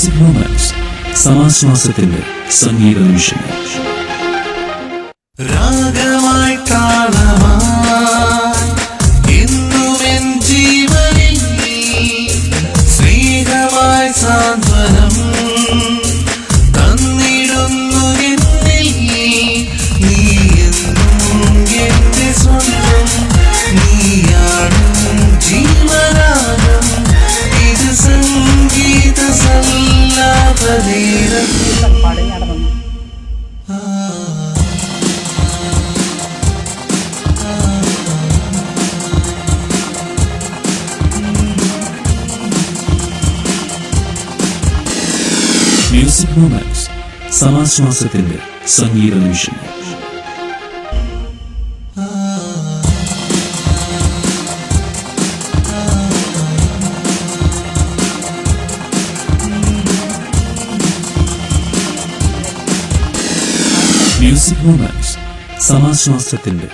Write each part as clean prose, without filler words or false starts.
Music moments, സമാശ്വാസത്തിന്റെ സംഗീത നിമിഷങ്ങൾ. രാഗമായി താളമായി എന്നും എൻ ജീവനിൽ സ്നേഹമായി സാന്ത്വനം തന്നിടുന്നു എന്നിൽ. നീ എന്നും എന്റെ സ്വന്തം, നീയാണ് ജീവനാഗം. ഇത് സംഗീത സല്ലാപനേരം. മ്യൂസിക് മൊമെന്റ്സ്, സമാശ്വാസത്തിന്റെ സംഗീത നിമിഷങ്ങൾ. മ്യൂസിക് മൊമെന്റ്സ്, സമാശ്വാസത്തിന്റെ.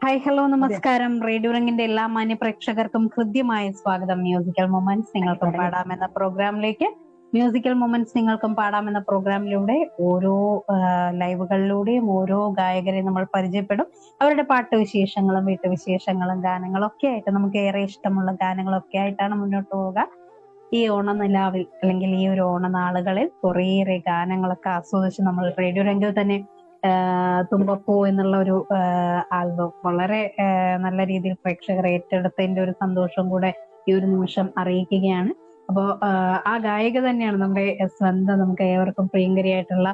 ഹായ്, ഹലോ, നമസ്കാരം. റേഡിയോ റംഗിന്റെ എല്ലാ മാന്യ പ്രേക്ഷകർക്കും ഹൃദ്യമായ സ്വാഗതം. മ്യൂസിക്കൽ മൊമെന്റ്സ് നിങ്ങൾക്കും പാടാമെന്ന പ്രോഗ്രാമിലേക്ക്. മ്യൂസിക്കൽ മൊമെന്റ്സ് നിങ്ങൾക്കും പാടാമെന്ന പ്രോഗ്രാമിലൂടെ ഓരോ ലൈവുകളിലൂടെയും ഓരോ ഗായകരെ നമ്മൾ പരിചയപ്പെടും. അവരുടെ പാട്ട് വിശേഷങ്ങളും വീട്ടുവിശേഷങ്ങളും ഗാനങ്ങളും ഒക്കെ ആയിട്ട്, നമുക്ക് ഏറെ ഇഷ്ടമുള്ള ഗാനങ്ങളൊക്കെ ആയിട്ടാണ് മുന്നോട്ട് പോവുക. ഈ ഓണനിലാവിൽ അല്ലെങ്കിൽ ഈ ഒരു ഓണനാളുകളിൽ കുറേയേറെ ഗാനങ്ങളൊക്കെ ആസ്വദിച്ച് നമ്മൾ റേഡിയോ രംഗിൽ തന്നെ തുമ്പപ്പൂ എന്നുള്ള ഒരു ആൽബം വളരെ നല്ല രീതിയിൽ പ്രേക്ഷകർ ഏറ്റെടുത്തതിന്റെ ഒരു സന്തോഷം കൂടെ ഈ ഒരു നിമിഷം അറിയിക്കുകയാണ്. അപ്പോ ആ ഗായിക തന്നെയാണ് നമ്മുടെ സ്വന്തം, നമുക്ക് ഏവർക്കും പ്രിയങ്കരിയായിട്ടുള്ള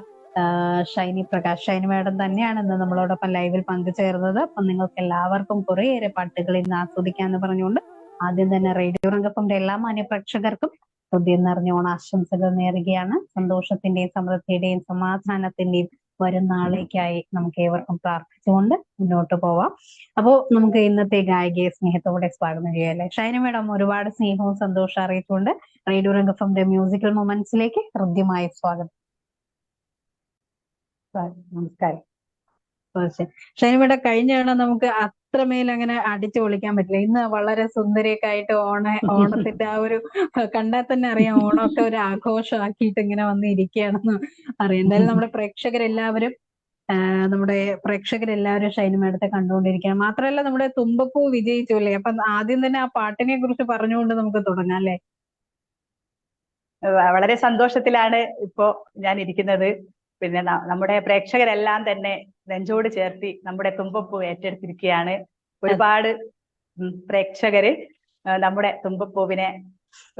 ഷൈനി പ്രകാശ്. ഷൈനി മാഡം തന്നെയാണ് ഇന്ന് നമ്മളോടൊപ്പം ലൈവിൽ പങ്കുചേർന്നത്. അപ്പൊ നിങ്ങൾക്ക് എല്ലാവർക്കും കുറേയേറെ പാട്ടുകൾ ഇന്ന് ആസ്വദിക്കാന്ന് പറഞ്ഞുകൊണ്ട് ആദ്യം തന്നെ റേഡിയോ രംഗത്തിന്റെ എല്ലാ മാന്യ പ്രേക്ഷകർക്കും ഹൃദയം നിറഞ്ഞ ഓണാശംസകൾ നേരുകയാണ്. സന്തോഷത്തിന്റെയും സമൃദ്ധിയുടെയും സമാധാനത്തിന്റെയും വരും നാളേക്കായി നമുക്ക് ഏവർക്കും പ്രാർത്ഥിച്ചുകൊണ്ട് മുന്നോട്ട് പോവാം. അപ്പോ നമുക്ക് ഇന്നത്തെ ഗായികയെ സ്നേഹത്തോടെ സ്വാഗതം ചെയ്യാല്ലേ. ഷൈനി മാഡം, ഒരുപാട് സ്നേഹവും സന്തോഷം അറിയിച്ചുകൊണ്ട് റേഡിയോ രംഗത്തിന്റെ മ്യൂസിക്കൽ മൊമെന്റ്സിലേക്ക് ഹൃദ്യമായ സ്വാഗതം. നമസ്കാരം. ഷൈനി മാഡം, കഴിഞ്ഞാണ് നമുക്ക് അത്രമേൽ അങ്ങനെ അടിച്ചു പൊളിക്കാൻ പറ്റില്ല. ഇന്ന് വളരെ സുന്ദരിയൊക്കെ ആയിട്ട് ഓണത്തിന്റെ ആ ഒരു കണ്ടാൽ തന്നെ അറിയാം, ഓണമൊക്കെ ഒരു ആഘോഷമാക്കിയിട്ട് ഇങ്ങനെ വന്നിരിക്കുകയാണെന്ന് അറിയാം. എന്തായാലും നമ്മുടെ പ്രേക്ഷകരെല്ലാവരും ഷൈനി മാഡത്തെ കണ്ടുകൊണ്ടിരിക്കുകയാണ്. മാത്രമല്ല, നമ്മുടെ തുമ്പപ്പൂ വിജയിച്ചു അല്ലേ. അപ്പൊ ആദ്യം തന്നെ ആ പാട്ടിനെ കുറിച്ച് പറഞ്ഞുകൊണ്ട് നമുക്ക് തുടങ്ങാം അല്ലേ. വളരെ സന്തോഷത്തിലാണ് ഇപ്പോ ഞാൻ ഇരിക്കുന്നത്. പിന്നെ നമ്മുടെ പ്രേക്ഷകരെല്ലാം തന്നെ നെഞ്ചോട് ചേർത്തി നമ്മുടെ തുമ്പപ്പൂ ഏറ്റെടുത്തിരിക്കുകയാണ്. ഒരുപാട് പ്രേക്ഷകര് നമ്മുടെ തുമ്പപ്പൂവിനെ,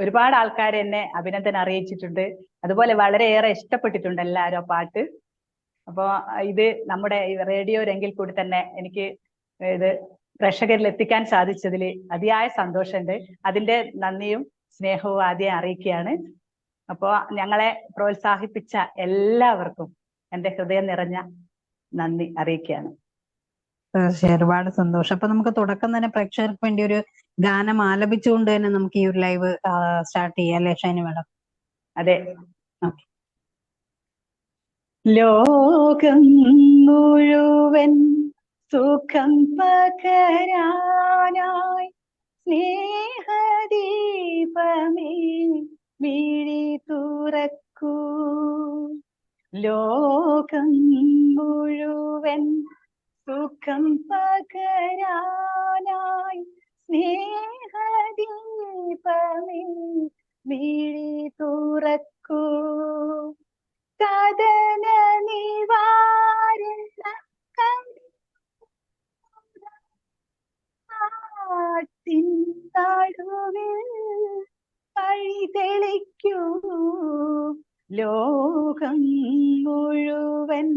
ഒരുപാട് ആൾക്കാർ എന്നെ അഭിനന്ദനം അറിയിച്ചിട്ടുണ്ട്. അതുപോലെ വളരെയേറെ ഇഷ്ടപ്പെട്ടിട്ടുണ്ട് എല്ലാവരും ആ പാട്ട്. അപ്പോ ഇത് നമ്മുടെ റേഡിയോ രംഗിൽ കൂടി തന്നെ എനിക്ക് ഇത് പ്രേക്ഷകരിൽ എത്തിക്കാൻ സാധിച്ചതിൽ അതിയായ സന്തോഷമുണ്ട്. അതിന്റെ നന്ദിയും സ്നേഹവും ആദ്യം അറിയിക്കുകയാണ്. അപ്പോ ഞങ്ങളെ പ്രോത്സാഹിപ്പിച്ച എല്ലാവർക്കും എന്റെ ഹൃദയം നിറഞ്ഞ നന്ദി അറിയിക്കുകയാണ്. തീർച്ചയായും ഒരുപാട് സന്തോഷം. അപ്പൊ നമുക്ക് തുടക്കം തന്നെ പ്രേക്ഷകർക്ക് വേണ്ടി ഒരു ഗാനം ആലപിച്ചുകൊണ്ട് തന്നെ നമുക്ക് ഈ ഒരു ലൈവ് സ്റ്റാർട്ട് ചെയ്യാം അല്ലേ ഷൈനി മാഡം? അതെ. ലോകം മുഴുവൻ സുഖം പകരാനായി സ്നേഹദീപമേ മിഴി തുറക്കൂ. ലോകം മുഴുവൻ സുഖം പകരാനായി സ്നേഹദീപമേ മിഴി തുറക്കൂ. കദന നിവാരണ കാട്ടിൻ നടുവിൽ വഴി തെളിക്കൂ. ലോകം മുഴുവൻ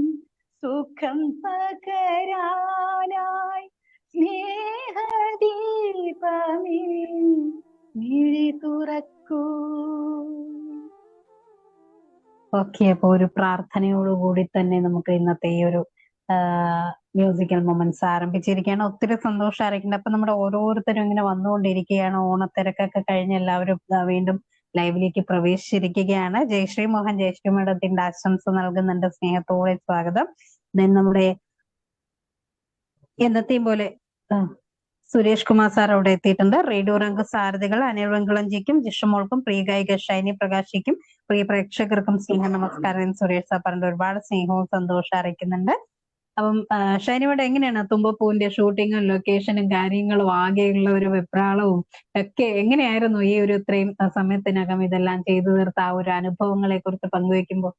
സുഖം പകരാനായി സ്നേഹദീപമേ മിഴി തുറക്കൂ. ഓക്കെ, അപ്പൊ ഒരു പ്രാർത്ഥനയോടുകൂടി തന്നെ നമുക്ക് ഇന്നത്തെ ഈ ഒരു മ്യൂസിക്കൽ മൊമെന്റ്സ് ആരംഭിച്ചിരിക്കുകയാണ്. ഒത്തിരി സന്തോഷം അറിയിക്കുന്നുണ്ട്. അപ്പൊ നമ്മുടെ ഓരോരുത്തരും ഇങ്ങനെ വന്നുകൊണ്ടിരിക്കുകയാണ്. ഓണത്തിരക്കൊക്കെ കഴിഞ്ഞ് എല്ലാവരും വീണ്ടും ലൈവിലേക്ക് പ്രവേശിച്ചിരിക്കുകയാണ്. ജയശ്രീ മോഹൻ, ജയശ്രീ മേഡത്തിന്റെ ആശംസ നൽകുന്നുണ്ട്. സ്നേഹത്തോടെ സ്വാഗതം. ദെൻ നമ്മുടെ എന്നത്തെയും പോലെ സുരേഷ് കുമാർ സാർ അവിടെ എത്തിയിട്ടുണ്ട്. റേഡിയോ രംഗ സാരഥികൾ അനിൽ വെങ്കുളഞ്ചിക്കും ജിഷമോൾക്കും പ്രിയ ഗായിക ഷൈനി പ്രകാശിക്കും പ്രിയ പ്രേക്ഷകർക്കും സ്നേഹ നമസ്കാരം. സുരേഷ് സാറിന്റെ ഒരുപാട് സ്നേഹവും സന്തോഷം അറിയിക്കുന്നുണ്ട്. അപ്പം ഷൈനിവിടെ എങ്ങനെയാണ് തുമ്പപ്പൂവിന്റെ ഷൂട്ടിങ്ങും ലൊക്കേഷനും കാര്യങ്ങളും ആകെയുള്ള ഒരു വെപ്രാളവും ഒക്കെ എങ്ങനെയായിരുന്നു ഈ ഒരു ഇത്രയും സമയത്തിനകം ഇതെല്ലാം ചെയ്തു തീർത്ത ആ ഒരു അനുഭവങ്ങളെ കുറിച്ച് പങ്കുവെക്കുമ്പോൾ?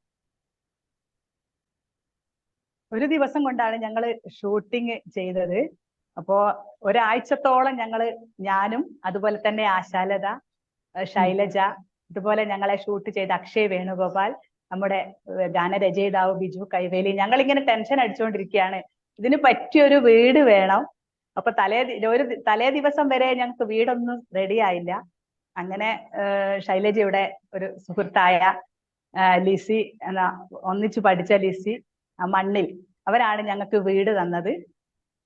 ഒരു ദിവസം കൊണ്ടാണ് ഞങ്ങൾ ഷൂട്ടിംഗ് ചെയ്തത്. അപ്പോ ഒരാഴ്ചത്തോളം ഞാനും അതുപോലെ തന്നെ ആശാലത, ശൈലജ, ഇതുപോലെ ഞങ്ങളെ ഷൂട്ട് ചെയ്ത അക്ഷയ് വേണുഗോപാൽ, നമ്മുടെ ഗാനരചയിതാവ് ബിജു കൈവേലി, ഞങ്ങളിങ്ങനെ ടെൻഷൻ അടിച്ചുകൊണ്ടിരിക്കുകയാണ്. ഇതിന് പറ്റിയൊരു വീട് വേണം. അപ്പൊ തലേ ദിവസം വരെ ഞങ്ങൾക്ക് വീടൊന്നും റെഡി ആയില്ല. അങ്ങനെ ശൈലജയുടെ ഒരു സുഹൃത്തായ ലിസി ഒന്നിച്ചു പഠിച്ച ലിസി മണ്ണിൽ, അവരാണ് ഞങ്ങൾക്ക് വീട് തന്നത്.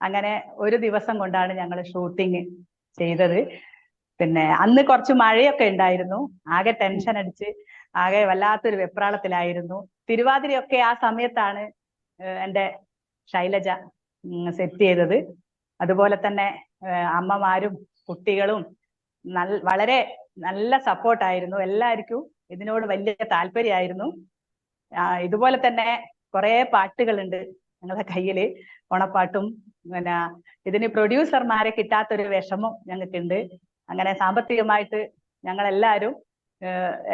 അങ്ങനെ ഒരു ദിവസം കൊണ്ടാണ് ഞങ്ങൾ ഷൂട്ടിങ് ചെയ്തത്. പിന്നെ അന്ന് കുറച്ച് മഴയൊക്കെ ഉണ്ടായിരുന്നു. ആകെ ടെൻഷൻ അടിച്ച് ആകെ വല്ലാത്തൊരു വെപ്രാളത്തിലായിരുന്നു. തിരുവാതിരയൊക്കെ ആ സമയത്താണ് എൻ്റെ ശൈലജ സെറ്റ് ചെയ്തത്. അതുപോലെ തന്നെ അമ്മമാരും കുട്ടികളും വളരെ നല്ല സപ്പോർട്ടായിരുന്നു. എല്ലാവർക്കും ഇതിനോട് വലിയ താല്പര്യമായിരുന്നു. ഇതുപോലെ തന്നെ കുറെ പാട്ടുകളുണ്ട് ഞങ്ങളുടെ കയ്യില്, ഓണപ്പാട്ടും. പിന്നെ ഇതിന് പ്രൊഡ്യൂസർമാരെ കിട്ടാത്തൊരു വിഷമം ഞങ്ങൾക്കുണ്ട്. അങ്ങനെ സാമ്പത്തികമായിട്ട് ഞങ്ങൾ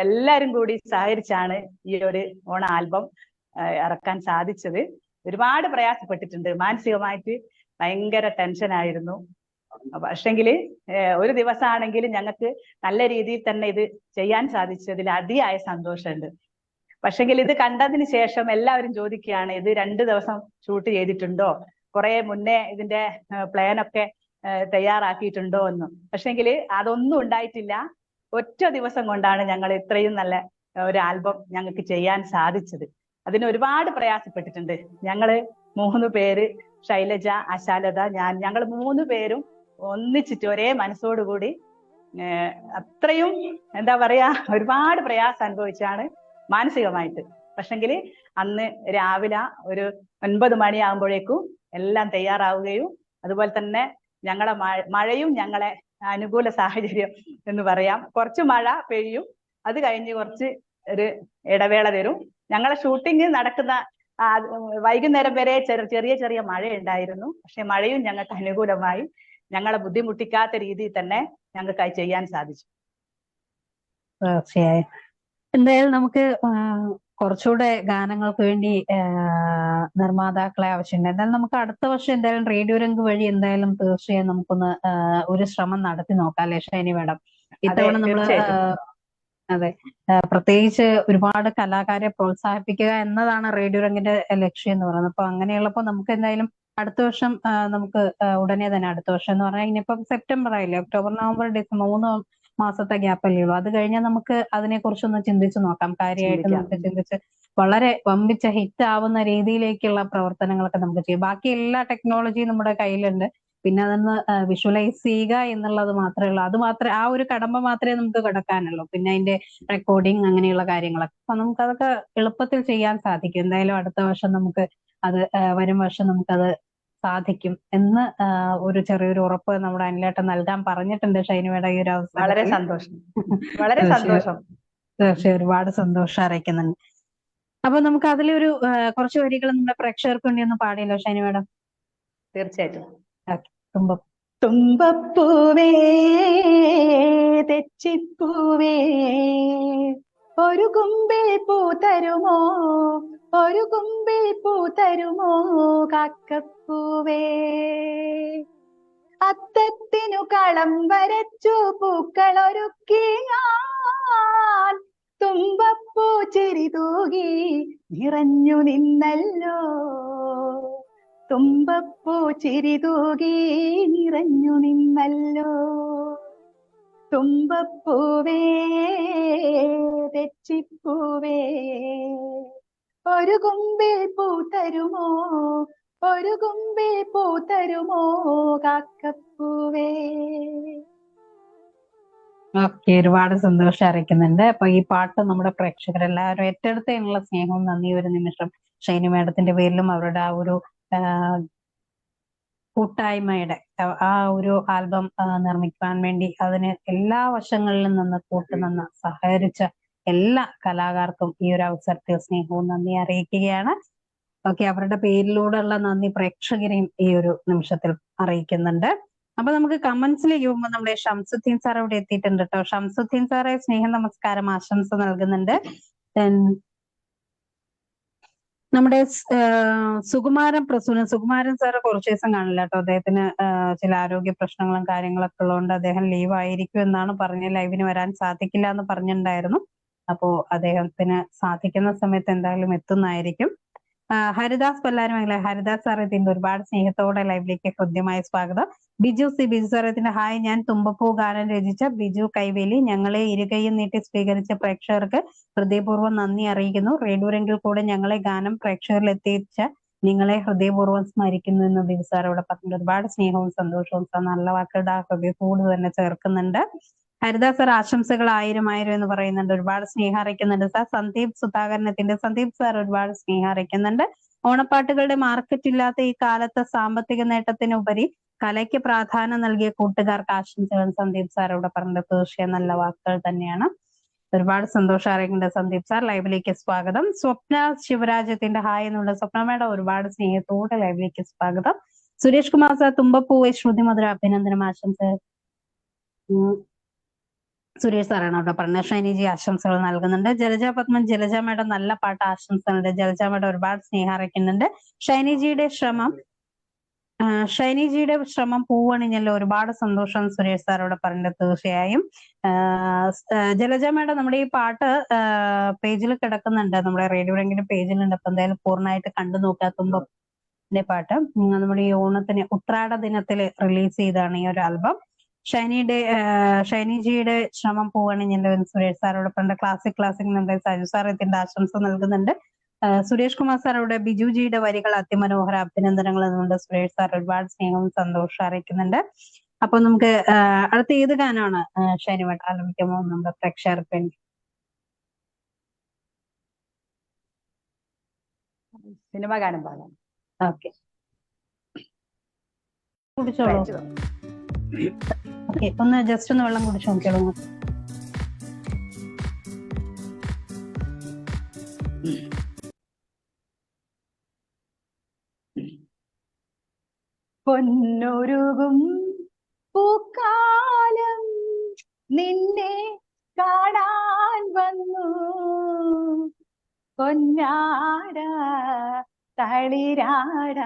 എല്ലാവരും കൂടി സഹകരിച്ചാണ് ഈ ഒരു ഓണ ആൽബം ഇറക്കാൻ സാധിച്ചത്. ഒരുപാട് പ്രയാസപ്പെട്ടിട്ടുണ്ട്. മാനസികമായിട്ട് ഭയങ്കര ടെൻഷനായിരുന്നു. പക്ഷെങ്കില് ഒരു ദിവസമാണെങ്കിലും ഞങ്ങൾക്ക് നല്ല രീതിയിൽ തന്നെ ഇത് ചെയ്യാൻ സാധിച്ചതിൽ അതിയായ സന്തോഷമുണ്ട്. പക്ഷെങ്കിൽ ഇത് കണ്ടതിന് ശേഷം എല്ലാവരും ചോദിക്കുകയാണ്, ഇത് 2 ദിവസം ഷൂട്ട് ചെയ്തിട്ടുണ്ടോ, കുറെ മുന്നേ ഇതിന്റെ പ്ലാനൊക്കെ തയ്യാറാക്കിയിട്ടുണ്ടോ എന്ന്. പക്ഷെങ്കിൽ അതൊന്നും ഉണ്ടായിട്ടില്ല. ഒറ്റ ദിവസം കൊണ്ടാണ് ഞങ്ങൾ ഇത്രയും നല്ല ഒരു ആൽബം ഞങ്ങൾക്ക് ചെയ്യാൻ സാധിച്ചത്. അതിന് ഒരുപാട് പ്രയാസപ്പെട്ടിട്ടുണ്ട്. ഞങ്ങള് 3 പേര്, ശൈലജ, ആശാലത, ഞങ്ങൾ 3 പേരും ഒന്നിച്ചിട്ട് ഒരേ മനസ്സോടുകൂടി അത്രയും എന്താ പറയാ ഒരുപാട് പ്രയാസം അനുഭവിച്ചാണ് മാനസികമായിട്ട്. പക്ഷെങ്കിൽ അന്ന് രാവിലെ ഒരു 9 മണിയാകുമ്പോഴേക്കും എല്ലാം തയ്യാറാവുകയും അതുപോലെ തന്നെ ഞങ്ങളെ മഴയും ഞങ്ങളെ അനുകൂല സാഹചര്യം എന്ന് പറയാം. കുറച്ച് മഴ പെയ്യും, അത് കഴിഞ്ഞ് കുറച്ച് ഒരു ഇടവേള തരും. ഞങ്ങളെ ഷൂട്ടിംഗ് നടക്കുന്ന വൈകുന്നേരം വരെ ചെറിയ ചെറിയ മഴ ഉണ്ടായിരുന്നു. പക്ഷെ മഴയും ഞങ്ങൾക്ക് അനുകൂലമായി, ഞങ്ങളെ ബുദ്ധിമുട്ടിക്കാത്ത രീതിയിൽ തന്നെ ഞങ്ങൾക്ക് ചെയ്യാൻ സാധിച്ചു. തീർച്ചയായും. എന്തായാലും നമുക്ക് കുറച്ചുകൂടെ ഗാനങ്ങൾക്ക് വേണ്ടി നിർമ്മാതാക്കളെ ആവശ്യമുണ്ട്. എന്തായാലും നമുക്ക് അടുത്ത വർഷം എന്തായാലും റേഡിയോ രംഗ് വഴി എന്തായാലും തീർച്ചയായും നമുക്കൊന്ന് ഒരു ശ്രമം നടത്തി നോക്കാം അല്ലേ ഷൈനി മാഡം? ഇത്തവണ നമ്മള് അതെ, പ്രത്യേകിച്ച് ഒരുപാട് കലാകാരെ പ്രോത്സാഹിപ്പിക്കുക എന്നതാണ് റേഡിയോ രംഗിന്റെ ലക്ഷ്യം എന്ന് പറയുന്നത്. അപ്പൊ അങ്ങനെയുള്ളപ്പോ നമുക്ക് എന്തായാലും അടുത്ത വർഷം നമുക്ക് ഉടനെ തന്നെ, അടുത്ത വർഷം എന്ന് പറഞ്ഞാൽ ഇനിയിപ്പം സെപ്റ്റംബർ ആയില്ലേ, ഒക്ടോബർ നവംബർ ഡിസംബർ 3 മാസത്തെ ഗ്യാപ്പല്ലേ ഉള്ളൂ. അത് കഴിഞ്ഞാൽ നമുക്ക് അതിനെ കുറിച്ചൊന്ന് ചിന്തിച്ചു നോക്കാം. കാര്യമായിട്ട് നമുക്ക് ചിന്തിച്ച് വളരെ വമ്പിച്ച ഹിറ്റ് ആവുന്ന രീതിയിലേക്കുള്ള പ്രവർത്തനങ്ങളൊക്കെ നമുക്ക് ചെയ്യാം. ബാക്കി എല്ലാ ടെക്നോളജിയും നമ്മുടെ കയ്യിലുണ്ട്. പിന്നെ അതൊന്ന് വിഷ്വലൈസ് ചെയ്യുക എന്നുള്ളത് മാത്രമേ ഉള്ളൂ. അത് മാത്രമേ, ആ ഒരു കടമ്പ മാത്രമേ നമുക്ക് കിടക്കാനുള്ളൂ. പിന്നെ അതിന്റെ റെക്കോർഡിങ് അങ്ങനെയുള്ള കാര്യങ്ങളൊക്കെ അപ്പൊ നമുക്ക് അതൊക്കെ എളുപ്പത്തിൽ ചെയ്യാൻ സാധിക്കും. എന്തായാലും അടുത്ത വർഷം നമുക്ക് അത് വരും വർഷം നമുക്കത് സാധിക്കും എന്ന് ഒരു ചെറിയൊരു ഉറപ്പ് നമ്മുടെ അനിലേട്ടൻ നൽകാൻ പറഞ്ഞിട്ടുണ്ട് ഷൈനിയുടെ ഈ ഒരു അവസരം. വളരെ സന്തോഷം, വളരെ സന്തോഷം. തീർച്ചയായും ഒരുപാട് സന്തോഷം അറിയിക്കുന്നുണ്ട്. അപ്പൊ നമുക്ക് അതിലൊരു കുറച്ച് വരികൾ നമ്മുടെ പ്രേക്ഷകർക്ക് വേണ്ടി ഒന്ന് പാടിയല്ലോ ഷൈനി മാഡം? തീർച്ചയായിട്ടും. തുമ്പപ്പൂവേ തെച്ചിപ്പൂവേ ഒരു കുമ്പിൾ പൂ തരുമോ, ഒരു കുമ്പിൾ പൂ തരുമോ കാക്കപ്പൂവേ. അത്തത്തിനു കളം വരച്ചു പൂക്കളൊരുക്കി ഞാൻ, തുമ്പപ്പൂ ചിരി തൂകി നിറഞ്ഞു നിന്നല്ലോ, തുമ്പപ്പൂ ചിരി തൂകി നിറഞ്ഞു നിന്നല്ലോ. തുമ്പപ്പൂവേ തെച്ചിപ്പൂവേ ഒരു കുമ്പിൾ പൂ തരുമോ, ഒരു കുമ്പിൾ പൂ തരുമോ കാക്കപ്പൂവേ. ഓക്കെ, ഒരുപാട് സന്തോഷം അറിയിക്കുന്നുണ്ട്. അപ്പൊ ഈ പാട്ട് നമ്മുടെ പ്രേക്ഷകരെല്ലാവരും ഏറ്റെടുത്തതിനുള്ള സ്നേഹവും നന്ദി ഒരു നിമിഷം ഷൈനി മാഡത്തിന്റെ പേരിലും അവരുടെ ആ ഒരു കൂട്ടായ്മയുടെ ആ ഒരു ആൽബം നിർമ്മിക്കാൻ വേണ്ടി അതിന് എല്ലാ വശങ്ങളിലും നിന്ന് കൂട്ടുനിന്ന് സഹകരിച്ച എല്ലാ കലാകാർക്കും ഈ ഒരു അവസരത്തിൽ സ്നേഹവും നന്ദി അറിയിക്കുകയാണ്. ഓക്കെ, അവരുടെ പേരിലൂടെയുള്ള നന്ദി പ്രേക്ഷകരെയും ഈ ഒരു നിമിഷത്തിൽ അറിയിക്കുന്നുണ്ട്. അപ്പൊ നമുക്ക് കമന്റ്സിലേക്ക് പോകുമ്പോൾ നമ്മുടെ ഷംസുദ്ദീൻ സാർ ഇവിടെ എത്തിയിട്ടുണ്ട് കേട്ടോ. ഷംസുദ്ദീൻ സാറെ സ്നേഹ നമസ്കാരം, ആശംസ നൽകുന്നുണ്ട്. നമ്മുടെ സുകുമാരൻ സാറ് കുറച്ച് ദിവസം കാണില്ല കേട്ടോ. അദ്ദേഹത്തിന് ചില ആരോഗ്യ പ്രശ്നങ്ങളും കാര്യങ്ങളൊക്കെ ഉള്ളതുകൊണ്ട് അദ്ദേഹം ലീവ് ആയിരിക്കും എന്നാണ് പറഞ്ഞത്. ലൈവിന് വരാൻ സാധിക്കില്ല എന്ന് പറഞ്ഞിട്ടുണ്ടായിരുന്നു. അപ്പോ അദ്ദേഹത്തിന് സാധിക്കുന്ന സമയത്ത് എന്തായാലും എത്തുന്നതായിരിക്കും. ഹരിദാസ് പല്ലാരിമംഗല, ഹരിദാസ് സാർ എത്തിയിട്ടുണ്ട്. ഒരുപാട് സ്നേഹത്തോടെ ലൈവിലേക്ക് ഹൃദ്യമായ സ്വാഗതം. ബിജു സാർ എത്തിന്റെ ഹായ്, ഞാൻ തുമ്പപ്പൂ ഗാനം രചിച്ച ബിജു കൈവേലി. ഞങ്ങളെ ഇരുകൈയും നീട്ടി സ്വീകരിച്ച പ്രേക്ഷകർക്ക് ഹൃദയപൂർവ്വം നന്ദി അറിയിക്കുന്നു. റേഡിയോരെങ്കിൽ കൂടെ ഞങ്ങളെ ഗാനം പ്രേക്ഷകരിൽ എത്തിച്ച നിങ്ങളെ ഹൃദയപൂർവ്വം സ്മരിക്കുന്നു എന്ന് ബിജു സാർ ഇവിടെ പറഞ്ഞു. ഒരുപാട് സ്നേഹവും സന്തോഷവും നല്ല വാക്കുകളുടെ ആ ഹൃദയത്തോട് തന്നെ ചേർക്കുന്നുണ്ട്. ഹരിദാസ് സാർ ആശംസകൾ 1000 എന്ന് പറയുന്നുണ്ട്. ഒരുപാട് സ്നേഹം അറിയിക്കുന്നുണ്ട് സാർ. സന്ദീപ് സുധാകരനത്തിന്റെ സന്ദീപ് സാർ ഒരുപാട് സ്നേഹം അറിയിക്കുന്നുണ്ട്. ഓണപ്പാട്ടുകളുടെ മാർക്കറ്റ് ഇല്ലാത്ത ഈ കാലത്ത് സാമ്പത്തിക നേട്ടത്തിനുപരി കലയ്ക്ക് പ്രാധാന്യം നൽകിയ കൂട്ടുകാർക്ക് ആശംസകൾ സന്ദീപ് സാർ ഇവിടെ പറഞ്ഞത് തീർച്ചയായും നല്ല വാക്കുകൾ തന്നെയാണ്. ഒരുപാട് സന്തോഷം അറിയിക്കുന്നുണ്ട് സന്ദീപ് സാർ. ലൈവിലേക്ക് സ്വാഗതം. സ്വപ്ന ശിവരാജത്തിന്റെ ഹായ് എന്നുള്ള സ്വപ്ന മേഡം ഒരുപാട് സ്നേഹത്തോടെ ലൈവിലേക്ക് സ്വാഗതം. സുരേഷ് കുമാർ സാർ തുമ്പപ്പൂവെ ശ്രുതി മധുര അഭിനന്ദനം ആശംസ. സുരേഷ് സാറാണ് അവിടെ പറഞ്ഞത്. ഷൈനിജി ആശംസകൾ നൽകുന്നുണ്ട്. ജലജ പത്മൻ, ജലജ മേഡം നല്ല പാട്ട് ആശംസകളുണ്ട്. ജലജ മേഡം ഒരുപാട് സ്നേഹം അറിയിക്കുന്നുണ്ട്. ഷൈനിജിയുടെ ശ്രമം പൂവണിഞ്ഞല്ലോ, ഒരുപാട് സന്തോഷം സുരേഷ് സാറോട് പറഞ്ഞത്. തീർച്ചയായും ജലജ മേഡം നമ്മുടെ ഈ പാട്ട് പേജിൽ കിടക്കുന്നുണ്ട്, നമ്മുടെ റേഡിയോ റെങ്കിന്റെ പേജിലുണ്ട്. അപ്പൊ എന്തായാലും പൂർണ്ണമായിട്ട് കണ്ടു നോക്കാത്തുമ്പോ പാട്ട് നമ്മുടെ ഈ ഓണത്തിന് ഉത്രാട ദിനത്തിൽ റിലീസ് ചെയ്താണ് ഈ ഒരു ആൽബം. ഷൈനിജിയുടെ ശ്രമം പൂവണിഞ്ഞല്ലോ എന്ന് സുരേഷ് സാറോട് പറഞ്ഞ ക്ലാസിക് നമ്മുടെ സജു സാർ എത്തിന്റെ ആശംസ നൽകുന്നുണ്ട്. സുരേഷ് കുമാർ സാറോട് ബിജുജിയുടെ വരികൾ അതിമനോഹര അഭിനന്ദനങ്ങൾ എന്നുകൊണ്ട് സുരേഷ് സാർ ഒരുപാട് സ്നേഹവും സന്തോഷം അറിയിക്കുന്നുണ്ട്. അപ്പൊ നമുക്ക് അടുത്ത ഏത് ഗാനമാണ് ഷൈനിമേട്ട ആലപിക്കുമോ നമ്മുടെ പ്രേക്ഷകർക്ക് വേണ്ടി? സിനിമ ഗാനം പാടാം. ഓക്കെ, കുടിച്ചോളൂ. ഓക്കെ, ഒന്ന് ജസ്റ്റ് ഒന്ന് വെള്ളം കുടിച്ചു നോക്കിയോളൂ. പൊന്നൊരുകും പൂക്കാലം നിന്നെ കാണാൻ വന്നു, പൊന്നാട തളിരാട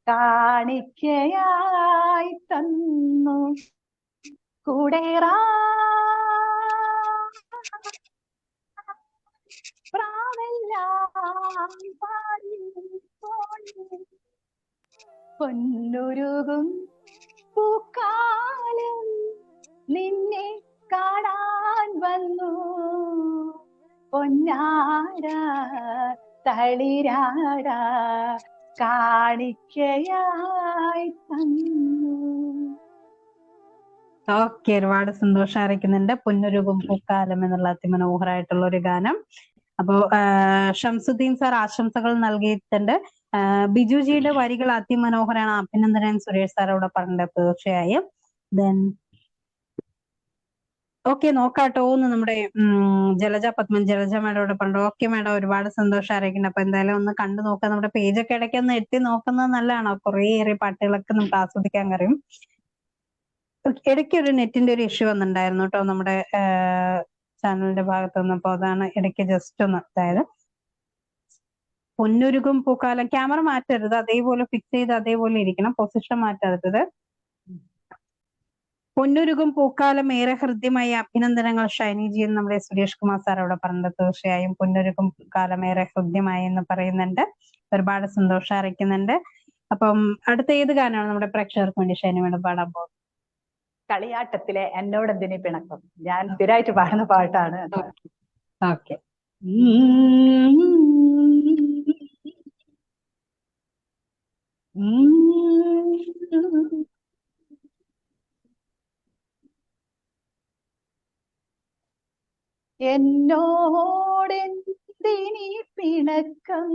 കാണിക്കയായി തന്നു, കൂടേറാ പ്രാവെല്ലാം പാടി പൊന്നുരുകും പൂക്കാലം നിന്നെ കാണാൻ വന്നു, പൊന്നാട തളിരാട കാണിക്കയായി തന്നു. ഓക്കെ, ഒരുപാട് സന്തോഷം അറിയിക്കുന്നുണ്ട്. പൊന്നുരുകും പൂക്കാലം എന്നുള്ള അതിമനോഹരമായിട്ടുള്ള ഒരു ഗാനം. അപ്പോ ഷംസുദ്ദീൻ സാർ ആശംസകൾ നൽകിയിട്ടുണ്ട്. ബിജുജിയുടെ വരികൾ അതിമനോഹരമാണ്, അഭിനന്ദനൻ സുരേഷ് സാർ ഇവിടെ പറഞ്ഞത്. തീർച്ചയായും ദെൻ ഓക്കെ നോക്കാട്ടോ എന്ന് നമ്മുടെ ജലജ പത്മൻ, ജലജ മേഡം ഇവിടെ പറഞ്ഞു. ഓക്കെ മേഡം, ഒരുപാട് സന്തോഷം അറിയിക്കുന്നത്. അപ്പൊ എന്തായാലും ഒന്ന് കണ്ടു നോക്കാം. നമ്മുടെ പേജൊക്കെ ഇടയ്ക്ക് ഒന്ന് എത്തി നോക്കുന്നത് നല്ലതാണോ? കുറേയേറെ പാട്ടുകളൊക്കെ നമുക്ക് ആസ്വദിക്കാൻ കഴിയും. ഇടയ്ക്ക് ഒരു നെറ്റിന്റെ ഒരു ഇഷ്യൂ വന്നിട്ടുണ്ടായിരുന്നു കേട്ടോ നമ്മുടെ ചാനലിന്റെ ഭാഗത്ത് നിന്ന്. അപ്പൊ അതാണ് ഇടയ്ക്ക് ജസ്റ്റ് ഒന്ന് അതായത് പൊന്നുരുകും പൂക്കാലം. ക്യാമറ മാറ്റരുത്, അതേപോലെ ഫിക്സ് ചെയ്ത് അതേപോലെ ഇരിക്കണം, പൊസിഷൻ മാറ്റരുത്. പൊന്നുരുകും പൂക്കാലം ഏറെ ഹൃദ്യമായ അഭിനന്ദനങ്ങൾ ഷൈനിജി എന്ന് നമ്മുടെ സുരേഷ് കുമാർ സാർ അവിടെ പറഞ്ഞത്. തീർച്ചയായും പൊന്നുരുകും പൂക്കാലം ഏറെ ഹൃദ്യമായി എന്ന് പറയുന്നുണ്ട്. ഒരുപാട് സന്തോഷം അറിയിക്കുന്നുണ്ട്. അപ്പം അടുത്ത ഏത് ഗാനമാണ് നമ്മുടെ പ്രേക്ഷകർക്ക് വേണ്ടി ഷൈനി മേഡം പാടാൻ പോകുന്നത്? കളിയാട്ടത്തിലെ എന്നോടെന്തിനീ പിണക്കം. ഞാൻ സ്ഥിരമായിട്ട് പാടുന്ന പാട്ടാണ്. ഓക്കെ, എന്നോടെന്തിനീ പിണക്കം,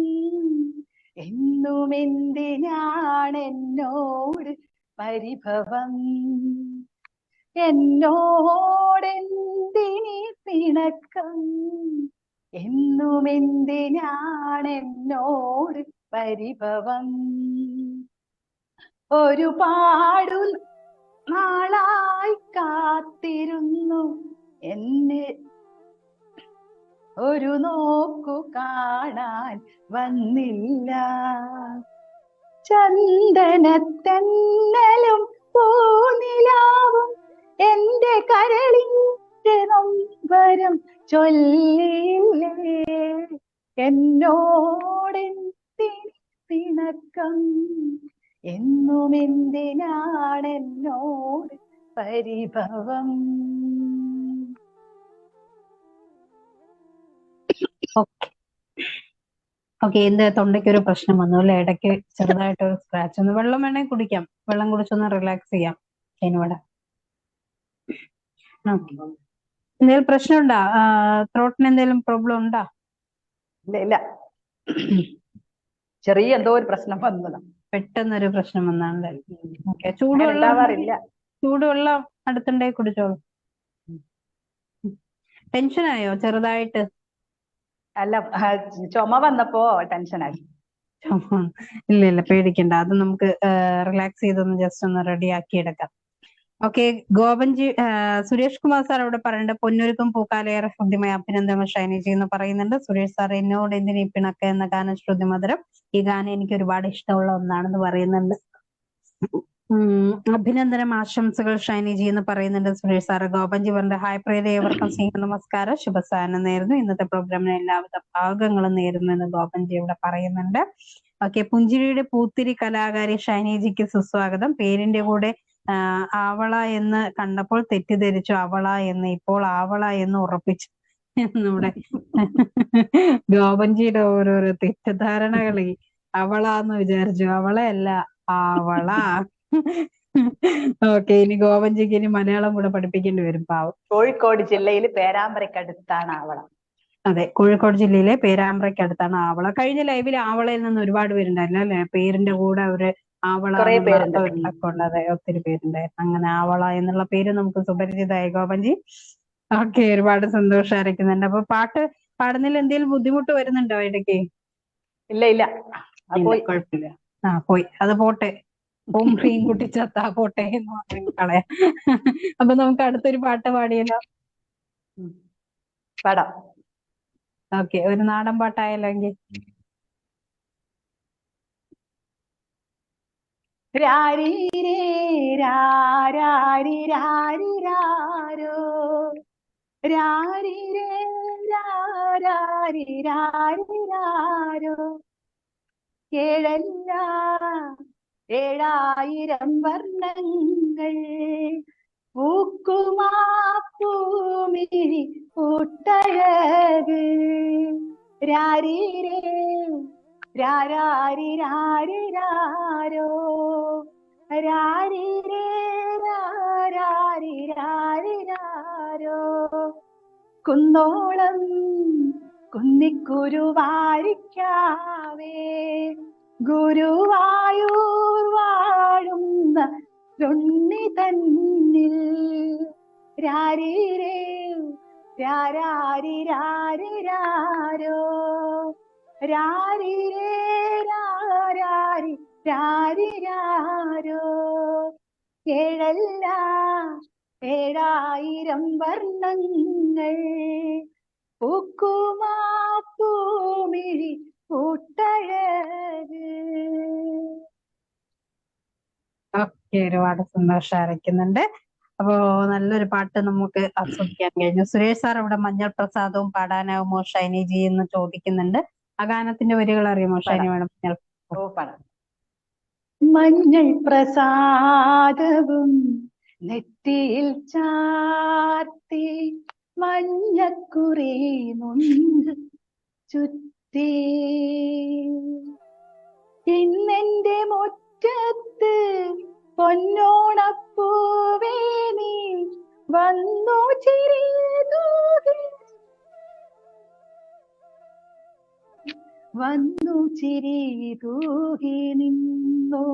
എന്നും എന്തിനാണ് എന്നോട് പരിഭവം, എന്നോടെന്തിനി പിണക്കം, എന്നും എന്തിനാണെന്നോട് പരിഭവം. ഒരുപാടു നാളായി കാത്തിരുന്നു എന്നെ ഒരു നോക്കു കാണാൻ വന്നില്ല. ചന്ദനത്തെന്നലും പൂനിലാവും എന്റെ കരളിന്റെ നൊമ്പരം ചൊല്ലില്ലേ. എന്നോടെന്തിനി പിണക്കം, എന്നും എന്തിനാണെന്നോട് പരിഭവം. ഓക്കെ, എന്റെ തൊണ്ടയ്ക്ക് ഒരു പ്രശ്നം വന്നു അല്ലെ, ഇടയ്ക്ക് ചെറുതായിട്ടൊരു സ്ക്രാച്ച്. ഒന്ന് വെള്ളം വേണമെങ്കിൽ കുടിക്കാം, വെള്ളം കുടിച്ചൊന്ന് റിലാക്സ് ചെയ്യാം. ഇവിടെ എന്തെങ്കിലും പ്രശ്നമുണ്ടോ? ത്രോട്ടിന് എന്തെങ്കിലും പ്രോബ്ലം ഉണ്ടോ? ഇല്ല, ചെറിയ എന്തോ ഒരു പ്രശ്നം വന്നതാ, പെട്ടെന്നൊരു പ്രശ്നം വന്നാണല്ലേ. ഓക്കെ, ചൂടുവെള്ളം അടുത്തുണ്ടായി കുടിച്ചോളൂ. ടെൻഷനായോ ചെറുതായിട്ട്? അല്ല, ചുമ വന്നപ്പോ ടെൻഷനായി. ഇല്ല പേടിക്കണ്ട, അത് നമുക്ക് റിലാക്സ് ചെയ്തൊന്ന് ജസ്റ്റ് ഒന്ന് റെഡി ആക്കി എടുക്കാം. ഓക്കെ, ഗോപൻജി സുരേഷ് കുമാർ സാർ അവിടെ പറയുന്നുണ്ട്, പൊന്നൊരുക്കും പൂക്കാലേറെ ഹൃദ്യമായ അഭിനന്ദനം ഷൈനിജി എന്ന് പറയുന്നുണ്ട്. സുരേഷ് സാർ എന്നോട് എന്തിനീ പിണക്ക എന്ന ഗാനം ശ്രുതിമധുരം, ഈ ഗാനം എനിക്ക് ഒരുപാട് ഇഷ്ടമുള്ള ഒന്നാണെന്ന് പറയുന്നുണ്ട്. അഭിനന്ദനം ആശംസകൾ ഷൈനിജി എന്ന് പറയുന്നുണ്ട് സുരേഷ് സാറ്. ഗോപൻജി പറഞ്ഞ ഹായ് പ്രിയരെ, ഏവർക്കും സ്നേഹ നമസ്കാരം, ശുഭസാനം നേരുന്നു, ഇന്നത്തെ പ്രോഗ്രാമിന് എല്ലാവിധ ഭാഗങ്ങളും നേരുന്നു എന്ന് ഗോപൻജി ഇവിടെ പറയുന്നുണ്ട്. ഓക്കെ, പുഞ്ചിരിയുടെ പൂത്തിരി കലാകാരി ഷൈനിജിക്ക് സുസ്വാഗതം. പേരിന്റെ കൂടെ ആവള എന്ന് കണ്ടപ്പോൾ തെറ്റിദ്ധരിച്ചു അവള എന്ന്, ഇപ്പോൾ ആവള എന്ന് ഉറപ്പിച്ചു. നമ്മുടെ ഗോപൻജിയുടെ ഓരോരോ തെറ്റിദ്ധാരണകളെ, അവള എന്ന് വിചാരിച്ചു, അവളയല്ല ആവള. ഓക്കെ, ഇനി ഗോപൻജിക്ക് ഇനി മലയാളം കൂടെ പഠിപ്പിക്കേണ്ടി വരും പാവം. കോഴിക്കോട് ജില്ലയിൽ പേരാമ്പ്രയ്ക്കടുത്താണ് ആവള. അതെ, കോഴിക്കോട് ജില്ലയിലെ പേരാമ്പ്രയ്ക്കടുത്താണ് ആവള. കഴിഞ്ഞ ലൈവിൽ ആവളയിൽ നിന്ന് ഒരുപാട് പേരുണ്ടായിരുന്നു അല്ലെ, പേരിന്റെ കൂടെ ഒരു ആവള ഉണ്ട്. അതെ, ഒത്തിരി പേരുണ്ടായിരുന്നു. അങ്ങനെ ആവള എന്നുള്ള പേര് നമുക്ക് സുപരിചിതമായി ഗോപൻജി. ഓക്കെ, ഒരുപാട് സന്തോഷം അറിയിക്കുന്നുണ്ട്. അപ്പൊ പാട്ട് പാടുന്നതിൽ എന്തെങ്കിലും ബുദ്ധിമുട്ട് വരുന്നുണ്ടോ ഇടയ്ക്ക്? ഇല്ല, കുഴപ്പമില്ല. പോയി, അത് പോട്ടെ. ഓം ഹ്രീം കുട്ടിച്ചത്താ പോട്ടെ എന്ന് പറഞ്ഞു കളയാം. അപ്പൊ നമുക്ക് അടുത്തൊരു പാട്ട് പാടിയല്ലോ. പാടാം. ഓക്കെ, ഒരു നാടൻ പാട്ടായല്ലോ എങ്കിൽ. രാരീരേ രാരാരി രാരിരാരോ, രാരിരേ രാരാരി രാരിരാരോ, ഏഴല്ല 7000 വർണ്ണങ്ങൾ പൂക്കുമാ പൂമിഴി കൂട്ടഴക്. രാരീരേ രാരാരി രാരിരാരോ, രാരിരേ രാരാരി രാരിരാരോ, കുന്നോളം കുന്നിക്കുരുവാരിക്കാവേ, ഗുരുവായൂർ വാഴുന്ന ഉണ്ണി തന്നിൽ, രാരീരേ രാരാരി രാരിരാരോ, രാരിരേ രാരാരി രാരിരാരോ, ഏഴല്ല 7000 വർണ്ണങ്ങൾ പൂക്കുമാ പൂമിഴി കൂട്ടഴക്. ഓക്കെ, ഒരുപാട് സന്തോഷം അറിയിക്കുന്നുണ്ട്. അപ്പോ നല്ലൊരു പാട്ട് നമുക്ക് ആസ്വദിക്കാൻ കഴിഞ്ഞു. സുരേഷ് സാർ ഇവിടെ മഞ്ഞൾ പ്രസാദവും പാടാനാവുമോ ഷൈനിജി എന്ന് ചോദിക്കുന്നുണ്ട്. ആ ഗാനത്തിന്റെ വരികൾ അറിയുമോ ഷൈനി വേണം? മഞ്ഞൾ പ്രസാദവും നെറ്റിയിൽ ചാർത്തി, മഞ്ഞക്കുറി മുണ്ട് ചുറ്റി, ഇന്നെന്റെ മുറ്റത്ത് പൊന്നോണപ്പൂവേ നീ വന്നു ചിരിതൂകി, വന്നു ചിരി തൂകി നിന്നു.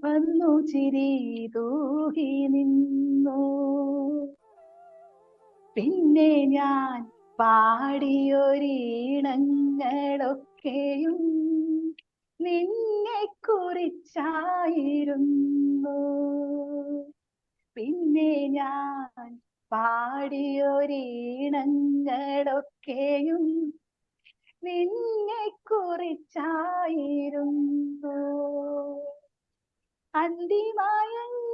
വന്നു ചിരി തൂകി നിന്നു. പിന്നെ ഞാൻ പാടിയൊരീണങ്ങളൊക്കെയും നിന്നെ കുറിച്ചായിരുന്നു. പിന്നെ ഞാൻ പാടിയൊരീണങ്ങളൊക്കെയും നിന്നെ കുറിച്ചായിരുന്നു. അന്തിമയങ്ങി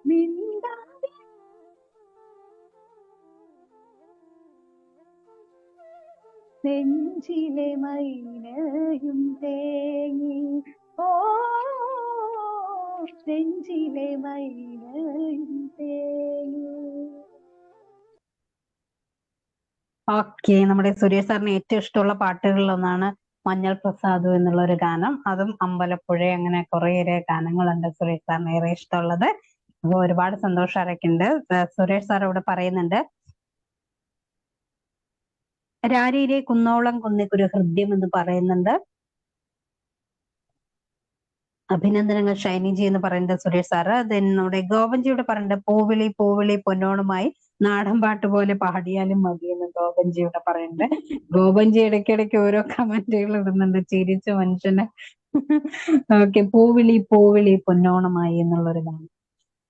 മിണ്ടാതെ നെഞ്ചിലെ മൈനയും തേങ്ങി. ഓ നെഞ്ചിലെ മൈനയും തേങ്ങി. ഓക്കെ, നമ്മുടെ സുരേഷ് സാറിന് ഏറ്റവും ഇഷ്ടമുള്ള പാട്ടുകളിലൊന്നാണ് മഞ്ഞൾ പ്രസാദു എന്നുള്ള ഒരു ഗാനം. അതും അമ്പലപ്പുഴ, അങ്ങനെ കുറേയേറെ ഗാനങ്ങളുണ്ട് സുരേഷ് സാറിന് ഏറെ ഇഷ്ടമുള്ളത്. അപ്പൊ ഒരുപാട് സന്തോഷം അറിയിക്കുന്നുണ്ട്. സുരേഷ് സാർ ഇവിടെ പറയുന്നുണ്ട്, രാരിയിലെ കുന്നോളം കുന്നിക്കൊരു ഹൃദ്യം എന്ന് പറയുന്നുണ്ട്. അഭിനന്ദനങ്ങൾ ഷൈനിജി എന്ന് പറയുന്നത് സുരേഷ് സാറ്. നമ്മുടെ ഗോപൻജിയോട് പറയുന്നുണ്ട്, പൂവിളി പൂവിളി പൊന്നോണമായി നാടൻ പാട്ട് പോലെ പാടിയാലും മതിയെന്ന് ഗോപൻജിയോട് പറയുന്നുണ്ട്. ഗോപൻജി ഇടയ്ക്കിടയ്ക്ക് ഓരോ കമന്റുകൾ ഇടുന്നുണ്ട്, ചിരിച്ച മനുഷ്യന്. ഓക്കെ, പൂവിളി പൂവിളി പൊന്നോണമായി എന്നുള്ളൊരു ഗാനം.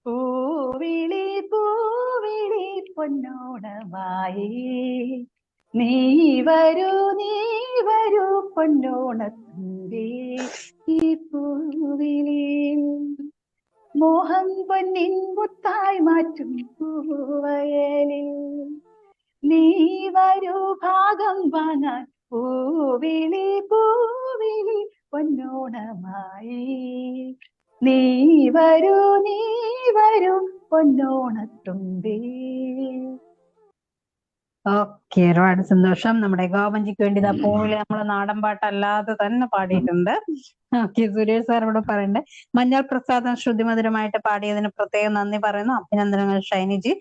പൂവിളി പൂവിളി പൊന്നോണമായി നീ വരൂ പൊന്നോണത്തുമ്പി. ഈ പൂവിളി മോഹം പൊന്നിൻ മുത്തായി മാറ്റും പൂവയലിൽ നീ വരൂ ഭാഗം വാങ്ങാൻ. പൂവിളി പൂവിളി പൊന്നോണമായി നീ വരൂ പൊന്നോണത്തുമ്പി. ഓക്കെ, ഒരുപാട് സന്തോഷം. നമ്മുടെ ഗോപൻജിക്ക് വേണ്ടി ഇതാ പൂവിളി നമ്മള് നാടൻ പാട്ടല്ലാതെ തന്നെ പാടിയിട്ടുണ്ട്. ഓക്കെ, സുരേഷ് സാർ ഇവിടെ പറയുന്നുണ്ട്, മഞ്ഞൾ പ്രസാദം ശ്രുതിമധുരമായിട്ട് പാടിയതിന് പ്രത്യേകം നന്ദി പറയുന്നു. അഭിനന്ദനങ്ങൾ ഷൈനിജി.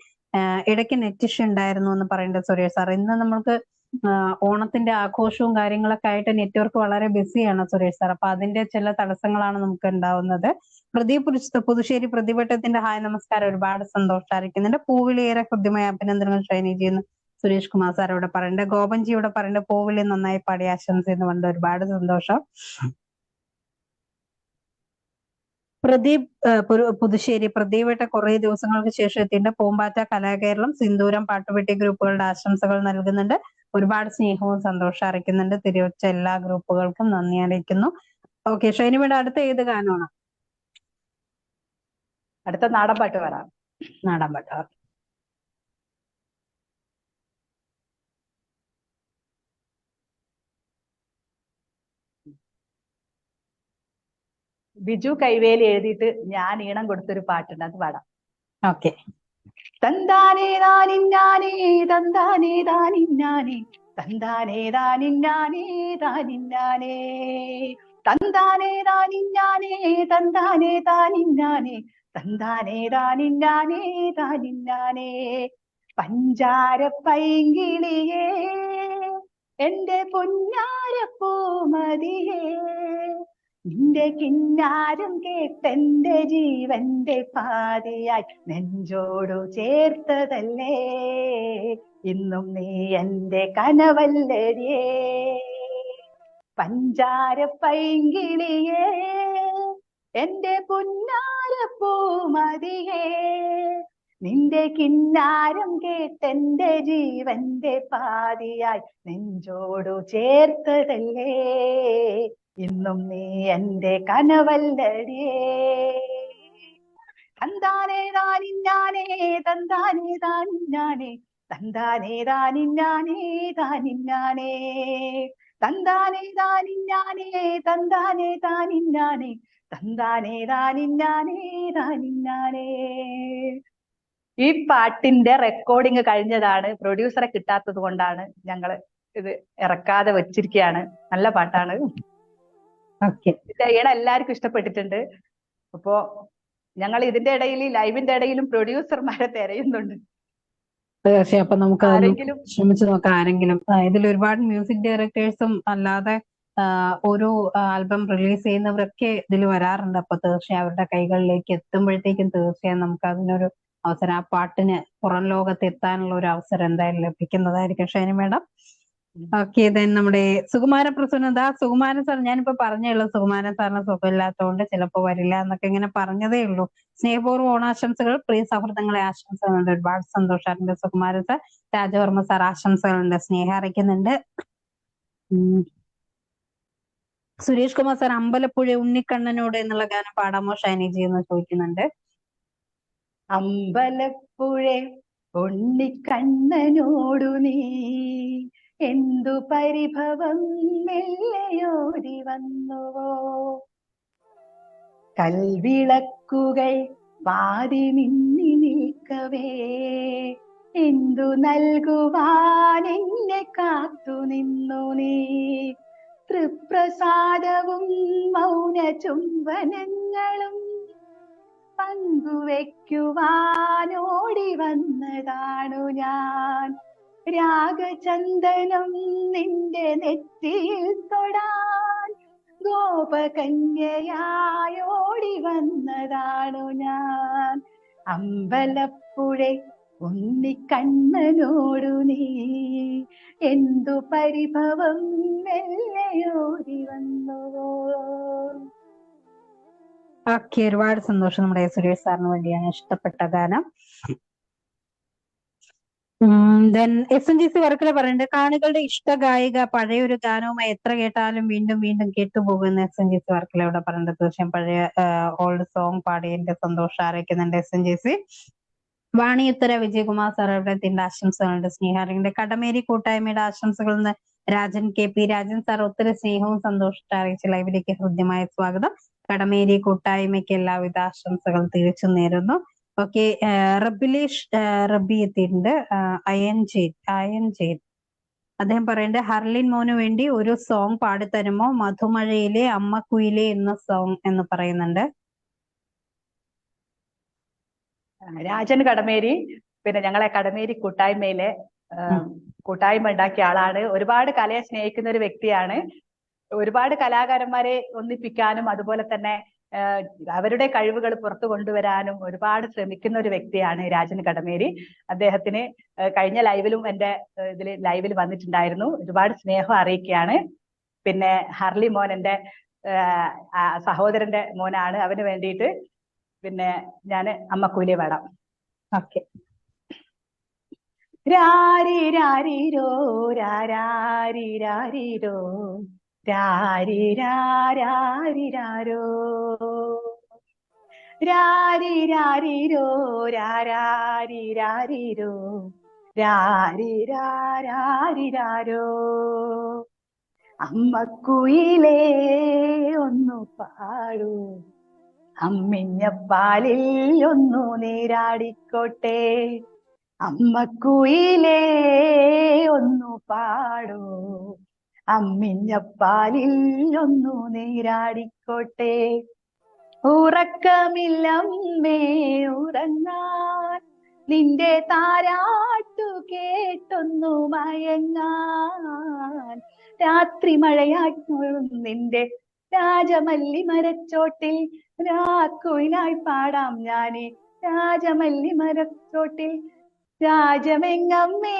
ഇടയ്ക്ക് നെറ്റ് ഇഷ്യൂ ഉണ്ടായിരുന്നു എന്ന് പറയുന്നുണ്ട് സുരേഷ് സാർ. ഇന്ന് നമുക്ക് ഓണത്തിന്റെ ആഘോഷവും കാര്യങ്ങളൊക്കെ ആയിട്ട് നെറ്റ്വർക്ക് വളരെ ബിസിയാണ് സുരേഷ് സാർ. അപ്പൊ അതിന്റെ ചില തടസ്സങ്ങളാണ് നമുക്ക് ഉണ്ടാവുന്നത്. പുതുശ്ശേരി പ്രതിവട്ടത്തിന്റെ ഹായ് നമസ്കാരം, ഒരുപാട് സന്തോഷം അറിയിക്കുന്നുണ്ട്. പൂവിളിയേറെ ഹൃദ്യമായ അഭിനന്ദനങ്ങൾ ഷൈനിജി എന്ന് സുരേഷ് കുമാർ സാർ ഇവിടെ പറയുന്നുണ്ട്. ഗോപൻജി ഇവിടെ പറയുന്നുണ്ട്, പൂവിളി നന്നായി പാടി ആശംസ എന്ന് പറഞ്ഞിട്ട് ഒരുപാട് സന്തോഷം. പ്രദീപ് പുതുശ്ശേരി, പ്രദീപേട്ട കുറെ ദിവസങ്ങൾക്ക് ശേഷം എത്തിയിട്ട് പൂമ്പാറ്റ, കലാകേരളം, സിന്ദൂരം, പാട്ടുപെട്ടി ഗ്രൂപ്പുകളുടെ ആശംസകൾ നൽകുന്നുണ്ട്. ഒരുപാട് സ്നേഹവും സന്തോഷം അറിയിക്കുന്നുണ്ട്. തിരിവച്ച എല്ലാ ഗ്രൂപ്പുകൾക്കും നന്ദി അറിയിക്കുന്നു. ഓക്കെ, ഷൈനിമയുടെ അടുത്ത ഏത് ഗാനമാണ്? അടുത്ത നാടൻ പാട്ട് പാടാം. നാടൻ പാട്ട്. ബിജു കൈവേലി എഴുതിയിട്ട് ഞാൻ ഈണം കൊടുത്തൊരു പാട്ടുണ്ട്, അത് പാടാം. ഓക്കെ. തന്താനേ താനിന്നാനേ തന്താനേ താനിന്നാനേ തന്താനേ താനിന്നാനേ താനിന്നാനേ തന്താനേ താനിന്നാനേ തന്താനേ താനിന്നാനേ തന്താനേ താനിന്നാനേ താനിന്നാനേ. പഞ്ചാര പൈങ്കിളിയേ എന്റെ പൊന്നാര പൂമതിയേ നിന്റെ കിന്നാരം കേട്ടെന്റെ ജീവന്റെ പാതിയായി നെഞ്ചോടു ചേർത്തതല്ലേ ഇന്നും നീ എന്റെ കനവല്ലരിയേ. പഞ്ചാര പൈങ്കിളിയേ എന്റെ പൊന്നാര പൂമതിയേ നിന്റെ കിന്നാരം കേട്ടെന്റെ ജീവന്റെ പാതിയായി നെഞ്ചോടു ചേർത്തതല്ലേ ഇന്നും നീ എന്റെ കനവല്ലടിയേ. തന്താനേ താനിന്നാനേ തന്താനേ താനിന്നാനേ തന്താനേ താനിന്നാനേ താനിന്നാനേ തന്താനേ താനിന്നാനേ തന്താനേ താനിന്നാനേ തന്താനേ താനിന്നാനേ താനിന്നാനേ. ഈ പാട്ടിന്റെ റെക്കോർഡിങ് കഴിഞ്ഞതാണ്, പ്രൊഡ്യൂസറെ കിട്ടാത്തത് കൊണ്ടാണ് ഞങ്ങള് ഇത് ഇറക്കാതെ വെച്ചിരിക്കുകയാണ്. നല്ല പാട്ടാണ്. ഇതിന്റെ ഈണം എല്ലാവർക്കും ഇഷ്ടപ്പെട്ടിട്ടുണ്ട്. അപ്പോ ഞങ്ങൾ ഇതിന്റെ ഇടയിൽ ലൈവിന്റെ ഇടയിലും പ്രൊഡ്യൂസർമാരെ തിരയുന്നുണ്ട്. തീർച്ചയായും. അപ്പൊ നമുക്ക് ആരെങ്കിലും ശ്രമിച്ചു നോക്കാം. ആരെങ്കിലും ഇതിൽ ഒരുപാട് മ്യൂസിക് ഡയറക്ടേഴ്സും അല്ലാതെ ഓരോ ആൽബം റിലീസ് ചെയ്യുന്നവരൊക്കെ ഇതിൽ വരാറുണ്ട്. അപ്പൊ തീർച്ചയായും അവരുടെ കൈകളിലേക്ക് എത്തുമ്പോഴത്തേക്കും തീർച്ചയായും നമുക്ക് അതിനൊരു അവസരം, ആ പാട്ടിന് പുറം ലോകത്ത് എത്താനുള്ള ഒരു അവസരം എന്തായാലും ലഭിക്കുന്നതായിരിക്കും ഷൈനി മേഡം. ഓക്കെ, ദെൻ നമ്മുടെ സുകുമാരൻ പ്രസന്നത. സുകുമാരൻ സാർ, ഞാനിപ്പോ പറഞ്ഞേ ഉള്ളൂ സുകുമാരൻ സാറിന് സുഖമില്ലാത്തതുകൊണ്ട് ചിലപ്പോ വരില്ല എന്നൊക്കെ ഇങ്ങനെ പറഞ്ഞതേ ഉള്ളൂ. സ്നേഹപൂർവ്വം ഓണാശംസകൾ, പ്രിയ സൗഹൃദങ്ങളെ ആശംസകളുണ്ട്. ഒരുപാട് സന്തോഷമായിട്ടുണ്ട് സുകുമാരൻ സാർ. രാജവർമ്മ സാർ ആശംസകളുണ്ട്, സ്നേഹം അറിയിക്കുന്നുണ്ട്. സുരേഷ് കുമാർ സാർ, അമ്പലപ്പുഴ ഉണ്ണിക്കണ്ണനോട് എന്നുള്ള ഗാനം പാടാമോ ഷൈനിജി എന്ന് ചോദിക്കുന്നുണ്ട്. അമ്പലപ്പുഴ ഉണ്ണിക്കണ്ണനോടു നീ എന്തു പരിഭവം മെല്ലയോടി വന്നുവോ, കൽവിളക്കുകൾ വാരി മിന്നി നിൽക്കവേ എന്തു നൽകുവാൻ എന്നെ കാത്തു നിന്നു നീ, തൃപ്രസാദവും മൗന ചുംബനങ്ങളും പങ്കുവെക്കുവാനോടി വന്നതാണു ഞാൻ, രാഗചന്ദനം നിന്റെ നെറ്റിയിൽ തൊടാൻ ഗോപകന്യയായോടി വന്നതാണു ഞാൻ, അമ്പലപ്പുഴ ഉണ്ണിക്കണ്ണനോടു നീ എന്തു പരിഭവം മെല്ലയോടി വന്നുവോ. ഓക്കെ, ഒരുപാട് സന്തോഷം. നമ്മുടെ സുരേഷ് സാറിന് വേണ്ടിയാണ് ഇഷ്ടപ്പെട്ട ഗാനം. ദെൻ SNGC വർക്കല പറയുന്നുണ്ട്, കാണികളുടെ ഇഷ്ട ഗായിക പഴയൊരു ഗാനവുമായി എത്ര കേട്ടാലും വീണ്ടും വീണ്ടും കേട്ടുപോകുന്ന SNGC വർക്കല ഇവിടെ പറയുന്നത്. തീർച്ചയായും പഴയ ഓൾഡ് സോങ് പാടിയതിന്റെ സന്തോഷം അറിയിക്കുന്നുണ്ട് SNGC. വാണി ഉത്തര വിജയകുമാർ സാർ ഇവിടത്തിന്റെ ആശംസകളുണ്ട്. സ്നേഹാറിന്റെ കടമേരി കൂട്ടായ്മയുടെ ആശംസകളിൽ നിന്ന് രാജൻ KP. രാജൻ സാർ ഒത്തിരി സ്നേഹവും സന്തോഷവും അറിയിച്ച് ലൈവിലേക്ക് ഹൃദ്യമായ സ്വാഗതം. കടമേരി കൂട്ടായ്മയ്ക്ക് എല്ലാവിധ ആശംസകൾ തിരിച്ചു നേരുന്നു. ഓക്കെ, റബിലേഷ് റബി എത്തിയിട്ടുണ്ട്. അയൻ ജെയ്ൻ അദ്ദേഹം പറയുന്നത്, ഹർലിൻ മോന് വേണ്ടി ഒരു സോങ് പാടിത്തരുമോ, മധുമഴയിലെ അമ്മക്കുയിലെ എന്ന സോങ് എന്ന് പറയുന്നുണ്ട്. രാജൻ കടമേരി, പിന്നെ ഞങ്ങളെ കടമേരി കൂട്ടായ്മയിലെ കൂട്ടായ്മ ഉണ്ടാക്കിയ ആളാണ്. ഒരുപാട് കലയെ സ്നേഹിക്കുന്ന ഒരു വ്യക്തിയാണ്. ഒരുപാട് കലാകാരന്മാരെ ഒന്നിപ്പിക്കാനും അതുപോലെ തന്നെ അവരുടെ കഴിവുകൾ പുറത്തു കൊണ്ടുവരാനും ഒരുപാട് ശ്രമിക്കുന്ന ഒരു വ്യക്തിയാണ് രാജൻ കടമേരി. അദ്ദേഹത്തിന് കഴിഞ്ഞ ലൈവിലും എന്റെ ലൈവിൽ വന്നിട്ടുണ്ടായിരുന്നു. ഒരുപാട് സ്നേഹം അറിയിക്കുകയാണ്. പിന്നെ ഹർലി മോൻ എന്റെ സഹോദരന്റെ മോനാണ്. അവന് വേണ്ടിയിട്ട് പിന്നെ ഞാന് അമ്മക്കൂലി പാടാം. ഓക്കെ. രാരി രാരിരോ രാരി രാരിരോ രാരി രാരിരാരോ രാരി രാരിരോ രാരി രാരിരോ രാരി രാരിരാരോ, അമ്മക്കുയിലേ ഒന്നു പാടൂ, അമ്മിഞ്ഞപ്പാലിൽ ഒന്നു നീരാടിക്കോട്ടെ, അമ്മക്കുയിലേ ഒന്നു പാടൂ, അമ്മിഞ്ഞപ്പാലിൽ ഒന്നു നീരാടിക്കോട്ടെ, ഉറക്കമില്ലമ്മേ ഉറങ്ങാൻ, നിന്റെ താരാട്ടു കേട്ടൊന്നു മയങ്ങാൻ, രാത്രി മഴയായിട്ടും നിന്റെ രാജമല്ലി മരച്ചോട്ടിൽ രാക്കുയിലായി പാടാം ഞാനേ, രാജമല്ലി മരച്ചോട്ടിൽ രാജമെങ്ങമ്മേ,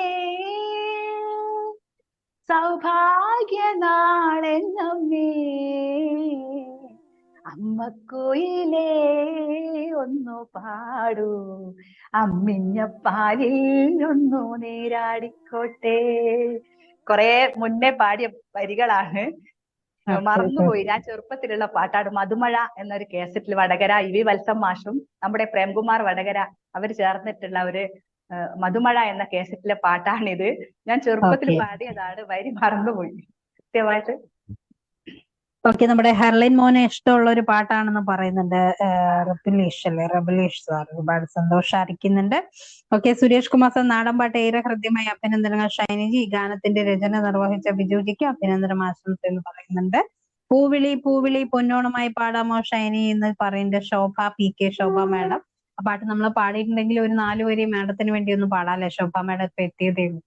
സൗഭാഗ്യനാളെങ്ങമ്മേ, അമ്മക്കുയിലേ ഒന്നു പാടൂ, അമ്മിഞ്ഞപ്പാലിൽ ഒന്നു നീരാടിക്കോട്ടെ. കുറെ മുന്നേ പാടിയ വരികളാണ്, മറന്നുപോയി. ഞാൻ ചെറുപ്പത്തിലുള്ള പാട്ടാണ്. മധുമഴ എന്നൊരു കേസറ്റിൽ വടകര ഇവി വത്സം മാഷും നമ്മുടെ പ്രേംകുമാർ വടകര അവർ ചേർന്നിട്ടുള്ള ഒരു മധുമഴ എന്ന കേസറ്റിലെ പാട്ടാണിത്. ഞാൻ ചെറുപ്പത്തിൽ പാടിയതാണ്, വരി മറന്നുപോയി കൃത്യമായിട്ട്. ഓക്കെ, നമ്മുടെ ഹെർലിൻ മോനെ ഇഷ്ടമുള്ള ഒരു പാട്ടാണെന്ന് പറയുന്നുണ്ട് റബിലേഷ് അല്ലെ, റബിലേഷ് സാർ. ഒരുപാട് സന്തോഷം അറിയിക്കുന്നുണ്ട്. ഓക്കെ, സുരേഷ് കുമാർ സാർ, നാടൻപാട്ട് ഏറെ ഹൃദ്യമായി അഭിനന്ദനങ്ങൾ ഷൈനിജി. ഈ ഗാനത്തിന്റെ രചന നിർവഹിച്ച ബിജുജിക്ക് അഭിനന്ദനം ആശംസ എന്ന് പറയുന്നുണ്ട്. പൂവിളി പൂവിളി പൊന്നോണമായി പാടാമോ ഷൈനി എന്ന് പറയുന്നുണ്ട് ശോഭ PK. ശോഭ മാഡം, ആ പാട്ട് നമ്മൾ പാടിയിട്ടുണ്ടെങ്കിൽ ഒരു 4 വരി മാഡത്തിന് വേണ്ടി ഒന്ന് പാടാല്ലേ ശോഭ മാഡം? ഇപ്പൊ എത്തിയതേ ഉള്ളൂ.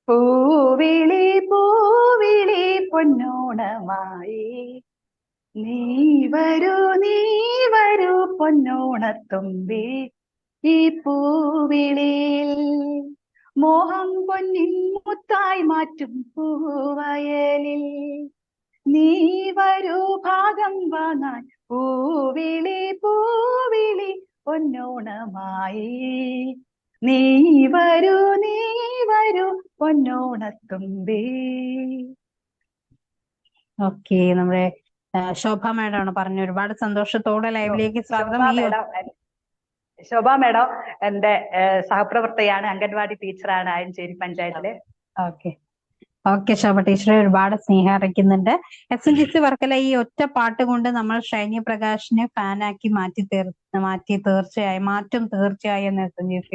പൂവിളി പൂവിളി പൊന്നോണമായി നീ വരൂ പൊന്നോണത്തുമ്പി ഈ പൂവിളിയിൽ മോഹം പൊന്നിൻ മുത്തായി മാറ്റും പൂവയലിൽ നീ വരൂ ഭാഗം വാങ്ങാൻ പൂവിളി പൂവിളി പൊന്നോണമായി നീ വരൂ പൊന്നോണത്തുമ്പി. ഓക്കെ, നമ്മുടെ ശോഭ മാഡം ആണ് പറഞ്ഞു. ഒരുപാട് സന്തോഷത്തോടെ ലൈവിലേക്ക് സ്വാഗതം. ശോഭ മാഡം എന്റെ സഹപ്രവർത്തകയാണ്, അംഗൻവാടി ടീച്ചറാണ് ആയഞ്ചേരി പഞ്ചായത്തിലെ. ഓക്കെ ഓക്കെ, ശോഭ ടീച്ചറെ ഒരുപാട് സ്നേഹം അറിയിക്കുന്നുണ്ട്. SNGC വർക്കല ഈ ഒറ്റ പാട്ട് കൊണ്ട് നമ്മൾ ഷൈനി പ്രകാശിനെ ഫാനാക്കി മാറ്റി തീർച്ചയായും എന്ന് SNGC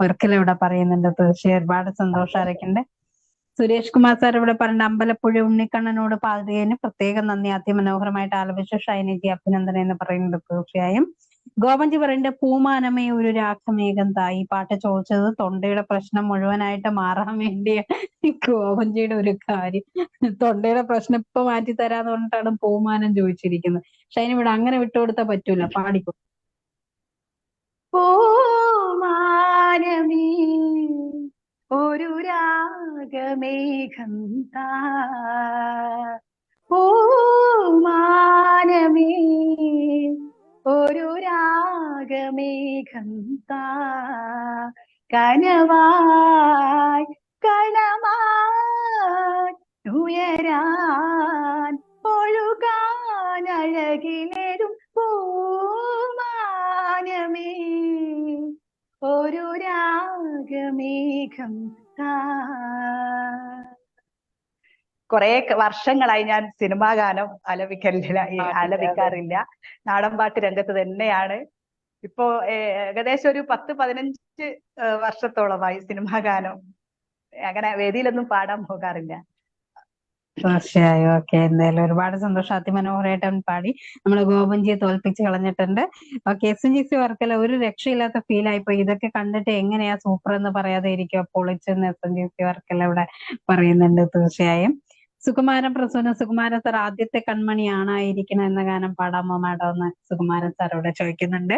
വർക്കല ഇവിടെ പറയുന്നുണ്ട്. തീർച്ചയായും ഒരുപാട് സന്തോഷം അറിയിക്കുന്നുണ്ട്. സുരേഷ് കുമാർ സാർ ഇവിടെ പറഞ്ഞ അമ്പലപ്പുഴ ഉണ്ണിക്കണ്ണനോട് പാടുകയെന്ന് പ്രത്യേകം നന്ദി, അതിമനോഹരമായിട്ട് ആലപിച്ച ഷൈനിജി അഭിനന്ദനം എന്ന് പറയുന്നുണ്ട്. തീർച്ചയായും ഗോപൻജി പറയുന്നത് പൂമാനമേ ഒരു രാഗമേഘം തായി. പാട്ട് ചോദിച്ചത് തൊണ്ടയുടെ പ്രശ്നം മുഴുവനായിട്ട് മാറാൻ വേണ്ടിയ ഗോപൻജിയുടെ ഒരു കാര്യം. തൊണ്ടയുടെ പ്രശ്നം ഇപ്പൊ മാറ്റി തരാന്ന് പറഞ്ഞിട്ടാണ് പൂമാനം ചോദിച്ചിരിക്കുന്നത്. ഷൈനി ഇവിടെ അങ്ങനെ വിട്ടുകൊടുത്താൽ പറ്റൂല, പാടിക്കോ. പൂമാനമേ ഒരു രാഗമേഘം താ, പൂമാനമേ ഒരു രാഗമേഘം താ, കനവായി ഉയരാൻ ഒഴുകാൻ അഴകിലേറും പൂമാനമേ ഒരു രാഗമേഘം താ. കുറെ വർഷങ്ങളായി ഞാൻ സിനിമാ ഗാനം ആലപിക്കാറില്ല. നാടൻപാട്ട് രംഗത്ത് തന്നെയാണ്. ഇപ്പോ ഏകദേശം ഒരു 10-15 വർഷത്തോളമായി സിനിമാ ഗാനം അങ്ങനെ വേദിയിലൊന്നും പാടാൻ പോകാറില്ല. തീർച്ചയായും. ഓക്കെ, എന്തായാലും ഒരുപാട് സന്തോഷം. അതിമനോഹരമായിട്ട് പാടി നമ്മള് ഗോപൻജിയെ തോൽപ്പിച്ച് കളഞ്ഞിട്ടുണ്ട്. ഓക്കെ, SNGC വർക്കല ഒരു രക്ഷയില്ലാത്ത ഫീൽ ആയിപ്പോയി. ഇതൊക്കെ കണ്ടിട്ട് എങ്ങനെയാ സൂപ്പർ എന്ന് പറയാതെ ഇരിക്കുക, പൊളിച്ചെന്ന് SNGC വർക്കല ഇവിടെ പറയുന്നുണ്ട്. തീർച്ചയായും സുകുമാരൻ സാർ ആദ്യത്തെ കൺമണി ആണായിരിക്കണം എന്ന ഗാനം പാടാമോ മാഡം എന്ന് സുകുമാരൻ സാർ ഇവിടെ ചോദിക്കുന്നുണ്ട്.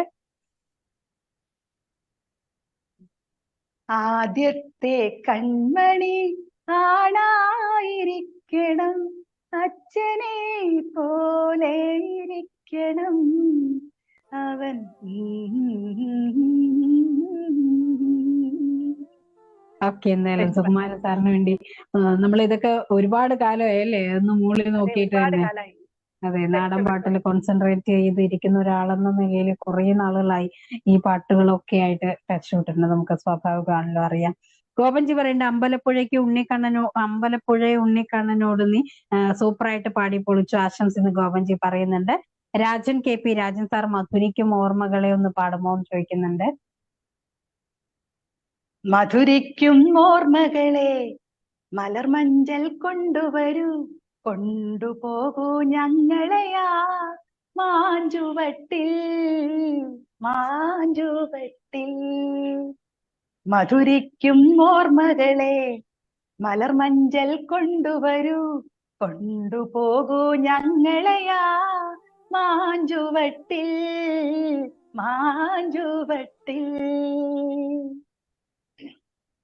ആദ്യത്തെ കൺമണി ആണായിരിക്കണം, അച്ഛനെ പോലെ ഇരിക്കണം അവൻ. ഓക്കെ, എന്തായാലും സുകുമാരൻ സാറിന് വേണ്ടി നമ്മൾ ഇതൊക്കെ ഒരുപാട് കാലമായല്ലേ ഒന്ന് മൂളി നോക്കിയിട്ട് തന്നെ. അതെ, നാടൻ പാട്ടിൽ കോൺസെൻട്രേറ്റ് ചെയ്തിരിക്കുന്ന ഒരാളെന്ന നിലയിൽ കുറെ നാളുകളായി ഈ പാട്ടുകളൊക്കെ ആയിട്ട് ടച്ച് വിട്ടിട്ടുണ്ട്. നമുക്ക് സ്വാഭാവികമാണല്ലോ, അറിയാം. ഗോപൻജി പറയേണ്ട അമ്പലപ്പുഴ ഉണ്ണിക്കണ്ണനോട് നീ സൂപ്പറായിട്ട് പാടി പൊളിച്ചു ആശംസിന്ന് ഗോപൻജി പറയുന്നുണ്ട്. രാജൻ KP രാജൻ സാർ മധുരിക്കും ഓർമ്മകളെ ഒന്ന് പാടുമോ എന്ന് ചോദിക്കുന്നുണ്ട്. മധുരിക്കും ഓർമ്മകളെ മലർമഞ്ചൽ കൊണ്ടുവരൂ, കൊണ്ടുപോകൂ ഞങ്ങളെയാ മാഞ്ചുവട്ടിൽ. മധുരിക്കും ഓർമ്മകളെ മലർമഞ്ചൽ കൊണ്ടുവരൂ, കൊണ്ടുപോകൂ ഞങ്ങളെയാ മാഞ്ചുവട്ടിൽ.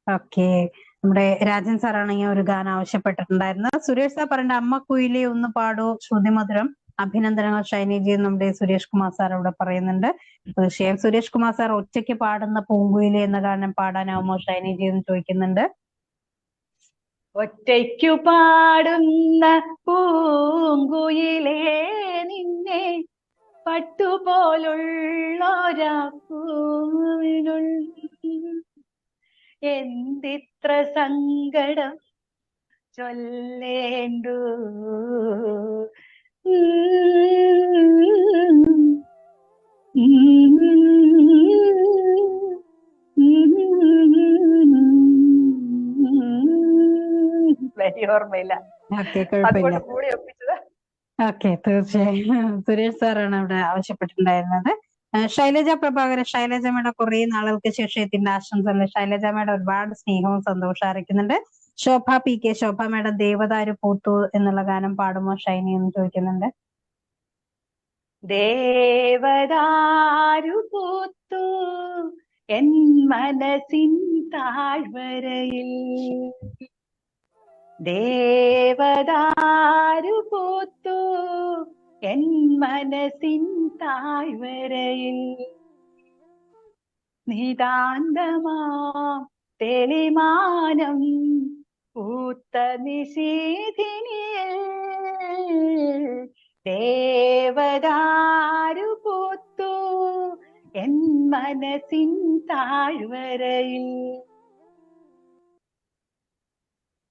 ഓക്കെ, നമ്മുടെ രാജൻ സാറാണെങ്കിൽ ഒരു ഗാനം ആവശ്യപ്പെട്ടിട്ടുണ്ടായിരുന്നു. സുരേഷ് സാർ പറയേണ്ട അമ്മ കുയിലെ ഒന്ന് പാടൂ ശ്രുതിമധുരം. അഭിനന്ദനങ്ങൾ ഷൈനിജി. നമ്മുടെ സുരേഷ് കുമാർ സാർ ഇവിടെ പറയുന്നുണ്ട്. തീർച്ചയായും സുരേഷ് കുമാർ സാർ ഒറ്റയ്ക്ക് പാടുന്ന പൂങ്കുയിലെ എന്ന ഗാനം പാടാനാവുമോ ഷൈനിജി എന്ന് ചോദിക്കുന്നുണ്ട്. ഒറ്റയ്ക്കു പാടുന്ന പൂങ്കുയിലേ നിന്നെ പട്ടുപോലുള്ളൊരാ പൂവിനുള്ളിൽ എന്തിത്ര സങ്കടം ചൊല്ലേണ്ടു. വലിയ ഓർമ്മയില്ല. ഓക്കെ, തീർച്ചയായും സുരേഷ് സാറാണ് ഇവിടെ ആവശ്യപ്പെട്ടിട്ടുണ്ടായിരുന്നത്. ശൈലജ പ്രഭാകരൻ, ശൈലജ മേഡം കുറെ നാളുകൾക്ക് ശേഷം എത്തിന്റെ ആശംസകൾ. ശൈലജ മേഡം ഒരുപാട് സ്നേഹവും സന്തോഷം അറിയിക്കുന്നുണ്ട്. ശോഭ പി കെ, ശോഭ മേഡം ദേവദാരു പൂത്തു എന്നുള്ള ഗാനം പാടുമോ ഷൈനി എന്ന് ചോദിക്കുന്നുണ്ട്. ദേവദാരു പൂത്തു എൻ മനസ്സിൻ താഴ്വരയിൽ, ദേവദാരു പൂത്തു എൻ മനസ്സിൻ താഴ്വരയിൽ, നിതാന്തമാം തെളിമാനം പൂത്ത നിശീഥിനിയിൽ, ദേവദാരു പൂത്തു എൻ മനസ്സിൻ താഴ്വരയിൽ.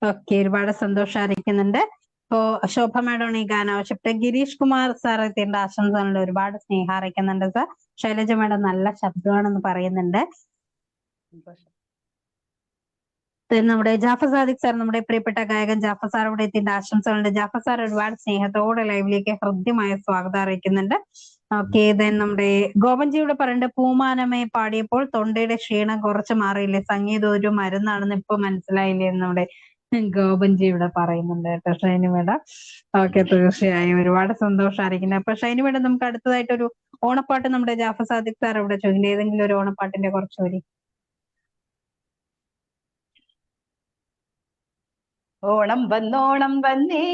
ഓക്കെ, ഒരുപാട് സന്തോഷം അറിയിക്കുന്നുണ്ട്. ഇപ്പോ ശോഭ മേഡമാണ് ഈ ഗാനം ആവശ്യപ്പെട്ട. ഗിരീഷ് കുമാർ സാർ എത്തിയുടെ ആശംസകളുണ്ട്, ഒരുപാട് സ്നേഹം അറിയിക്കുന്നുണ്ട് സാർ. ശൈലജ മേഡം നല്ല ശബ്ദമാണെന്ന് പറയുന്നുണ്ട്. നമ്മുടെ ജാഫർ സാദിഖ് സാർ, നമ്മുടെ പ്രിയപ്പെട്ട ഗായകൻ ജാഫർ സാർ ഇവിടെ എത്തിയിട്ട് ആശംസകളുണ്ട്. ജാഫർ സാർ ഒരുപാട് സ്നേഹത്തോടെ ലൈവിലേക്ക് ഹൃദ്യമായ സ്വാഗതം അറിയിക്കുന്നുണ്ട്. ഓക്കെ, ദെൻ നമ്മുടെ ഗോപൻജിയുടെ പറയുന്നുണ്ട്, പൂമാനമേ പാടിയപ്പോൾ തൊണ്ടയുടെ ക്ഷീണം കുറച്ച് മാറിയില്ലേ, സംഗീതം ഒരു മരുന്നാണെന്ന് ഇപ്പൊ മനസ്സിലായില്ലേ എന്ന് നമ്മുടെ ഗോപൻജി ഇവിടെ പറയുന്നുണ്ട് കേട്ടോ ഷൈനി മേഡം. ഓക്കെ, തീർച്ചയായും ഒരുപാട് സന്തോഷം അറിയിക്കുന്നത്. അപ്പൊ ഷൈനി മേഡം, നമുക്ക് അടുത്തതായിട്ട് ഒരു ഓണപ്പാട്ട് നമ്മുടെ ജാഫർ സാദിഖ് സാർ ഇവിടെ ചോദിക്കുന്നത്, ഏതെങ്കിലും ഒരു ഓണപ്പാട്ടിന്റെ കുറച്ച് വരി. ഓണം വന്നോണം വന്നേ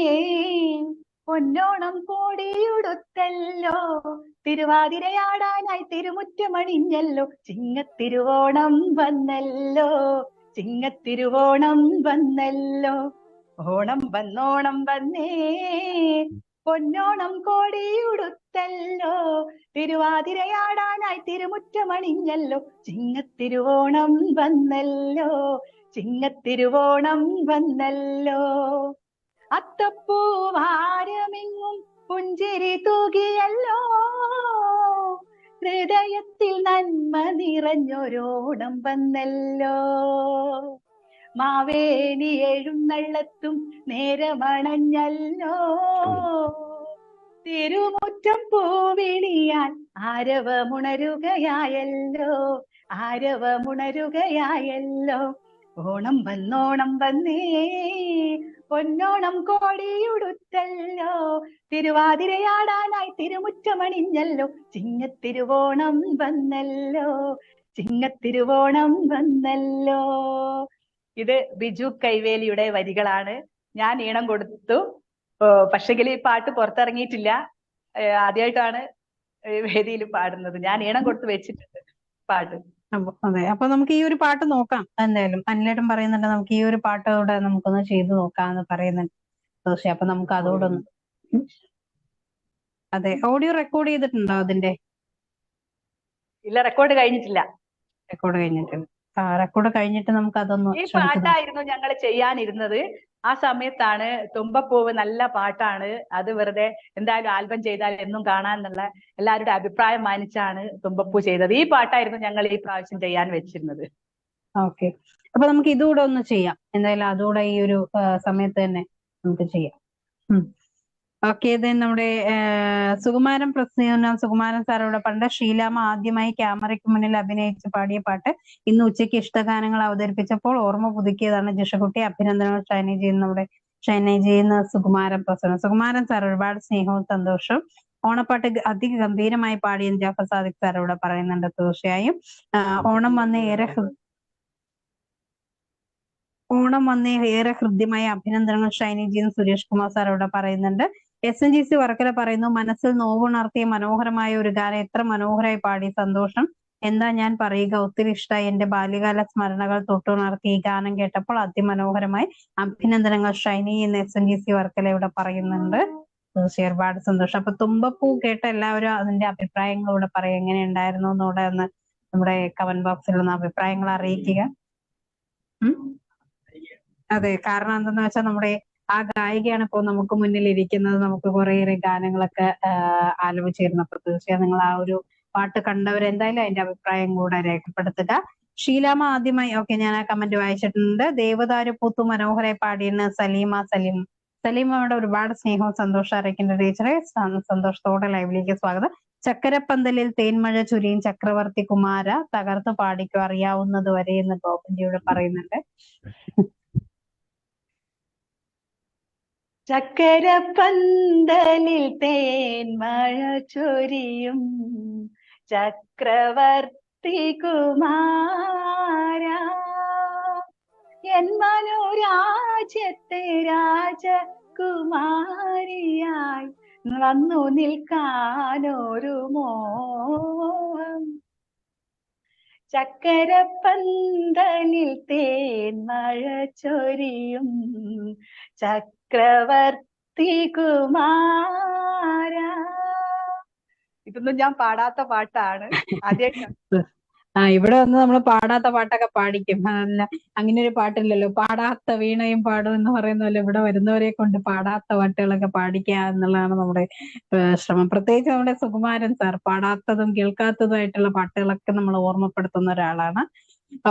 പൊന്നോണം കോടിയുടുത്തല്ലോ, തിരുവാതിരയാടാനായി തിരുമുറ്റമണിഞ്ഞല്ലോ, ചിങ്ങത്തിരുവോണം വന്നല്ലോ, ചിങ്ങത്തിരുവോണം വന്നല്ലോ. ഓണം വന്നോണം വന്നേ പൊന്നോണം കോടിയുടുത്തല്ലോ, തിരുവാതിരയാടാനായി തിരുമുറ്റമണിഞ്ഞല്ലോ, ചിങ്ങത്തിരുവോണം വന്നല്ലോ, ചിങ്ങത്തിരുവോണം വന്നല്ലോ. അത്തപ്പൂവാരമെങ്ങും പുഞ്ചിരി തൂകിയല്ലോ, ഹൃദയത്തിൽ നന്മ നിറഞ്ഞൊരോണം വന്നല്ലോ, മാവേലി എഴുന്നള്ളത്തും നേരമണഞ്ഞല്ലോ, തിരുമുറ്റം പൂവിളിയാൽ ആരവമുണരുകയായല്ലോ, ആരവമുണരുകയായല്ലോ. ഓണം വന്നോണം വന്നേ പൊന്നോണം കോടിയുടുത്തല്ലോ, തിരുവാതിരയാടാനായി തിരുമുറ്റമണിഞ്ഞല്ലോ, ചിങ്ങത്തിരുവോണം വന്നല്ലോ, ചിങ്ങത്തിരുവോണം വന്നല്ലോ. ഇത് ബിജു കൈവേലിയുടെ വരികളാണ്. ഞാൻ ഈണം കൊടുത്തു. പക്ഷെങ്കിൽ ഈ പാട്ട് പുറത്തിറങ്ങിയിട്ടില്ല. ആദ്യമായിട്ടാണ് വേദിയിൽ പാടുന്നത്. ഞാൻ ഈണം കൊടുത്ത് വെച്ചിട്ടുണ്ട് പാട്ട്. അതെ, അപ്പൊ നമുക്ക് ഈ ഒരു പാട്ട് നോക്കാം. എന്തായാലും അനിലേട്ടൻ പറയുന്നുണ്ട് നമുക്ക് ഈ ഒരു പാട്ടോടെ നമുക്കൊന്ന് ചെയ്തു നോക്കാന്ന് പറയുന്നുണ്ട്. തീർച്ചയായും അപ്പൊ നമുക്ക് അതോടൊന്ന്, അതെ, ഓഡിയോ റെക്കോർഡ് ചെയ്തിട്ടുണ്ടോ അതിന്റെ? ഇല്ല, റെക്കോർഡ് കഴിഞ്ഞിട്ടില്ല. റെക്കോർഡ് കഴിഞ്ഞിട്ടില്ല. റെക്കോർഡ് കഴിഞ്ഞിട്ട് നമുക്ക് അതൊന്ന്. ഈ പാട്ടായിരുന്നു ഞങ്ങൾ ചെയ്യാനിരുന്നത്. ആ സമയത്താണ് തുമ്പപ്പൂവ് നല്ല പാട്ടാണ്, അത് വെറുതെ എന്തായാലും ആൽബം ചെയ്താൽ എന്നും കാണാന്നുള്ള എല്ലാവരുടെ അഭിപ്രായം മാനിച്ചാണ് തുമ്പപ്പൂ ചെയ്തത്. ഈ പാട്ടായിരുന്നു ഞങ്ങൾ ഈ പ്രാവശ്യം ചെയ്യാൻ വെച്ചിരുന്നത്. ഓക്കെ, അപ്പൊ നമുക്ക് ഇതുകൂടെ ഒന്ന് ചെയ്യാം. എന്തായാലും അതുകൂടെ ഈ ഒരു സമയത്ത് തന്നെ നമുക്ക് ചെയ്യാം. ഓക്കെ, ദെൻ നമ്മുടെ സുകുമാരൻ പ്രസിദ്ധ സുകുമാരൻ സാറോടെ പണ്ട് ഷീലാമ്മ ആദ്യമായി ക്യാമറയ്ക്ക് മുന്നിൽ അഭിനയിച്ച് പാടിയ പാട്ട് ഇന്ന് ഉച്ചയ്ക്ക് ഇഷ്ടഗാനങ്ങൾ അവതരിപ്പിച്ചപ്പോൾ ഓർമ്മ പുതുക്കിയതാണ് ജിഷകുട്ടി. അഭിനന്ദനങ്ങൾ ഷൈനി ചെയ്യുന്ന നമ്മുടെ ഷൈനി ചെയ്യുന്ന സുകുമാരൻ പ്രസന്ന. സുകുമാരൻ സാർ ഒരുപാട് സ്നേഹവും സന്തോഷവും. ഓണപ്പാട്ട് അതിഗംഭീരമായി പാടിയ ജാഫർ സാദിഖ് സാർ ഇവിടെ പറയുന്നുണ്ട്. തീർച്ചയായും ഓണം വന്ന് ഏറെ ഹൃദ്യമായ അഭിനന്ദനങ്ങൾ ഷൈനി ജിന്ന് സുരേഷ് കുമാർ സാർ ഇവിടെ പറയുന്നുണ്ട്. SNGC വർക്കല പറയുന്നു, മനസ്സിൽ നോവുണർത്തിയ മനോഹരമായ ഒരു ഗാനം, എത്ര മനോഹരമായി പാടി, സന്തോഷം. എന്താ ഞാൻ പറയുക, ഒത്തിരി ഇഷ്ടമായി. എന്റെ ബാല്യകാല സ്മരണകൾ തൊട്ടുണർത്തി ഈ ഗാനം കേട്ടപ്പോൾ അതിമനോഹരമായി. അഭിനന്ദനങ്ങൾ ഷൈനി എന്ന് SNGC വർക്കല ഇവിടെ പറയുന്നുണ്ട്. തീർച്ചയായും ഒരുപാട് സന്തോഷം. അപ്പൊ തുമ്പപ്പൂ കേട്ട എല്ലാവരും അതിന്റെ അഭിപ്രായങ്ങൾ ഇവിടെ പറയും, എങ്ങനെ ഉണ്ടായിരുന്നു എന്നൂടെ ഒന്ന് നമ്മുടെ കമന്റ് ബോക്സിൽ ഒന്ന് അഭിപ്രായങ്ങൾ അറിയിക്കുക. അതെ, കാരണം എന്തെന്ന് വെച്ചാൽ നമ്മുടെ ആ ഗായികയാണ് ഇപ്പോൾ നമുക്ക് മുന്നിൽ ഇരിക്കുന്നത്. നമുക്ക് കുറേയേറെ ഗാനങ്ങളൊക്കെ ആലപിച്ചിരുന്നു. അപ്പൊ തീർച്ചയായും നിങ്ങൾ ആ ഒരു പാട്ട് കണ്ടവരെന്തായാലും അതിന്റെ അഭിപ്രായം കൂടെ രേഖപ്പെടുത്തുക. ഷീലാമ്മ ആദ്യമായി, ഓക്കെ, ഞാൻ ആ കമന്റ് വായിച്ചിട്ടുണ്ട്. ദേവദാരു പൂത്തു മനോഹരമായി പാടിയെന്ന് സലീമയുടെ ഒരുപാട് സ്നേഹവും സന്തോഷം അറിയിക്കുന്ന ടീച്ചറെ. സന്തോഷത്തോടെ ലൈവിലേക്ക് സ്വാഗതം. ചക്കരപ്പന്തലിൽ തേൻമഴ ചുരിയും ചക്രവർത്തി കുമാര തകർത്ത് പാടിക്കോ അറിയാവുന്നത് വരെ എന്ന് ഗോപൻജിയോട് പറയുന്നുണ്ട്. ചക്കര പന്തലിൽ തേൻമഴ ചൊരിയും ചക്രവർത്തി കുമാര, എൻ മനോരാജ്യത്തെ രാജകുമാരിയായി വന്നു നിൽക്കാനൊരു മോഹം. ചക്കരപ്പന്തലിൽ തേൻമഴ ചൊരിയും ചക്രവർത്തി കുമാര. ഇതൊന്നും ഞാൻ പാടാത്ത പാട്ടാണ്. ആദ്യം ഇവിടെ വന്ന് നമ്മൾ പാടാത്ത പാട്ടൊക്കെ പാടിക്കും. അതല്ല, അങ്ങനെ ഒരു പാട്ടില്ലല്ലോ, പാടാത്ത വീണയും പാടും എന്ന് പറയുന്ന പോലെ ഇവിടെ വരുന്നവരെ കൊണ്ട് പാടാത്ത പാട്ടുകളൊക്കെ പാടിക്കുക എന്നുള്ളതാണ് നമ്മുടെ ശ്രമം. പ്രത്യേകിച്ച് നമ്മുടെ സുകുമാരൻ സാർ പാടാത്തതും കേൾക്കാത്തതുമായിട്ടുള്ള പാട്ടുകളൊക്കെ നമ്മൾ ഓർമ്മപ്പെടുത്തുന്ന ഒരാളാണ്.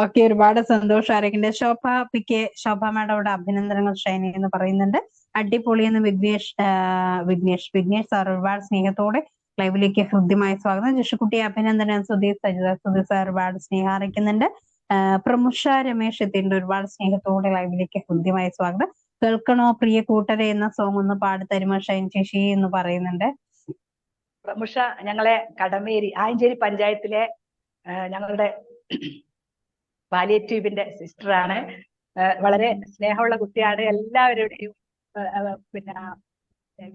ഓക്കെ, ഒരുപാട് സന്തോഷം. ആരൊക്കെ? ശോഭ പി.കെ. ശോഭ മാഡം അഭിനന്ദനങ്ങൾ ഷൈനി എന്ന് പറയുന്നുണ്ട്. അടിപൊളിയെന്ന് വിഘ്നേഷ് സാർ ഒരുപാട് സ്നേഹത്തോടെ ലൈവിലേക്ക് ഹൃദ്യമായ സ്വാഗതം. ജഷുക്കുട്ടി അഭിനന്ദനം. സുധീർ സാർ ഒരുപാട് സ്നേഹം അറിയിക്കുന്നുണ്ട്. പ്രമുഷ രമേശ് എത്തിയിട്ടുണ്ട്. ഒരുപാട് സ്നേഹത്തോടെ ലൈവിലേക്ക് ഹൃദ്യമായ സ്വാഗതം. കേൾക്കണോ പ്രിയ കൂട്ടരെ എന്ന സോങ് ഒന്ന് പാടിത്തരുമോ ഷൈൻ ചേച്ചി എന്ന് പറയുന്നുണ്ട്. പ്രമുഷ ഞങ്ങളെ കടമേരി ആയഞ്ചേരി പഞ്ചായത്തിലെ ഞങ്ങളുടെ പാലിയേറ്റീവിന്റെ സിസ്റ്ററാണ്. വളരെ സ്നേഹമുള്ള കുട്ടിയാണ്. എല്ലാവരുടെയും പിന്നെ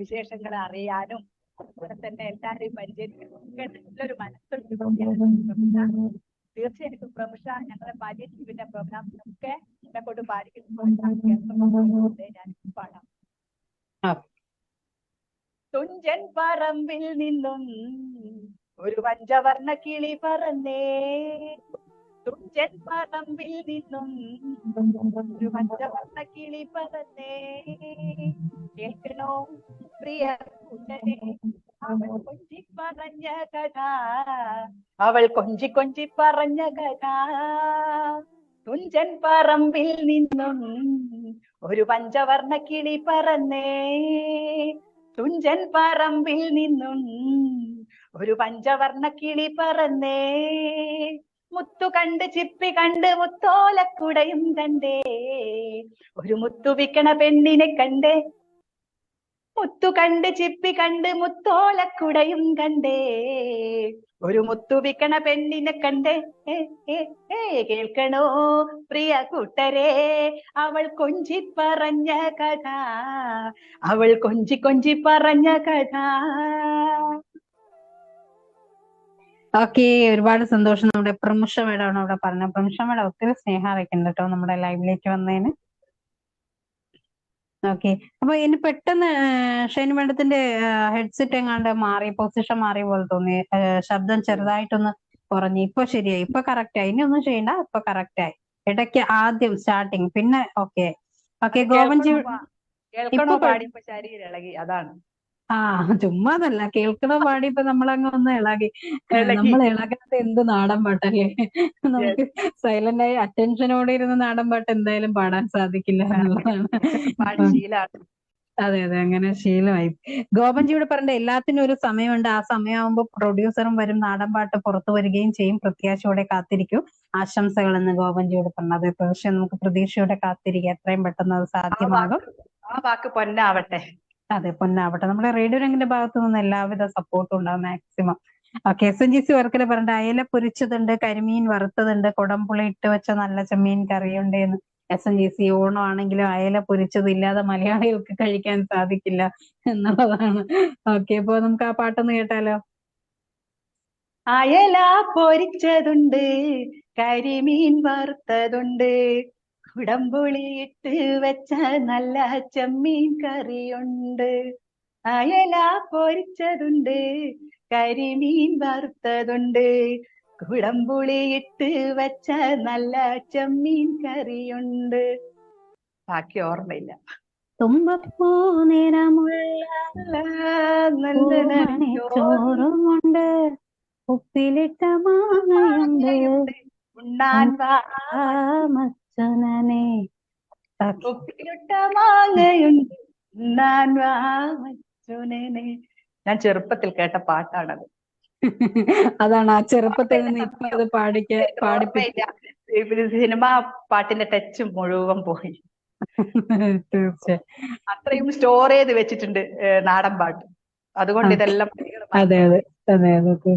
വിശേഷങ്ങൾ അറിയാനും അതുപോലെ തന്നെ എല്ലാവരെയും പരിചരിക്കാനും ഒക്കെ നല്ലൊരു മനസ്സുണ്ട്. തീർച്ചയായിട്ടും പ്രമുഷ ഞങ്ങളെ പാലിയേറ്റീവിന്റെ പ്രോഗ്രാംസിനൊക്കെ എന്നെ കൊണ്ട് പാടിക്കുന്നു. ഞാൻ പാടാം. തുഞ്ചൻ പറമ്പിൽ നിന്നും ഒരു പഞ്ചവർണ്ണ കിളി പറന്നേ, തുഞ്ചൻ പറമ്പിൽ നിന്നും ഒരു പഞ്ചവർണ്ണ കിളി പറന്നേ, കേൾക്കണോ പ്രിയ കൂട്ടരെ അവൾ കൊഞ്ചി പറഞ്ഞ കഥ, അവൾ കൊഞ്ചി കൊഞ്ചി പറഞ്ഞ കഥ. തുഞ്ചൻ പറമ്പിൽ നിന്നും ഒരു പഞ്ചവർണ്ണ കിളി പറന്നേ, തുഞ്ചൻ പറമ്പിൽ നിന്നും ഒരു പഞ്ചവർണ്ണ കിളി പറന്നേ, മുത്തു കണ്ട് ചിപ്പി കണ്ട് മുത്തോലക്കുടയും കണ്ടേ, ഒരു മുത്തു വിക്കണ പെണ്ണിനെ കണ്ടേ, മുത്തു കണ്ട് ചിപ്പി കണ്ട് മുത്തോലക്കുടയും കണ്ടേ, ഒരു മുത്തു വിക്കണ പെണ്ണിനെ കണ്ടേ. കേൾക്കണോ പ്രിയ കൂട്ടരെ അവൾ കൊഞ്ചി പറഞ്ഞ കഥ, അവൾ കൊഞ്ചി കൊഞ്ചി പറഞ്ഞ കഥ. ഓക്കെ, ഒരുപാട് സന്തോഷം. നമ്മുടെ പ്രമുഷ മേഡമാണ് അവിടെ പറഞ്ഞത്. പ്രമുഷ മേഡം ഒത്തിരി സ്നേഹം അറിയിക്കുന്നുണ്ട് കേട്ടോ നമ്മുടെ ലൈവിലേക്ക് വന്നതിന്. ഓക്കെ, അപ്പൊ ഇനി പെട്ടെന്ന് ഷൈനി മേഡത്തിന്റെ ഹെഡ്സെറ്റ് എങ്ങാണ്ട് മാറി, പൊസിഷൻ മാറിയ പോലെ തോന്നി. ശബ്ദം ചെറുതായിട്ടൊന്ന് കുറഞ്ഞു. ഇപ്പൊ ശരിയായി, ഇപ്പൊ കറക്റ്റ് ആയി. ഇനി ഒന്നും ചെയ്യണ്ട, ഇപ്പൊ കറക്റ്റ് ആയി. ഇടയ്ക്ക് ആദ്യം സ്റ്റാർട്ടിങ്, പിന്നെ ഓക്കെ. ഗോവൻജി കേൾക്കണോ പാടിയപ്പോ ശരീരം ഇളകി, അതാണ്. ചുമ്മാതല്ല, കേൾക്കണ പാടിയപ്പോ നമ്മളങ്ങ് ഒന്ന് ഇളകി. നമ്മൾ ഇളകാത്ത എന്ത് നാടൻ പാട്ടല്ലേ. നമുക്ക് സൈലന്റ് ആയി അറ്റൻഷനോടെ ഇരുന്ന് നാടൻ പാട്ട് എന്തായാലും പാടാൻ സാധിക്കില്ല എന്നുള്ളതാണ്. അതെ, അങ്ങനെ ശീലമായി. ഗോപൻജിയുടെ പറഞ്ഞ എല്ലാത്തിനും ഒരു സമയമുണ്ട്. ആ സമയമാകുമ്പോൾ പ്രൊഡ്യൂസറും വരും, നാടൻ പാട്ട് പുറത്തു വരികയും ചെയ്യും. പ്രത്യാശയോടെ കാത്തിരിക്കൂ. ആശംസകൾ എന്ന് ഗോപൻജിയോട് പറഞ്ഞത്. പക്ഷെ നമുക്ക് പ്രതീക്ഷയോടെ കാത്തിരിക്കുക, എത്രയും പെട്ടെന്ന് അത് സാധ്യമാകും. ആ വാക്ക് പൊന്നാവട്ടെ. അതെ, പൊന്നാവട്ടെ. നമ്മുടെ റേഡിയോ രംഗിന്റെ ഭാഗത്തു നിന്ന് എല്ലാവിധ സപ്പോർട്ടും ഉണ്ടാവും മാക്സിമം. SNGC വർക്കല് പറഞ്ഞ അയല പൊരിച്ചതുണ്ട്, കരിമീൻ വറുത്തതുണ്ട്, കുടംപുളി ഇട്ട് വെച്ച നല്ല ചെമ്മീൻ കറിയുണ്ട് എന്ന്. SNGC ഓണം ആണെങ്കിലും അയല പൊരിച്ചതില്ലാതെ മലയാളികൾക്ക് കഴിക്കാൻ സാധിക്കില്ല എന്നുള്ളതാണ്. ഓക്കെ, അപ്പൊ നമുക്ക് ആ പാട്ടൊന്ന് കേട്ടാലോ. അയല പൊരിച്ചതുണ്ട്, കരിമീൻ വറുത്തതുണ്ട്, കുടംപുളി ഇട്ട് വെച്ച നല്ല ചെമ്മീൻ കറിയുണ്ട്. അയല പൊരിച്ചതുണ്ട്, കരിമീൻ വറുത്തതുണ്ട്, കുടംപുളി ഇട്ട് വെച്ച നല്ല ചെമ്മീൻ കറിയുണ്ട്. ബാക്കി ഓർമ്മയില്ല. തുമ്പപ്പൂ നിറമുള്ള ചോറുമുണ്ട്, ഉപ്പിലിട്ട മാങ്ങയുണ്ട്, ഉണ്ണാൻ മച്ചനെ. ഉപ്പിലിട്ട മാങ്ങയുണ്ട്, ഉണ്ണാൻ മച്ചനെ. ഞാൻ ചെറുപ്പത്തിൽ കേട്ട പാട്ടാണത്. അതാണ് ആ ചെറുപ്പത്തിൽ നിന്ന് ഇപ്പൊ അത് പാടിപ്പിച്ച. സിനിമ പാട്ടിന്റെ ടച്ച് മുഴുവൻ പോയി. തീർച്ചയായും. അത്രയും സ്റ്റോർ ചെയ്ത് വെച്ചിട്ടുണ്ട് നാടൻ പാട്ട്. അതുകൊണ്ട് ഇതെല്ലാം അതെ അതെ അതെ അതെ.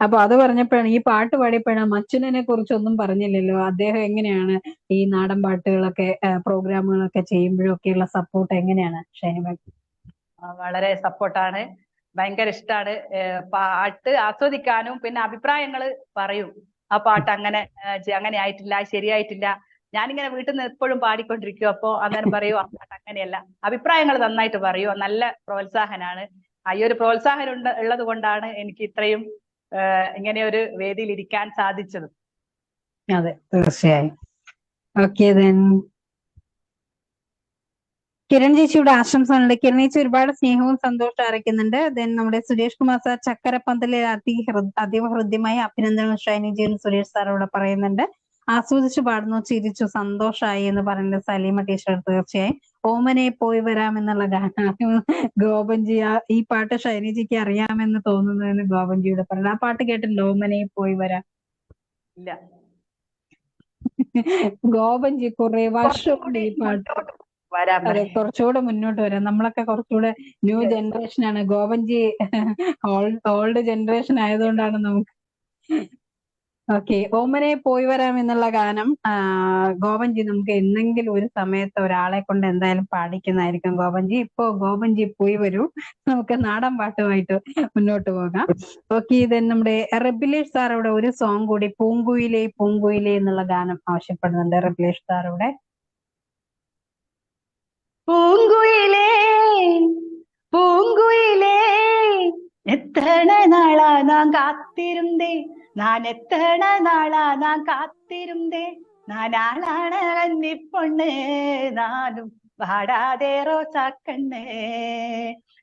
അപ്പൊ അത് പറഞ്ഞപ്പോഴാണ് ഈ പാട്ട് പാടിയപ്പോഴാണ് മച്ചുനനെ കുറിച്ചൊന്നും പറഞ്ഞില്ലല്ലോ. അദ്ദേഹം എങ്ങനെയാണ് ഈ നാടൻ പാട്ടുകളൊക്കെ പ്രോഗ്രാമുകളൊക്കെ ചെയ്യുമ്പോഴൊക്കെയുള്ള സപ്പോർട്ട് എങ്ങനെയാണ് ഷൈനിമ? വളരെ സപ്പോർട്ടാണ്, ഭയങ്കര ഇഷ്ടമാണ്. പാട്ട് ആസ്വദിക്കാനും പിന്നെ അഭിപ്രായങ്ങള് പറയും. ആ പാട്ട് അങ്ങനെ അങ്ങനെ ആയിട്ടില്ല, ശരിയായിട്ടില്ല. ഞാനിങ്ങനെ വീട്ടിൽ നിന്ന് എപ്പോഴും പാടിക്കൊണ്ടിരിക്കും. അപ്പോ അന്നേരം പറയൂ ആ പാട്ട് അങ്ങനെയല്ല, അഭിപ്രായങ്ങൾ നന്നായിട്ട് പറയൂ. നല്ല പ്രോത്സാഹനാണ്. ഈ ഒരു പ്രോത്സാഹനം ഉള്ളത് കൊണ്ടാണ് എനിക്ക് ഇത്രയും ഇങ്ങനെ ഒരു വേദിയിൽ ഇരിക്കാൻ സാധിച്ചത്. അതെ തീർച്ചയായും. ഓക്കെ ദെൻ കിരൺ ചേച്ചിയുടെ ആശംസകളുണ്ട്. കിരൺ ചേച്ചി ഒരുപാട് സ്നേഹവും സന്തോഷവും അറിയിക്കുന്നുണ്ട്. ദെൻ നമ്മുടെ സുരേഷ് കുമാർ സാർ ചക്കരപ്പന്തലിൽ അതീവ ഹൃദ്യമായ അഭിനന്ദനങ്ങൾ ഷൈനിജി എന്ന് സുരേഷ് സാർ ഇവിടെ പറയുന്നുണ്ട്. ആസ്വദിച്ചു പാടുന്നു, ചിരിച്ചു, സന്തോഷമായി എന്ന് പറയുന്നത് സലീമ ടീച്ചർ. തീർച്ചയായും. ഓമനെ പോയി വരാം എന്നുള്ള ഗാനം ഗോപൻജി, ഈ പാട്ട് ഷൈനിജിക്ക് അറിയാമെന്ന് തോന്നുന്നതെന്ന് ഗോപൻജിയുടെ പറയുന്നത്. ആ പാട്ട് കേട്ടിട്ടുണ്ടോ, ഓമനെ പോയി വരാം? ഇല്ല. ഗോപൻജി കുറെ വർഷം കൊണ്ട് ഈ പാട്ട് അതെ കുറച്ചുകൂടെ മുന്നോട്ട് വരാം. നമ്മളൊക്കെ കുറച്ചുകൂടെ ന്യൂ ജനറേഷൻ ആണ്. ഗോപൻജി ഓൾഡ് ജനറേഷൻ ആയതുകൊണ്ടാണ് നമുക്ക്. ഓക്കെ, ഓമനെ പോയി വരാം എന്നുള്ള ഗാനം ഗോപൻജി നമുക്ക് എന്തെങ്കിലും ഒരു സമയത്ത് ഒരാളെ കൊണ്ട് എന്തായാലും പാടിക്കുന്നതായിരിക്കും ഗോപൻജി. ഇപ്പോ ഗോപൻജി പോയി വരൂ, നമുക്ക് നാടൻ പാട്ടുമായിട്ട് മുന്നോട്ട് പോകാം. ഓക്കെ, ഇത് നമ്മുടെ റബിലേഷ് സാർ ഇവിടെ ഒരു സോങ് കൂടി പൂങ്കുയിലേ പൂങ്കുയിലേ എന്നുള്ള ഗാനം ആവശ്യപ്പെടുന്നുണ്ട്. റബിലേഷ് സാർ ഇവിടെ. പൂങ്കുയിലേ പൂങ്കുയിലേ എത്തണ നാളാ നാം കാത്തിരുந்தே, நான் எத்தன நாளா நான் காத்திருந்தே, நான் ஆளான கன்னி பொண்ணு நானும் வாடாதே ரோசா கண்ணு,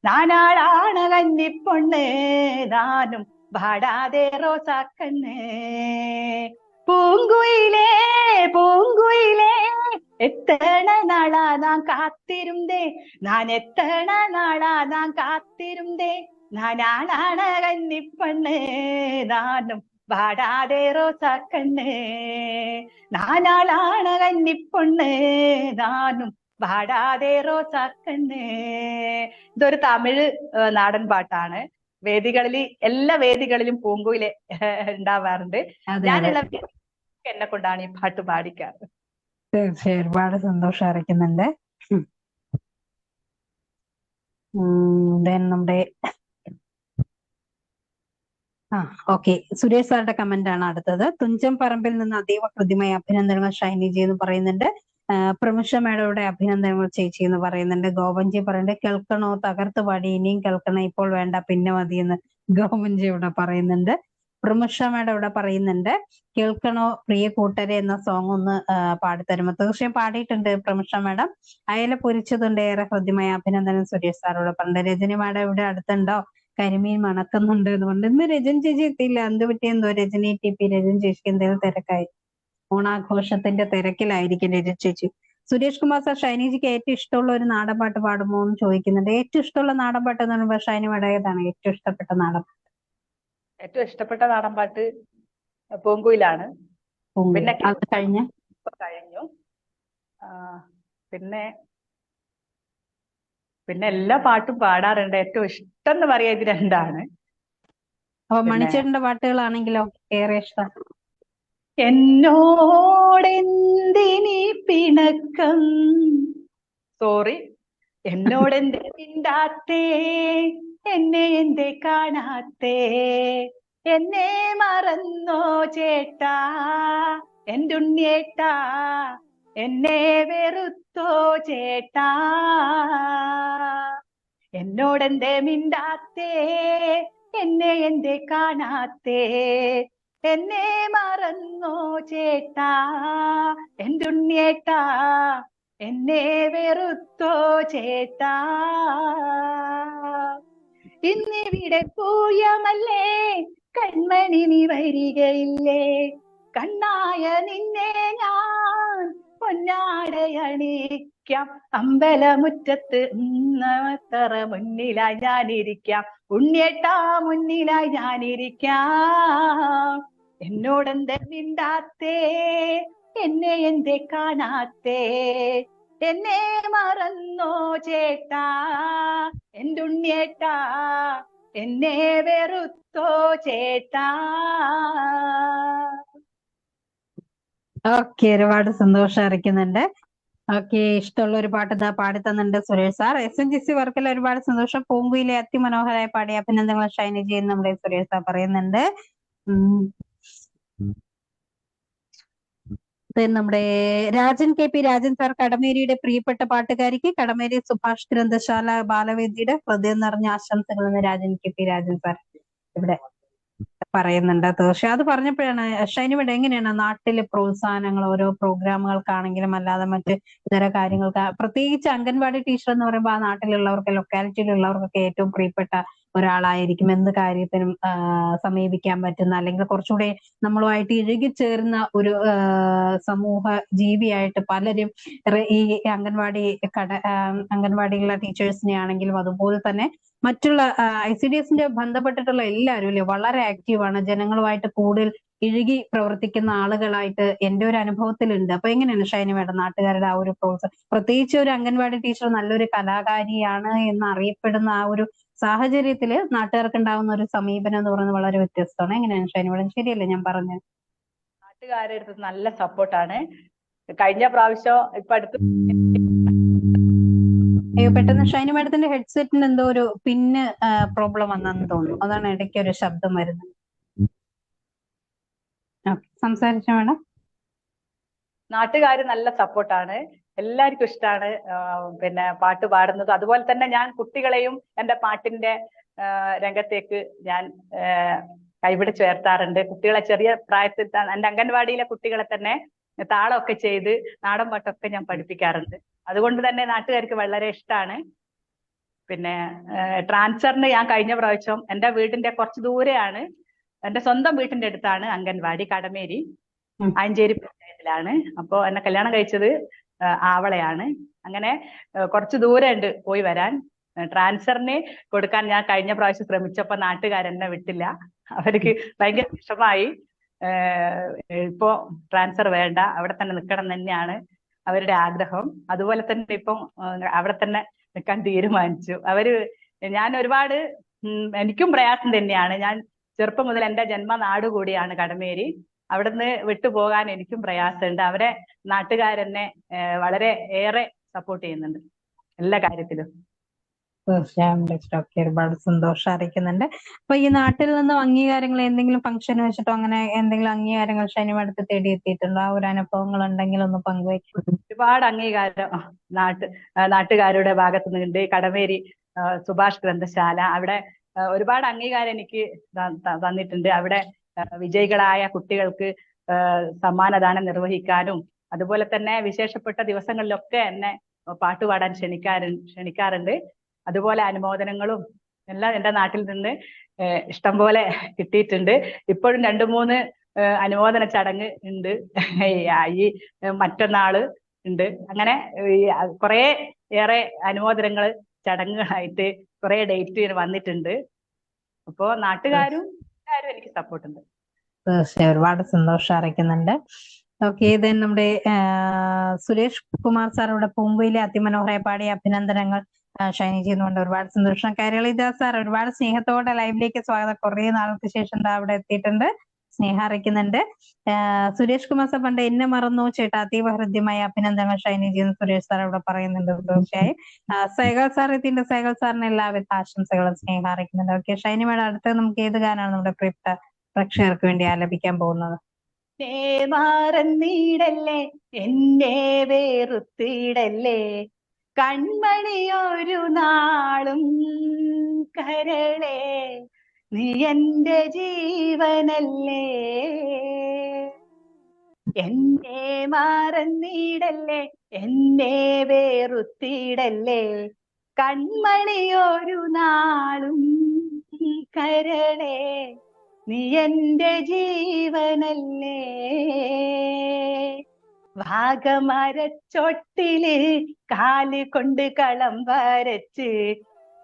நான் ஆளான கன்னி பொண்ணு நானும் வாடாதே ரோசா கண்ணு. பூங்குயிலே பூங்குயிலே எத்தன நாளா நான் காத்திருந்தே, நான் எத்தன நாளா நான் காத்திருந்தே, நான் ஆளான கன்னி பொண்ணு நானும் வாடாதே ரோசா கண்ணு, நான் ஆளான கன்னி பொண்ணு நானுം വാടാതെ റോസാ കണ്ണ്. ഇതൊരു തമിഴ് നാടൻ പാട്ടാണ്. വേദികളിൽ എല്ലാ വേദികളിലും പൂങ്കുയിലെ ഉണ്ടാവാറുണ്ട്. ഞാനുള്ള എന്നെ കൊണ്ടാണ് ഈ പാട്ട് പാടിക്കാറ്. തീർച്ചയായും ഒരുപാട് സന്തോഷം അറിയിക്കുന്നുണ്ട്. നമ്മുടെ ഓക്കെ, സുരേഷ് സാറിന്റെ കമന്റ് ആണ് അടുത്തത്. തുഞ്ചൻ പറമ്പിൽ നിന്ന് അതീവ ഹൃദ്യമായ അഭിനന്ദനങ്ങൾ ഷൈനിജി എന്ന് പറയുന്നുണ്ട്. പ്രമുഷ മേഡയുടെ അഭിനന്ദനങ്ങൾ ചേച്ചി എന്ന് പറയുന്നുണ്ട്. ഗോപൻജി പറയുന്നുണ്ട് കേൾക്കണോ തകർത്ത് പാടി, ഇനിയും കേൾക്കണം, ഇപ്പോൾ വേണ്ട പിന്നെ മതി എന്ന് ഗോപൻജി ഇവിടെ പറയുന്നുണ്ട്. പ്രമുഷ മേഡം ഇവിടെ പറയുന്നുണ്ട് കേൾക്കണോ പ്രിയ കൂട്ടരെ എന്ന സോങ് ഒന്ന് പാടിത്തരുമോ? തീർച്ചയായും പാടിയിട്ടുണ്ട് പ്രമുഷ മേഡം. അയല പൊരിച്ചതുണ്ട്, ഏറെ ഹൃദ്യമായ അഭിനന്ദനം സുരേഷ് സാറോട് പറഞ്ഞിട്ടുണ്ട്. രജനി മേഡം ഇവിടെ അടുത്തുണ്ടോ? കരിമീൻ മണക്കുന്നുണ്ട് എന്നുകൊണ്ട്. ഇന്ന് രജൻ ചേച്ചി എത്തിയില്ല, എന്ത് പറ്റിയെന്തോ? രജനി TP രജൻ ചേച്ചിക്ക് എന്തെങ്കിലും തിരക്കായി, ഓണാഘോഷത്തിന്റെ തിരക്കിലായിരിക്കും രജൻ ചേച്ചി. സുരേഷ് കുമാർ സാർ ഷൈനിജിക്ക് ഏറ്റവും ഇഷ്ടമുള്ള ഒരു നാടൻ പാട്ട് പാടുമോ എന്ന് ചോദിക്കുന്നുണ്ട്. ഏറ്റവും ഇഷ്ടമുള്ള നാടൻ പാട്ട് എന്ന് പറയുമ്പോൾ ഷൈനി മേഡം ഏറ്റവും ഇഷ്ടപ്പെട്ട നാടൻ പാട്ട്? ഏറ്റവും ഇഷ്ടപ്പെട്ട നാടൻ പാട്ട് പൂങ്കുയിലാണ്. പിന്നെ കഴിഞ്ഞു. പിന്നെ പിന്നെ എല്ലാ പാട്ടും പാടാറുണ്ട്. ഏറ്റവും ഇഷ്ടം എന്ന് പറയാ ഇത് രണ്ടാണ്. അപ്പൊ മണിച്ചേട്ടന്റെ പാട്ടുകളാണെങ്കിലോ ഏറെ ഇഷ്ടം? എന്നോടെന്തിനീ പിണക്കം, സോറി, എന്നോടെന്തേ മിണ്ടാത്തേ, എന്നെ എന്തേ കാണാത്തേ, എന്നെ മറന്നോ ചേട്ടാ എൻ്റെ ഉണ്ണിയേട്ടാ, എന്നെ വെറുത്തോ ചേട്ടാ, എന്നോടെന്തേ മിണ്ടാത്തേ, എന്നെ എന്തേ കാണാത്തേ, എന്നെ മറന്നോ ചേട്ടാ എൻ്റെ ഉണ്ണിയേട്ടാ, എന്നെ വെറുത്തോ ചേട്ടാ. ഇന്നിവിടെ പൂയമല്ലേ കൺമണി നീ വരികയില്ലേ, കണ്ണായ നിന്നെ ഞാൻ പൊന്നാടയണിക്കാം, അമ്പലമുറ്റത്ത് തറ മുന്നിലായി ഞാനിരിക്കാം, ഉണ്ണിയേട്ടാ മുന്നിലായി ഞാനിരിക്കാം, എന്നോടെന്തേ മിണ്ടാത്തേ, എന്നെ എന്തേ കാണാത്തേ, എന്നെ മറന്നോ ചേട്ടാ, എൻ്റെ ഉണ്ണിയേട്ടാ, എന്നെ വെറുത്തോ ചേട്ടാ. ഓക്കെ, ഒരുപാട് സന്തോഷം അറിയിക്കുന്നുണ്ട്. ഓക്കെ, ഇഷ്ടമുള്ള ഒരു പാട്ട് ഇതാ പാടി തന്നിട്ടുണ്ട് സുരേഷ് സാർ. SNGC വർക്കിൽ ഒരുപാട് സന്തോഷം. പൂങ്കുയിലെ അതിമനോഹരമായി പാടി അഭിനന്ദനങ്ങൾ ഷൈനി ചെയ്യുന്ന നമ്മുടെ സുരേഷ് സാർ പറയുന്നുണ്ട്. നമ്മുടെ രാജൻ KP രാജൻ സാർ കടമേരിയുടെ പ്രിയപ്പെട്ട പാട്ടുകാരിക്ക് കടമേരി സുഭാഷ് ഗ്രന്ഥശാല ബാലവേദിയുടെ ഹൃദയം നിറഞ്ഞ ആശംസകൾ എന്ന് രാജൻ KP രാജൻ സാർ ഇവിടെ പറയുന്നുണ്ട്. തീർച്ചയായും അത് പറഞ്ഞപ്പോഴാണ് ഷൈനി ഇവിടെ എങ്ങനെയാണ് നാട്ടിലെ പ്രോത്സാഹനങ്ങൾ ഓരോ പ്രോഗ്രാമുകൾക്കാണെങ്കിലും അല്ലാതെ മറ്റ് ഇതര കാര്യങ്ങൾക്ക്, പ്രത്യേകിച്ച് അംഗൻവാടി ടീച്ചർ എന്ന് പറയുമ്പോൾ ആ നാട്ടിലുള്ളവർക്ക് ലൊക്കാലിറ്റിയിലുള്ളവർക്കൊക്കെ ഏറ്റവും പ്രിയപ്പെട്ട ഒരാളായിരിക്കും. എന്ത് കാര്യത്തിനും സമീപിക്കാൻ പറ്റുന്ന, അല്ലെങ്കിൽ കുറച്ചുകൂടെ നമ്മളുമായിട്ട് ഇഴുകിച്ചേർന്ന ഒരു സമൂഹ ജീവിയായിട്ട് പലരും ഈ അംഗൻവാടിയിലുള്ള ടീച്ചേഴ്സിനെ ആണെങ്കിലും അതുപോലെ തന്നെ മറ്റുള്ള ICDSന്റെ ബന്ധപ്പെട്ടിട്ടുള്ള എല്ലാവരും അല്ലെ വളരെ ആക്റ്റീവാണ്. ജനങ്ങളുമായിട്ട് കൂടുതൽ ഇഴുകി പ്രവർത്തിക്കുന്ന ആളുകളായിട്ട് എന്റെ ഒരു അനുഭവത്തിലുണ്ട്. അപ്പൊ എങ്ങനെയാണ് ഷൈനി മേഡം നാട്ടുകാരുടെ ആ ഒരു പ്രോത്സാഹനം, പ്രത്യേകിച്ച് ഒരു അംഗൻവാടി ടീച്ചർ നല്ലൊരു കലാകാരിയാണ് എന്ന് അറിയപ്പെടുന്ന ആ ഒരു സാഹചര്യത്തില് നാട്ടുകാർക്ക് ഉണ്ടാവുന്ന ഒരു സമീപനം എന്ന് പറയുന്നത് വളരെ വ്യത്യസ്തമാണ്. എങ്ങനെയാണ് ഷൈനി മേഡം, ശരിയല്ലേ ഞാൻ പറഞ്ഞത്? നാട്ടുകാരുടെ അടുത്ത് നല്ല സപ്പോർട്ടാണ്. കഴിഞ്ഞ പ്രാവശ്യം ഇപ്പൊ അടുത്ത് അയ്യോ, പെട്ടെന്ന് ഷൈനി മേഡത്തിന്റെ ഹെഡ്സെറ്റിന് എന്തോ ഒരു പിന്ന് പ്രോബ്ലം വന്നെന്ന് തോന്നുന്നു. അതാണ് ഇടയ്ക്ക് ഒരു ശബ്ദം വരുന്നത്. ഓക്കെ, സംസാരിച്ച മേഡം. നാട്ടുകാര് നല്ല സപ്പോർട്ടാണ്, എല്ലാവർക്കും ഇഷ്ടമാണ് പിന്നെ പാട്ട് പാടുന്നത്. അതുപോലെ തന്നെ ഞാൻ കുട്ടികളെയും എൻ്റെ പാട്ടിന്റെ രംഗത്തേക്ക് ഞാൻ കൈപിടിച്ച് ഉയർത്താറുണ്ട്. കുട്ടികളെ ചെറിയ പ്രായത്തിൽ എൻ്റെ അംഗൻവാടിയിലെ കുട്ടികളെ തന്നെ താളമൊക്കെ ചെയ്ത് നാടൻ പാട്ടൊക്കെ ഞാൻ പഠിപ്പിക്കാറുണ്ട്. അതുകൊണ്ട് തന്നെ നാട്ടുകാർക്ക് വളരെ ഇഷ്ടമാണ്. പിന്നെ ട്രാൻസ്ഫറിന് ഞാൻ കഴിഞ്ഞ പ്രാവശ്യം എൻ്റെ വീടിന്റെ കുറച്ച് ദൂരെയാണ്, എൻ്റെ സ്വന്തം വീട്ടിന്റെ അടുത്താണ് അംഗൻവാടി, കടമേരി ആഞ്ചേരി പഞ്ചായത്തിലാണ്. അപ്പോ എന്നെ കല്യാണം കഴിച്ചത് ആവളയാണ്. അങ്ങനെ കുറച്ച് ദൂരം ഉണ്ട് പോയി വരാൻ. ട്രാൻസ്ഫറിന് കൊടുക്കാൻ ഞാൻ കഴിഞ്ഞ പ്രാവശ്യം ശ്രമിച്ചപ്പോ നാട്ടുകാരെന്നെ വിട്ടില്ല. അവർക്ക് ഭയങ്കര വിഷമായി. ഇപ്പോ ട്രാൻസ്ഫർ വേണ്ട, അവിടെ തന്നെ നിൽക്കണം തന്നെയാണ് അവരുടെ ആഗ്രഹം. അതുപോലെ തന്നെ ഇപ്പം അവിടെ തന്നെ നിൽക്കാൻ തീരുമാനിച്ചു അവര്. ഞാൻ ഒരുപാട് എനിക്കും പ്രയാസം തന്നെയാണ്. ഞാൻ ചെറുപ്പം മുതൽ എൻ്റെ ജന്മനാട് കൂടിയാണ് കടമേരി. അവിടുന്ന് വിട്ടുപോകാൻ എനിക്കും പ്രയാസമുണ്ട്. അവരെ നാട്ടുകാരെന്നെ വളരെ ഏറെ സപ്പോർട്ട് ചെയ്യുന്നുണ്ട് എല്ലാ കാര്യത്തിലും. തീർച്ചയായും ഒക്കെ ഒരുപാട് സന്തോഷം അറിയിക്കുന്നുണ്ട്. അപ്പൊ ഈ നാട്ടിൽ നിന്നും അംഗീകാരങ്ങൾ എന്തെങ്കിലും ഫംഗ്ഷൻ വെച്ചിട്ടോ അങ്ങനെ എന്തെങ്കിലും അംഗീകാരങ്ങൾ ഷൈനി മേഡത്തെ തേടി എത്തിയിട്ടുണ്ടോ? ആ ഒരു അനുഭവങ്ങൾ ഉണ്ടെങ്കിൽ ഒന്ന് പങ്കുവയ്ക്കും. ഒരുപാട് അംഗീകാരം നാട്ടുകാരുടെ ഭാഗത്തു നിന്നുണ്ട്. കടമേരി സുഭാഷ് ഗ്രന്ഥശാല അവിടെ ഒരുപാട് അംഗീകാരം എനിക്ക് തന്നിട്ടുണ്ട്. അവിടെ വിജയികളായ കുട്ടികൾക്ക് സമ്മാനദാനം നിർവഹിക്കാനും അതുപോലെ തന്നെ വിശേഷപ്പെട്ട ദിവസങ്ങളിലൊക്കെ എന്നെ പാട്ടുപാടാൻ ക്ഷണിക്കാറുണ്ട്. അതുപോലെ അനുമോദനങ്ങളും എല്ലാം എൻ്റെ നാട്ടിൽ നിന്ന് ഇഷ്ടം പോലെ കിട്ടിയിട്ടുണ്ട്. ഇപ്പോഴും 2-3 അനുമോദന ചടങ്ങ് ഉണ്ട്. ഈ മറ്റന്നാള് ഉണ്ട്. അങ്ങനെ കുറെ ഏറെ അനുമോദനങ്ങൾ ചടങ്ങുകളായിട്ട് കുറെ ഡേറ്റ് വന്നിട്ടുണ്ട്. അപ്പോ നാട്ടുകാരും എനിക്ക് സപ്പോർട്ട് ഉണ്ട്. തീർച്ചയായും ഒരുപാട് സന്തോഷം അറിയിക്കുന്നുണ്ട്. ഓക്കെ, ദെൻ നമ്മുടെ സുരേഷ് കുമാർ സാർ ഇവിടെ പൂങ്കുയിലെ അതിമനോഹരമായി പാടിയ അഭിനന്ദനങ്ങൾ ഷൈനി ചെയ്യുന്നുണ്ട്. ഒരുപാട് സന്തോഷം. കൈരളിദ സാർ ഒരുപാട് സ്നേഹത്തോടെ ലൈവിലേക്ക് സ്വാഗതം. കുറേ നാൾക്ക് ശേഷം അവിടെ എത്തിയിട്ടുണ്ട്, സ്നേഹം അറിയിക്കുന്നുണ്ട്. സുരേഷ് കുമാർ സാർ പണ്ട് എന്നെ മറന്നു ചേട്ടാ, അതീവ ഹൃദ്യമായ അഭിനന്ദനങ്ങൾ ഷൈനി ചെയ്യുന്ന സുരേഷ് സാർ ഇവിടെ പറയുന്നുണ്ട്. തീർച്ചയായും സൈകൾ സാർ എത്തിയിട്ടുണ്ട്. സൈകൾ സാറിന് എല്ലാവിധ ആശംസകളും സ്നേഹം അറിയിക്കുന്നുണ്ട്. ഓക്കെ ഷൈനി മേഡം, അടുത്ത് നമുക്ക് ഏത് ഗാനാണ് നമ്മുടെ പ്രിയപ്പെട്ട പ്രേക്ഷകർക്ക് വേണ്ടി ആലപിക്കാൻ പോകുന്നത്? മാറന്നീടല്ലേ എന്നെ വേറുത്തിടല്ലേ, കൺമണിയൊരു നാളും കരളേ, നീ എൻ്റെ ജീവനല്ലേ. എന്നെ മാറന്നീടല്ലേ എന്നെ വേറുത്തിടല്ലേ, കൺമണിയൊരു നാളും കരളേ, നീ എൻ്റെ ജീവനല്ലേ. വാഗമരച്ചൊട്ടില് കാല് കൊണ്ട് കളം വരച്ച്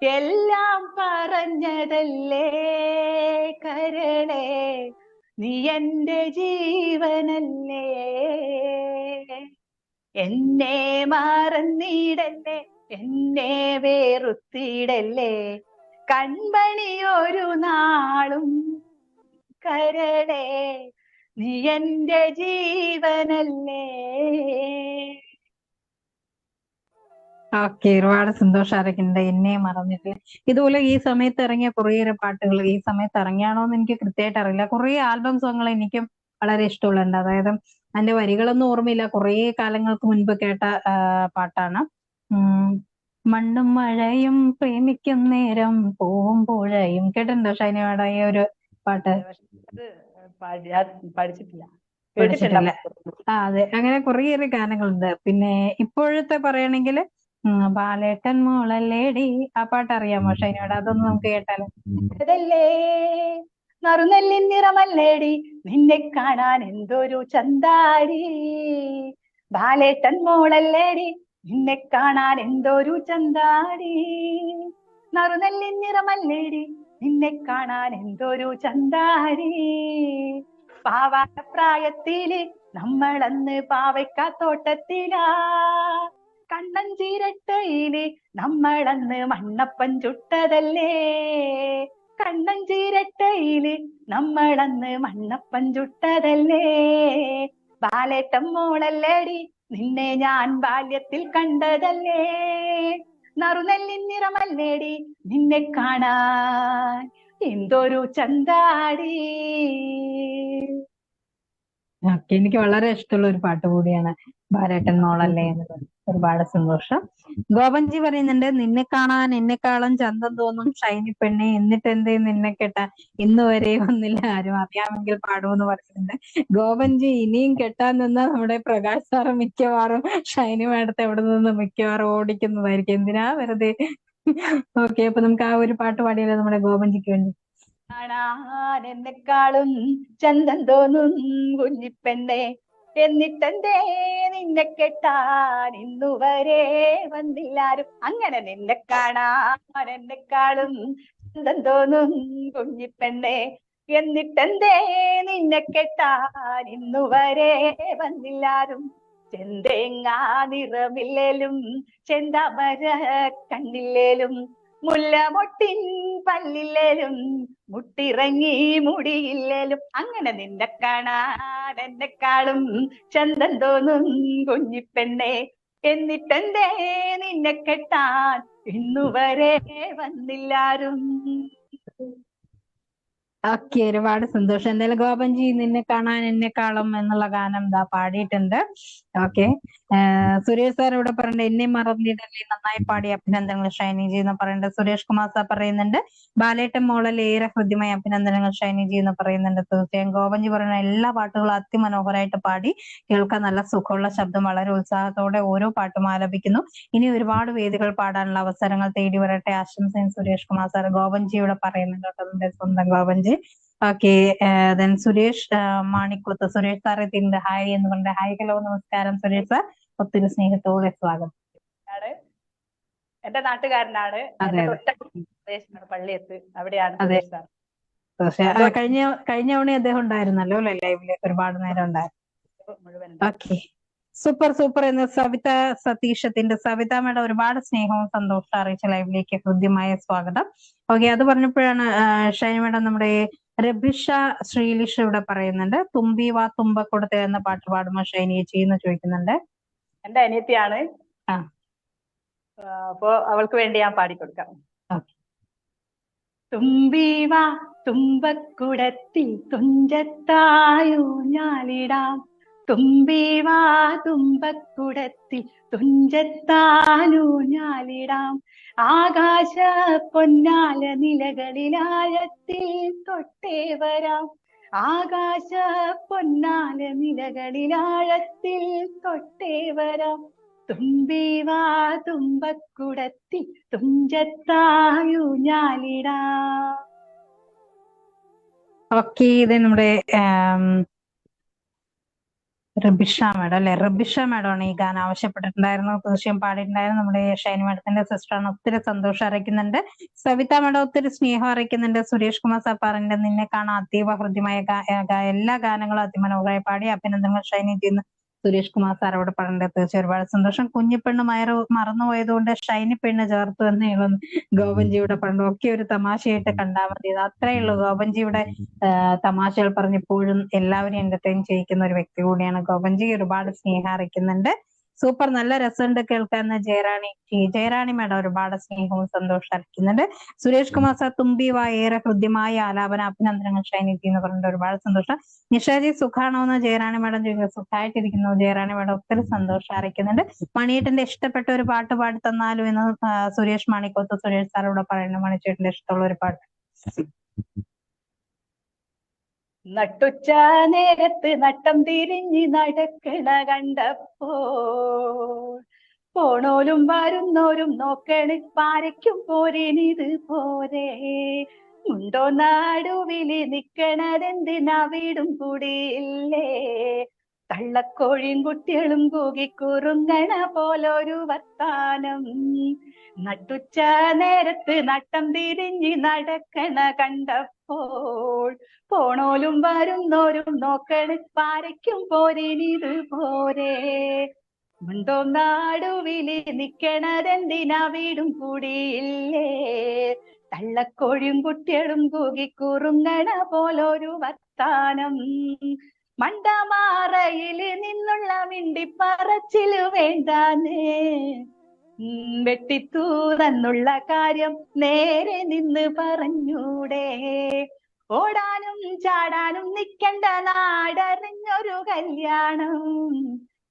എല്ലാം പറഞ്ഞതല്ലേ കരളേ, നീ എൻ്റെ ജീവനല്ലേ. എന്നെ മറന്നിടല്ലേ, എന്നെ വേറുത്തിടല്ലേ, കൺമണി ഒരു നാളും കരളേ, നീ എന്റെ ജീവനല്ലേ. ഓക്കെ, ഒരുപാട് സന്തോഷം അറിയിക്കുന്നുണ്ട്. എന്നെ മറന്നിട്ട് ഇതുപോലെ ഈ സമയത്ത് ഇറങ്ങിയ കുറേയേറെ പാട്ടുകൾ ഈ സമയത്ത് ഇറങ്ങിയാണോ എന്ന് എനിക്ക് കൃത്യമായിട്ട് അറിയില്ല. കുറേ ആൽബം സോങ്ങുകൾ എനിക്കും വളരെ ഇഷ്ടമുള്ളുണ്ട്. അതായത് അതിന്റെ വരികളൊന്നും ഓർമ്മയില്ല, കുറേ കാലങ്ങൾക്ക് മുൻപ് കേട്ട പാട്ടാണ്. മണ്ണും മഴയും പ്രേമിക്കും നേരം പൂവും പുഴയും. കേട്ടിട്ടുണ്ടോ ഷൈനിയുടെ ഈ ഒരു പാട്ട്? അത് പഠിച്ചിട്ടില്ല, പഠിച്ചിട്ടില്ല. കേട്ടിട്ടില്ല. അതെ, അങ്ങനെ കുറേയേറെ ഗാനങ്ങളുണ്ട്. പിന്നെ ഇപ്പോഴത്തെ പറയുകയാണെങ്കിൽ ബാലേട്ടൻ മോളല്ലേടി, ആ പാട്ട് അറിയാമോ ഷൈനോട്? അതൊന്ന് നമുക്ക് കേട്ടാലോ. അതല്ലേ നറുനെല്ലിൻ നിറമല്ലേടി, നിന്നെ കാണാൻ എന്തൊരു ചന്താടി, ബാലേട്ടൻ മോളല്ലേടി, നിന്നെ കാണാൻ എന്തൊരു ചന്താടി, നറുനെല്ലിൻ നിറമല്ലേടി, നിന്നെ കാണാൻ എന്തൊരു ചന്താടി, പാവാടപ്രായത്തില് നമ്മളന്ന് പാവയ്ക്കാത്തോട്ടത്തിലാ, കണ്ണഞ്ചീരട്ടയില് നമ്മളന്ന് മണ്ണപ്പൻ ചുട്ടതല്ലേ, കണ്ണഞ്ചീരട്ടയില് നമ്മളന്ന് മണ്ണപ്പൻ ചുട്ടതല്ലേ, ബാലേട്ടൻ മോളല്ലേടി, നിന്നെ ഞാൻ ബാല്യത്തിൽ കണ്ടതല്ലേ, നറുനെല്ലിൻ നിറമല്ലേടി, നിന്നെ കാണാൻ എന്തൊരു ചന്താടി. എനിക്ക് വളരെ ഇഷ്ടമുള്ള ഒരു പാട്ട് കൂടിയാണ് ബാലേട്ടൻ മോളല്ലേ എന്നുള്ളത്. ഒരുപാട് സന്തോഷം. ഗോപൻജി പറയുന്നുണ്ട്, നിന്നെ കാണാൻ എന്നെക്കാളും ചന്തം തോന്നും ഷൈനി പെണ്ണെ, എന്നിട്ട് എന്തേ നിന്നെ കെട്ടാൻ ഇന്ന് വരെ വന്നില്ല ആരും, അറിയാമെങ്കിൽ പാടുമെന്ന് പറയുന്നുണ്ട്. ഗോപൻജി ഇനിയും കെട്ടാൻ നിന്നാ നമ്മുടെ പ്രകാശ് സാറ് മിക്കവാറും ഷൈനി മാഡത്തെ എവിടെ നിന്ന് മിക്കവാറും ഓടിക്കുന്നതായിരിക്കും. എന്തിനാ വെറുതെ. ഓക്കെ, അപ്പൊ നമുക്ക് ആ ഒരു പാട്ട് പാടിയാലോ നമ്മുടെ ഗോപൻജിക്ക് വേണ്ടി? കാണാൻ എന്നെക്കാളും ചന്തം തോന്നും കുഞ്ഞിപ്പെണ്ണെ, എന്നിട്ടെന്തേ നിന്നെ കെട്ടാൻ ഇന്നുവരെ വന്നില്ലാരും. അങ്ങനെ നിന്നെ കാണാൻ എന്നെക്കാളും ചന്തം തോന്നും കുഞ്ഞിപ്പെണ്ണെ, എന്നിട്ടെന്തേ നിന്നെ കെട്ടാൻ ഇന്നുവരെ വന്നില്ലാരും, ചെന്തേങ്ങാ നിറമില്ലേലും ചെന്താമര കണ്ണില്ലേലും മുല്ലമൊട്ടിൻ പല്ലില്ലേലും മുട്ടിറങ്ങി മുടിയില്ലേലും, അങ്ങനെ നിന്നെ കാണാൻ എന്നെക്കാളും ചന്തം തോന്നും കുഞ്ഞിപ്പെണ്ണെ, എന്നിട്ടെന്തേ നിന്നെ കെട്ടാൻ ഇന്നുവരെ വന്നില്ലാരും. ഓക്കെ, ഒരുപാട് സന്തോഷം. എന്തായാലും ഗോപൻജി നിന്നെ കാണാൻ എന്നെക്കാളും എന്നുള്ള ഗാനം ദാ പാടിയിട്ടുണ്ട്. ഓക്കെ, സുരേഷ് സാർ ഇവിടെ പറയുന്നുണ്ട്, എന്നെ മറന്നിടല്ലേ നന്നായി പാടി അഭിനന്ദനങ്ങൾ ഷൈനിജി എന്ന് പറയുന്നുണ്ട്. സുരേഷ് കുമാർ സാർ പറയുന്നുണ്ട്, ബാലേട്ടൻ മോളൽ ഏറെ ഹൃദ്യമായ അഭിനന്ദനങ്ങൾ ഷൈനിജി എന്ന് പറയുന്നുണ്ട്. തീർച്ചയായും ഗോപൻജി പറയുന്ന എല്ലാ പാട്ടുകളും അതിമനോഹരമായിട്ട് പാടി, കേൾക്കാൻ നല്ല സുഖമുള്ള ശബ്ദം, വളരെ ഉത്സാഹത്തോടെ ഓരോ പാട്ടും ആലപിക്കുന്നു. ഇനി ഒരുപാട് വേദികൾ പാടാനുള്ള അവസരങ്ങൾ തേടി വരട്ടെ, ആശംസയും സുരേഷ് കുമാർ സാർ ഗോപൻജി ഇവിടെ പറയുന്നുണ്ട് കേട്ടോ, നമ്മുടെ സ്വന്തം ഗോപൻജി. Okay, then Suresh Manikuth, Suresh sir എത്തിയിട്ടുണ്ട്. ഹായ് എന്ന് പറഞ്ഞ ഹായ്, ഹലോ, നമസ്കാരം സുരേഷ് സാർ, ഒത്തിരി സ്നേഹത്തോടെ സ്വാഗതം. എന്റെ നാട്ടുകാരനാണ്, അതെ, പള്ളിയത്ത്, അവിടെയാണ് അതെ. സുരേഷ് സാർ. കഴിഞ്ഞ തവണ അദ്ദേഹം ഉണ്ടായിരുന്നല്ലോ അല്ലെ ലൈവില്, ഒരുപാട് നേരം ഉണ്ടായിരുന്നു. മുഴുവൻ ഓക്കെ, സൂപ്പർ സൂപ്പർ എന്ന് സവിത സതീഷത്തിന്റെ സവിത മേഡം ഒരുപാട് സ്നേഹവും സന്തോഷവും അറിയിച്ച ലൈവിലേക്ക് ഹൃദ്യമായ സ്വാഗതം. ഓക്കെ, അത് പറഞ്ഞപ്പോഴാണ് ഷൈനി മേഡം നമ്മുടെ രഭിഷ ശ്രീലിഷ് ഇവിടെ പറയുന്നുണ്ട്, തുമ്പി വാ തുമ്പക്കൊടുത്ത് എന്ന പാട്ട് പാടുമ്പോ ഷൈനി ചെയ്യുന്ന ചോദിക്കുന്നുണ്ട്. എന്റെ അനിയത്തിയാണ്, ആ, അപ്പോ അവൾക്ക് വേണ്ടി ഞാൻ പാടിക്കൊടുക്കാം. ഓക്കെ. തുമ്പി വാ തുമ്പക്കുടത്തിൽ തുഞ്ചത്തായൂഞ്ഞാലിടാം, തുമ്പി വാ തുമ്പക്കുടത്തിൽ തുഞ്ചത്താനൂഞ്ഞാലിടാം, ആകാശ പൊന്നാല നിലകളിലാഴത്തിൽ തൊട്ടേ വരാം, ആകാശ പൊന്നാല നിലകളിലാഴത്തിൽ തൊട്ടേ വരാം, തുമ്പി വാ തുമ്പക്കുടത്തിൽ തുഞ്ചത്തായൂഞ്ഞാലിടാം. ഓക്കെ, ഇത് നമ്മുടെ റബിഷ മാഡം അല്ലെ, റബിഷ മാഡം ആണ് ഈ ഗാനം ആവശ്യപ്പെട്ടിട്ടുണ്ടായിരുന്നു. തീർച്ചയായും പാടിയിട്ടുണ്ടായിരുന്നു. നമ്മുടെ ഷൈനി മാഡത്തിന്റെ സിസ്റ്ററാണ്, ഒത്തിരി സന്തോഷം അറിയിക്കുന്നുണ്ട്. സവിത മാഡം ഒത്തിരി സ്നേഹം അറിയിക്കുന്നുണ്ട്. സുരേഷ് കുമാർ സാർ പറഞ്ഞിട്ട് നിന്നെ കാണാൻ അതീവ ഹൃദ്യമായ എല്ലാ ഗാനങ്ങളും അതിമനോഹരമായി പാടി അഭിനന്ദനങ്ങൾ ഷൈനി ചെയ്യുന്നു. സുരേഷ് കുമാർ സാർ അവിടെ പറഞ്ഞത് തീർച്ചയായും ഒരുപാട് സന്തോഷം. കുഞ്ഞിപ്പെണ്ണ് മറന്നുപോയതുകൊണ്ട് ഷൈനി പെണ്ണ് ചേർത്ത് എന്ന് ഗോപൻജിയുടെ പറഞ്ഞു. ഒക്കെ ഒരു തമാശയായിട്ട് കണ്ടാൽ മതി. അത്രേ ഉള്ളൂ. ഗോപൻജിയുടെ തമാശകൾ പറഞ്ഞപ്പോഴും എല്ലാവരെയും എന്റർടൈൻ ചെയ്യിക്കുന്ന ഒരു വ്യക്തി കൂടിയാണ് ഗോപൻജി. ഒരുപാട് സ്നേഹം അറിയിക്കുന്നുണ്ട്. സൂപ്പർ, നല്ല രസമുണ്ട് കേൾക്കാൻ. ജയറാണി മേഡം ഒരുപാട് സ്നേഹവും സന്തോഷം അറിയിക്കുന്നുണ്ട്. സുരേഷ് കുമാർ സാർ തുമ്പി ഏറെ ഹൃദ്യമായ ആലാപന, അഭിനന്ദനങ്ങൾ ഷൈനിജി എന്ന് പറഞ്ഞിട്ട് ഒരുപാട് സന്തോഷം. നിഷാജി സുഖാണോ എന്ന് ജയറാണി മേഡം ചോദിക്കുന്നത്. സുഖമായിട്ടിരിക്കുന്നു ജയറാണി മേഡം, ഒത്തിരി സന്തോഷം അറിയിക്കുന്നുണ്ട്. മണിയേട്ടന്റെ ഇഷ്ടപ്പെട്ട ഒരു പാട്ട് പാടി തന്നാലും എന്ന് സുരേഷ് മണിക്കോത്ത് സുരേഷ് സാർ ഇവിടെ പറയുന്നു. മണിച്ചേട്ടന്റെ ഇഷ്ടമുള്ള ഒരു പാട്ട്. നട്ടുച്ച നേരത്ത് നട്ടം തിരിഞ്ഞ് നടക്കണ കണ്ടപ്പോ പോണോലും വരുന്നോരും നോക്കണ് പാരയ്ക്കും പോരേനിത് പോരേ. ഉണ്ടോ നടുവില് നിക്കണതെന്തിനാ വീടും കൂടിയില്ലേ. തള്ളക്കോഴിയും കുട്ടികളും കൂകിക്കുറുങ്ങണ പോലൊരു വർത്താനം. നട്ടുച്ച നേരത്ത് നട്ടം തിരിഞ്ഞ് നടക്കണ കണ്ടപ്പോൾ പോണോലും വരുന്നോരും നോക്കണ് പാരയ്ക്കും പോരേനിത് പോരേ. ഉണ്ടോ നടുവില് നിക്കണതെന്തിനാ വീടും കൂടിയില്ലേ. തള്ളക്കോഴിയും കുട്ടികളും കൂകിക്കുറുങ്ങണ പോലൊരു വർത്താനം. മണ്ടമാറയില് നിന്നുള്ള മിണ്ടിപ്പറച്ചില് വേണ്ടാന്നേ. വെട്ടിത്തൂറന്നുള്ള കാര്യം നേരെ നിന്ന് പറഞ്ഞൂടെ. ഓടാനും ചാടാനും നിക്കണ്ട നാടറിഞ്ഞൊരു കല്യാണം.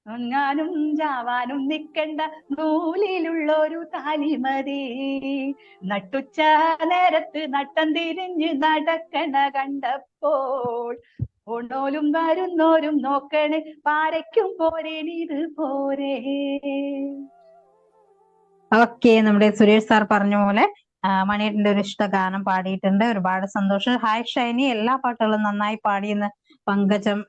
അങ്ങാനും ചാവാനും നിക്കണ്ട നൂലിലുള്ളൊരു താലിമതി. നട്ടുച്ച നേരത്ത് നട്ടം തിരിഞ്ഞ് നടക്കണ കണ്ടപ്പോൾ ഓണോലും വരുന്നോരും നോക്കണ് പാരയ്ക്കും പോരേനിത് പോരേ. ഓക്കെ, നമ്മുടെ സുരേഷ് സാർ പറഞ്ഞ പോലെ മണിയേട്ടന്റെ ഒരു ഇഷ്ട ഗാനം പാടിയിട്ടുണ്ട്. ഒരുപാട് സന്തോഷം. ഹായ് ഷൈനി, എല്ലാ പാട്ടുകളും നന്നായി പാടിയെന്ന് പങ്കജം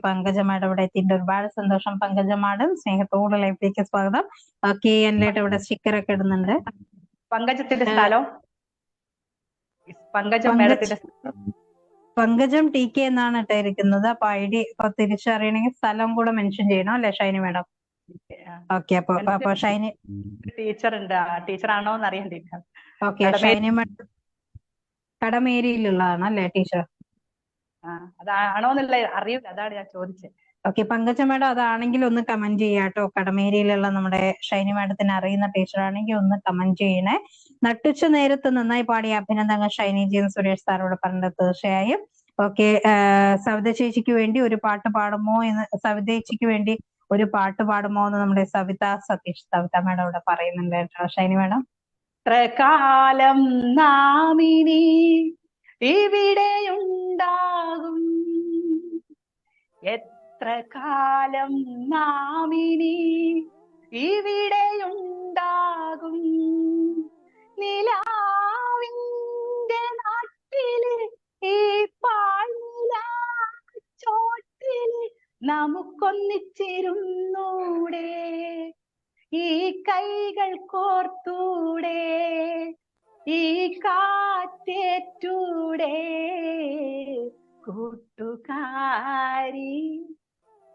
പങ്കജ മാഡം ഇവിടെ എത്തിയിട്ടുണ്ട്. ഒരുപാട് സന്തോഷം പങ്കജ മാഡം. സ്നേഹത്തോടെ ലൈഫിലേക്ക് സ്വാഗതം. ഓക്കെ, എന്നിട്ട് ഇവിടെ സ്റ്റിക്കർ ഒക്കെ ഇടുന്നുണ്ട്. പങ്കജത്തിന്റെ സ്ഥലം പങ്കജം ടി കെ എന്നാണ് ഇട്ടിരിക്കുന്നത്. അപ്പൊ ID തിരിച്ചറിയണമെങ്കിൽ സ്ഥലം കൂടെ മെൻഷൻ ചെയ്യണം അല്ലെ ഷൈനി മാഡം? ഓക്കെ, അപ്പൊ ഷൈനി ടീച്ചർ ഉണ്ട്. ടീച്ചറാണോന്ന് അറിയണ്ടില്ല. ഓക്കെ, ഷൈനി മാഡം കടമേരിയിലുള്ളതാണ് അല്ലെ ടീച്ചർ? അതാണോന്നുള്ള അറിയില്ല, അതാണ് ഞാൻ ചോദിച്ചത്. ഓക്കെ, പങ്കജ മാഡം അതാണെങ്കിൽ ഒന്ന് കമന്റ് ചെയ്യാട്ടോ. കടമേരിയിലുള്ള നമ്മുടെ ഷൈനി മാഡത്തിന് അറിയുന്ന ടീച്ചർ ആണെങ്കിൽ ഒന്ന് കമന്റ് ചെയ്യണേ. നട്ടുച്ച നേരത്ത് നന്നായി പാടിയ അഭിനന്ദനങ്ങൾ ഷൈനിജിയും സുരേഷ് സാറോട് പറഞ്ഞത് തീർച്ചയായും. ഓക്കെ, സവിത ചേച്ചിക്ക് വേണ്ടി ഒരു പാട്ട് പാടുമോ എന്ന് നമ്മുടെ സവിത മാഡം ഇവിടെ പറയുന്നുണ്ട് കേട്ടോ. ഷൈനി മാഡം, കാലം നാമിനി ഇവിടെയുണ്ടാകും, എത്ര കാലം നാമിനി ഇവിടെയുണ്ടാകും. നിലാവിന്റെ നാട്ടില് ഈ പാഴ്നിലാച്ചോട്ടില് നമുക്കൊന്നിച്ചിരുന്നൂടെ. ഈ കൈകൾ കോർത്തൂടെ, ഈ കാറ്റേറ്റൂടെ. കൂട്ടുകാരി,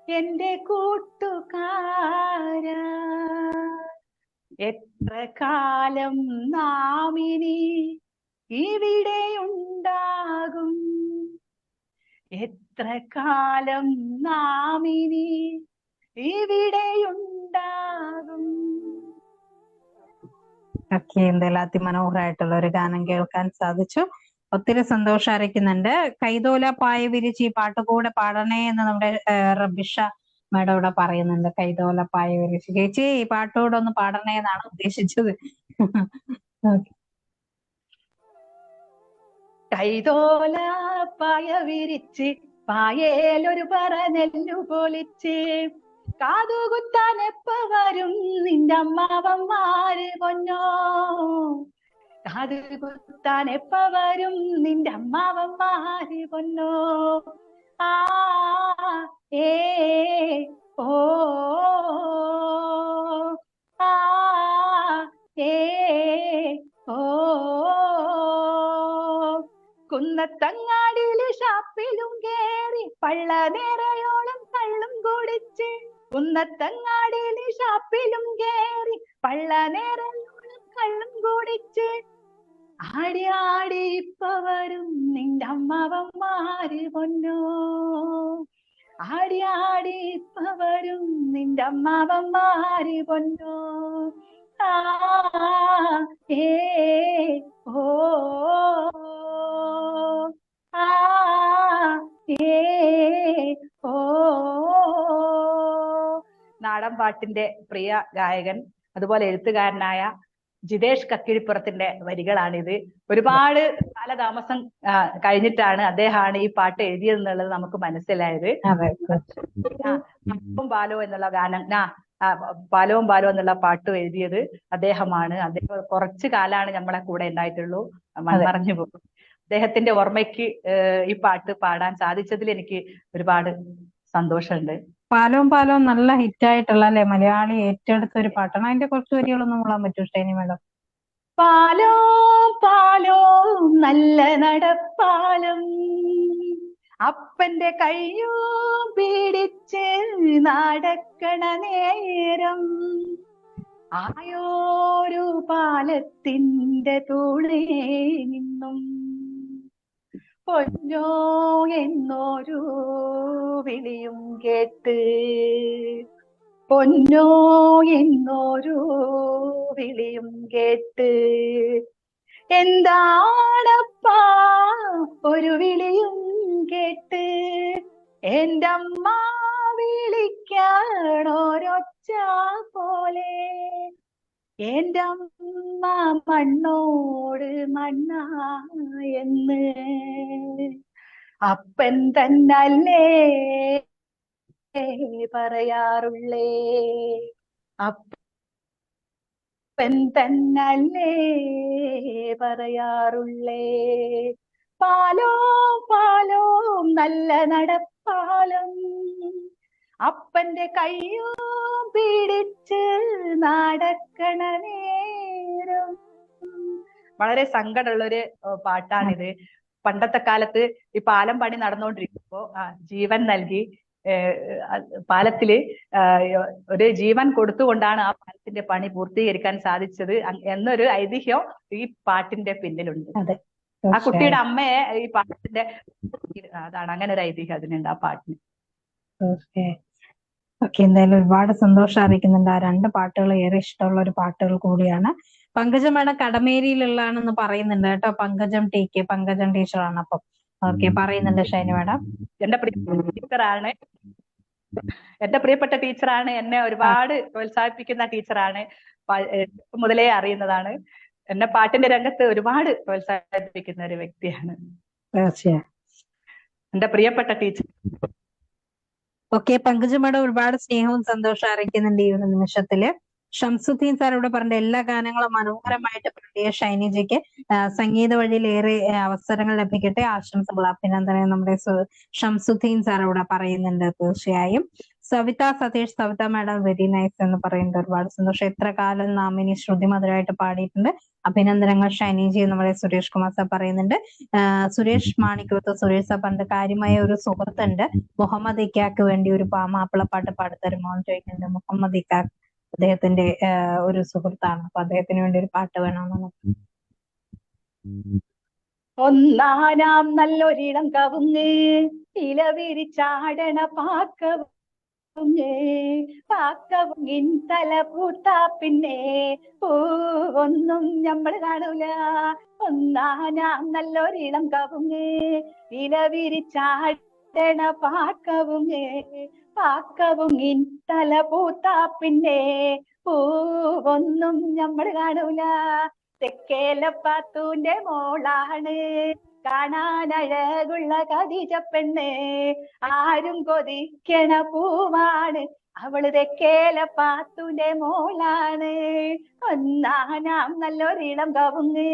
എന്റെ കൂട്ടുകാര, എത്ര കാലം നാമിനി ഇവിടെയുണ്ടാകും, എത്ര കാലം നാമിനി ഇവിടെയുണ്ടാകും. ഓക്കെ, എന്തായാലും അതിമനോഹരമായിട്ടുള്ള ഒരു ഗാനം കേൾക്കാൻ സാധിച്ചു. ഒത്തിരി സന്തോഷം അറിയിക്കുന്നുണ്ട്. കൈതോല പായ വിരിച്ച് ഈ പാട്ട് കൂടെ പാടണേ എന്ന് നമ്മുടെ റബിഷ മാഡം ഇവിടെ പറയുന്നുണ്ട്. കൈതോല പായ വിരിച്ച് ചേച്ചി ഈ പാട്ടുകൂടെ ഒന്ന് പാടണേ എന്നാണ് ഉദ്ദേശിച്ചത്. കൈതോല പായ വിരിച്ച് പായേലൊരു പറ നെല്ലു പൊളിച്ച് കാതുകുത്താൻ എപ്പ വരും നിന്റെ അമ്മാവന്മാര് പൊന്നോ. കാതുകുത്താൻ എപ്പ വരും നിന്റെ അമ്മാവന്മാര് പൊന്നോ. ആ ഏ ഓ ആ ഏ ഓ. കുന്നത്തങ്ങാടിയില് ഷാപ്പിലും കേറി പള്ള നേരയോളം കള്ളും കുടിച്ച് കുന്നത്തങ്ങാടിയിൽ ഷാപ്പിലും കേറി പള്ള നേരം കള്ളും കുടിച്ച് ആടി ആടി ഇപ്പൊ വരും നിന്റെ അമ്മാവന്മാര് പൊന്നോ. ആടി ആടി ഇപ്പൊ വരും നിന്റെ അമ്മാവന്മാര് പൊന്നോ. ആ ഏ ഓ ആ ഏ ഓ. നാടൻ പാട്ടിന്റെ പ്രിയ ഗായകൻ അതുപോലെ എഴുത്തുകാരനായ ജിതേഷ് കക്കിഴിപ്പുറത്തിന്റെ വരികളാണിത്. ഒരുപാട് കാലതാമസം കഴിഞ്ഞിട്ടാണ് അദ്ദേഹമാണ് ഈ പാട്ട് എഴുതിയതെന്നുള്ളത് നമുക്ക് മനസ്സിലായത്. പാലവും പാലോ എന്നുള്ള ഗാനം പാലവും പാലോ എന്നുള്ള പാട്ട് എഴുതിയത് അദ്ദേഹമാണ്. അദ്ദേഹം കുറച്ചു കാലാണ് നമ്മളെ കൂടെ ഉണ്ടായിട്ടുള്ളൂ, മൺമറഞ്ഞു പോകും. അദ്ദേഹത്തിന്റെ ഓർമ്മയ്ക്ക് ഈ പാട്ട് പാടാൻ സാധിച്ചതിൽ എനിക്ക് ഒരുപാട് സന്തോഷമുണ്ട്. പാലവും പാലവും നല്ല ഹിറ്റായിട്ടുള്ള അല്ലെ, മലയാളി ഏറ്റെടുത്ത ഒരു പാട്ടാണ്. അതിന്റെ കുറച്ച് വരികളൊന്നും മൂളാൻ പറ്റുമോ ഷൈനി മാഡം? പാലോ പാലോ നല്ല നടപ്പാലം, അപ്പന്റെ കയ്യോ പിടിച്ച് നടക്കണ നേരം, ആയോരു പാലത്തിന്റെ തൂണേ നിന്നും പൊന്നോ എന്നൊരു വിളിയും കേട്ട്, പൊന്നോ എന്നൊരു വിളിയും കേട്ട്, എന്താണപ്പാ ഒരു വിളിയും കേട്ട്, എൻ്റെ അമ്മ വിളിക്കാണോരൊച്ച പോലെ, എൻ്റെ അമ്മ മണ്ണോട് മണ്ണാ എന്ന് അപ്പൻ തന്നല്ലേ പറയാറുള്ളേ, അപ്പൻ തന്നല്ലേ പറയാറുള്ളേ. പാലോ പാലോ നല്ല നടപ്പാലം, അപ്പന്റെ കയ്യോ പിടിച്ച് നടക്കണ നേരം. വളരെ സങ്കടമുള്ളൊരു പാട്ടാണിത്. പണ്ടത്തെ കാലത്ത് ഈ പാലം പണി നടന്നുകൊണ്ടിരിക്കുമ്പോ ജീവൻ നൽകി പാലത്തില് ഒരു ജീവൻ കൊടുത്തുകൊണ്ടാണ് ആ പാലത്തിന്റെ പണി പൂർത്തീകരിക്കാൻ സാധിച്ചത് എന്നൊരു ഐതിഹ്യം ഈ പാട്ടിന്റെ പിന്നിലുണ്ട്. ആ കുട്ടിയുടെ അമ്മയെ ഈ പാട്ടിന്റെ അതാണ്, അങ്ങനെ ഒരു ഐതിഹ്യം അതിനുണ്ട് ആ പാട്ടിന്. ഓക്കെ, എന്തായാലും ഒരുപാട് സന്തോഷം അറിയിക്കുന്നുണ്ട്. ആ രണ്ട് പാട്ടുകൾ ഏറെ ഇഷ്ടമുള്ള ഒരു പാട്ടുകൾ കൂടിയാണ്. പങ്കജം മേഡം കടമേരിയിലുള്ളതാണെന്ന് പറയുന്നുണ്ട് കേട്ടോ. പങ്കജം ടീച്ചറാണ്. അപ്പം ഓക്കെ പറയുന്നുണ്ട് ഷൈനി മേഡം. എന്റെ പ്രിയപ്പെട്ട ടീച്ചറാണ്. എന്നെ ഒരുപാട് പ്രോത്സാഹിപ്പിക്കുന്ന ടീച്ചറാണ്. മുതലേ അറിയുന്നതാണ്. എന്നെ പാട്ടിന്റെ രംഗത്ത് ഒരുപാട് പ്രോത്സാഹിപ്പിക്കുന്ന ഒരു വ്യക്തിയാണ്. തീർച്ചയായും എന്റെ പ്രിയപ്പെട്ട ടീച്ചർ. ഓക്കെ, പങ്കജം മേഡം ഒരുപാട് സ്നേഹവും സന്തോഷം അറിയിക്കുന്നുണ്ട് ഈ ഒരു നിമിഷത്തില്. ഷംസുദ്ദീൻ സാർ ഇവിടെ പറഞ്ഞ എല്ലാ ഗാനങ്ങളും മനോഹരമായിട്ട് പാടിയ ഷൈനിജിക്ക് സംഗീത വഴിയിൽ ഏറെ അവസരങ്ങൾ ലഭിക്കട്ടെ, ആശംസകൾ, അഭിനന്ദനം നമ്മുടെ ഷംസുദ്ദീൻ സാർ ഇവിടെ പറയുന്നുണ്ട്. തീർച്ചയായും Savitha Satheesh, Savitha madam very nice എന്ന് പറയുന്നുണ്ട്. ഒരുപാട് സന്തോഷം. എത്ര കാലം നാം ഇനി ശ്രുതിമധുരമായിട്ട് പാടിയിട്ടുണ്ട്. അഭിനന്ദനങ്ങൾ ഷൈനിജി നമ്മുടെ സുരേഷ് കുമാർ സാർ പറയുന്നുണ്ട്. സുരേഷ് മാണിക്കോത്ത് സുരേഷ് സാർ പറഞ്ഞ കാര്യമായ ഒരു സുഹൃത്തുണ്ട്, മുഹമ്മദ് ഇക്കാക്ക് വേണ്ടി ഒരു മാപ്പിളപ്പാട്ട് പാടിത്തരുമോ എന്ന് ചോദിക്കുന്നുണ്ട്. മുഹമ്മദ് ഇക്കാക്ക് അദ്ദേഹത്തിന്റെ ഒരു സുഹൃത്താണ്. അപ്പൊ അദ്ദേഹത്തിന് വേണ്ടി ഒരു പാട്ട് വേണമെന്നാണ്. ഒന്നാനാം നല്ലൊരിടം കവുങ്ങ്, ഇലവിരിച്ചാടണ പാക്കവുങ്ങിൻ തല പൂത്താ പിന്നെ പൂവൊന്നും ഞമ്മള് കാണൂല. ഒന്നാനാം നല്ലൊരിടം കവുങ്ങ്, ഇലവിരിച്ചാടണ പാക്കവുങ്ങിൻ തല പൂത്താ പിന്നെ പൂവൊന്നും ഞമ്മള് കാണൂല. തെക്കേലപ്പാത്തൂന്റെ മോളാണ്, കാണാനഴകുള്ള ഖദീജ പെണ്ണ്, ആരും കൊതിക്കണ പൂവാണ്, അവള് തെക്കേലപ്പാത്തൂന്റെ മോളാണ്. ഒന്നാനാം നല്ലൊരിടം കവുങ്ങ്,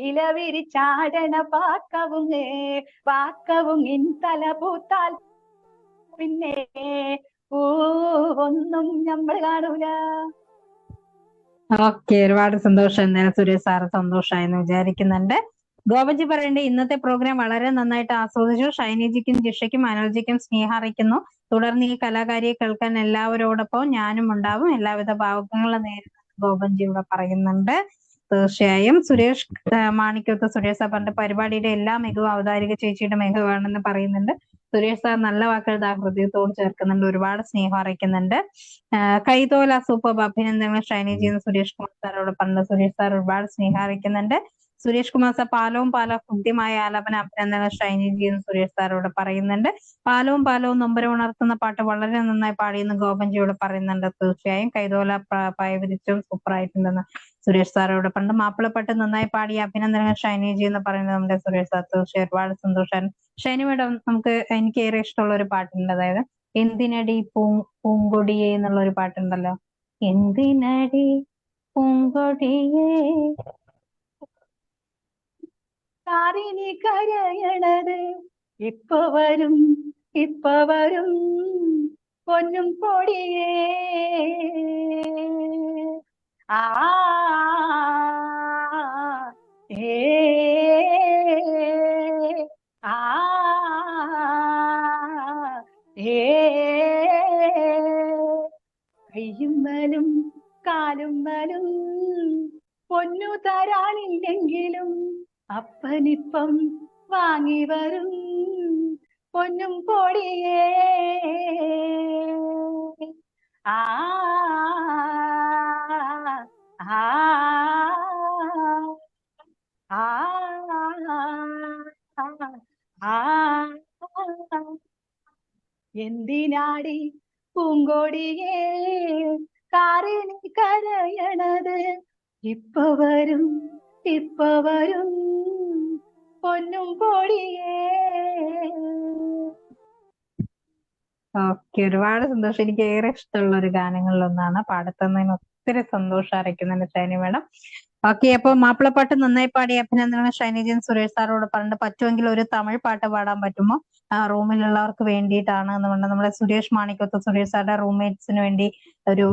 ഇലവിരിച്ചാടണ പാക്കവുങ്ങിൻ തല പൂത്താൽ പിന്നെ പൂവൊന്നും ഞമ്മള് കാണൂല. ഓക്കെ, ഒരുപാട് സന്തോഷം. എന്തായാലും സുരേഷ് സാറ് സന്തോഷമായെന്ന് വിചാരിക്കുന്നുണ്ട്. ഗോപജി പറയണ്ടേ, ഇന്നത്തെ പ്രോഗ്രാം വളരെ നന്നായിട്ട് ആസ്വദിച്ചു. ഷൈനിജിക്കും ജിഷയ്ക്കും അനൽജിക്കും സ്നേഹം അറിയിക്കുന്നു. തുടർന്ന് ഈ കലാകാരിയെ കേൾക്കാൻ എല്ലാവരോടൊപ്പം ഞാനും ഉണ്ടാവും. എല്ലാവിധ ഭാവുകങ്ങളും നേരിടും ഗോപൻജി ഇവിടെ പറയുന്നുണ്ട്. തീർച്ചയായും സുരേഷ് മാണിക്കത്ത് സുരേഷ് സാർ പറഞ്ഞ പരിപാടിയുടെ എല്ലാ മികവും അവതാരിക ചേച്ചിയുടെ മികവാണെന്ന് പറയുന്നുണ്ട്. സുരേഷ് സാർ നല്ല വാക്കുകൾ ഹൃദയത്തോട് ചേർക്കുന്നുണ്ട്. ഒരുപാട് സ്നേഹം അറിയിക്കുന്നുണ്ട്. കൈതോല സൂപ്പർ അഭിനന്ദനങ്ങൾ ഷൈനിജി എന്ന് സുരേഷ് കുമാർ സാറോട് പറഞ്ഞ സുരേഷ് സാർ ഒരുപാട് സ്നേഹം അറിയിക്കുന്നുണ്ട്. സുരേഷ് കുമാർ സാർ പാലവും കൃത്യമായ ആലാപന അഭിനന്ദനങ്ങൾ ഷൈനിജി എന്ന് സുരേഷ് സാറോട് പറയുന്നുണ്ട്. പാലവും നൊമ്പരം ഉണർത്തുന്ന പാട്ട് വളരെ നന്നായി പാടിയെന്ന് ഗോപൻജിയോട് പറയുന്നുണ്ട്. തീർച്ചയായും കൈതോല പായവിരിച്ചും സൂപ്പർ ആയിട്ടുണ്ടെന്ന് സുരേഷ് സാറോട് പണ്ട് മാപ്പിളപ്പാട്ട് നന്നായി പാടിയ അഭിനന്ദനങ്ങൾ ഷൈനിജി എന്ന് പറയുന്നത് നമ്മുടെ സുരേഷ് സാർ. തീർച്ചയായും ഒരുപാട് സന്തോഷമാണ്. ഷൈനി മേഡം, എനിക്ക് ഏറെ ഇഷ്ടമുള്ള ഒരു പാട്ടുണ്ട്. അതായത് എന്തിനടി പൂങ്കൊടിയെ എന്നുള്ള ഒരു പാട്ടുണ്ടല്ലോ. എന്തിനടി പൂങ്കൊടിയേ കാറിനി കരയണത്, ഇപ്പൊ വരും പൊന്നും പൊടിയേ. ആ ഏ ആ ഏ കയ്യുമ്മലും കാലുമ്മലും പൊന്നു തരാനില്ലെങ്കിലും അപ്പനിപ്പം വാങ്ങി വരും പൊന്നും പൊടിയേ. ആ ആ ആ ആ എന്തിനാടി പൂങ്കോടിയേ കാറിനി കരയണത്, ഇപ്പൊ വരും പൊന്നും പൊടിയേ. ഓക്കെ, ഒരുപാട് സന്തോഷം. എനിക്ക് ഏറെ ഇഷ്ടമുള്ള ഒരു ഗാനങ്ങളിലൊന്നാണ്. പാടത്തുന്നതിന് ഒത്തിരി സന്തോഷം അറിയിക്കുന്നുണ്ട് ഷൈനി മേഡം. ഓക്കെ, അപ്പൊ മാപ്പിളപ്പാട്ട് നന്നായി പാടി അഭിനന്ദനങ്ങൾ ഷൈനിജൻ സുരേഷ് സാറോട് പറഞ്ഞിട്ട് പറ്റുമെങ്കിൽ ഒരു തമിഴ് പാട്ട് പാടാൻ പറ്റുമോ? റൂമിലുള്ളവർക്ക് വേണ്ടിയിട്ടാണ് എന്നുകൊണ്ട് നമ്മുടെ സുരേഷ് മാണിക്കത്ത് സുരേഷ് സാറുടെ റൂംമേറ്റ്സിന് വേണ്ടി ഒരു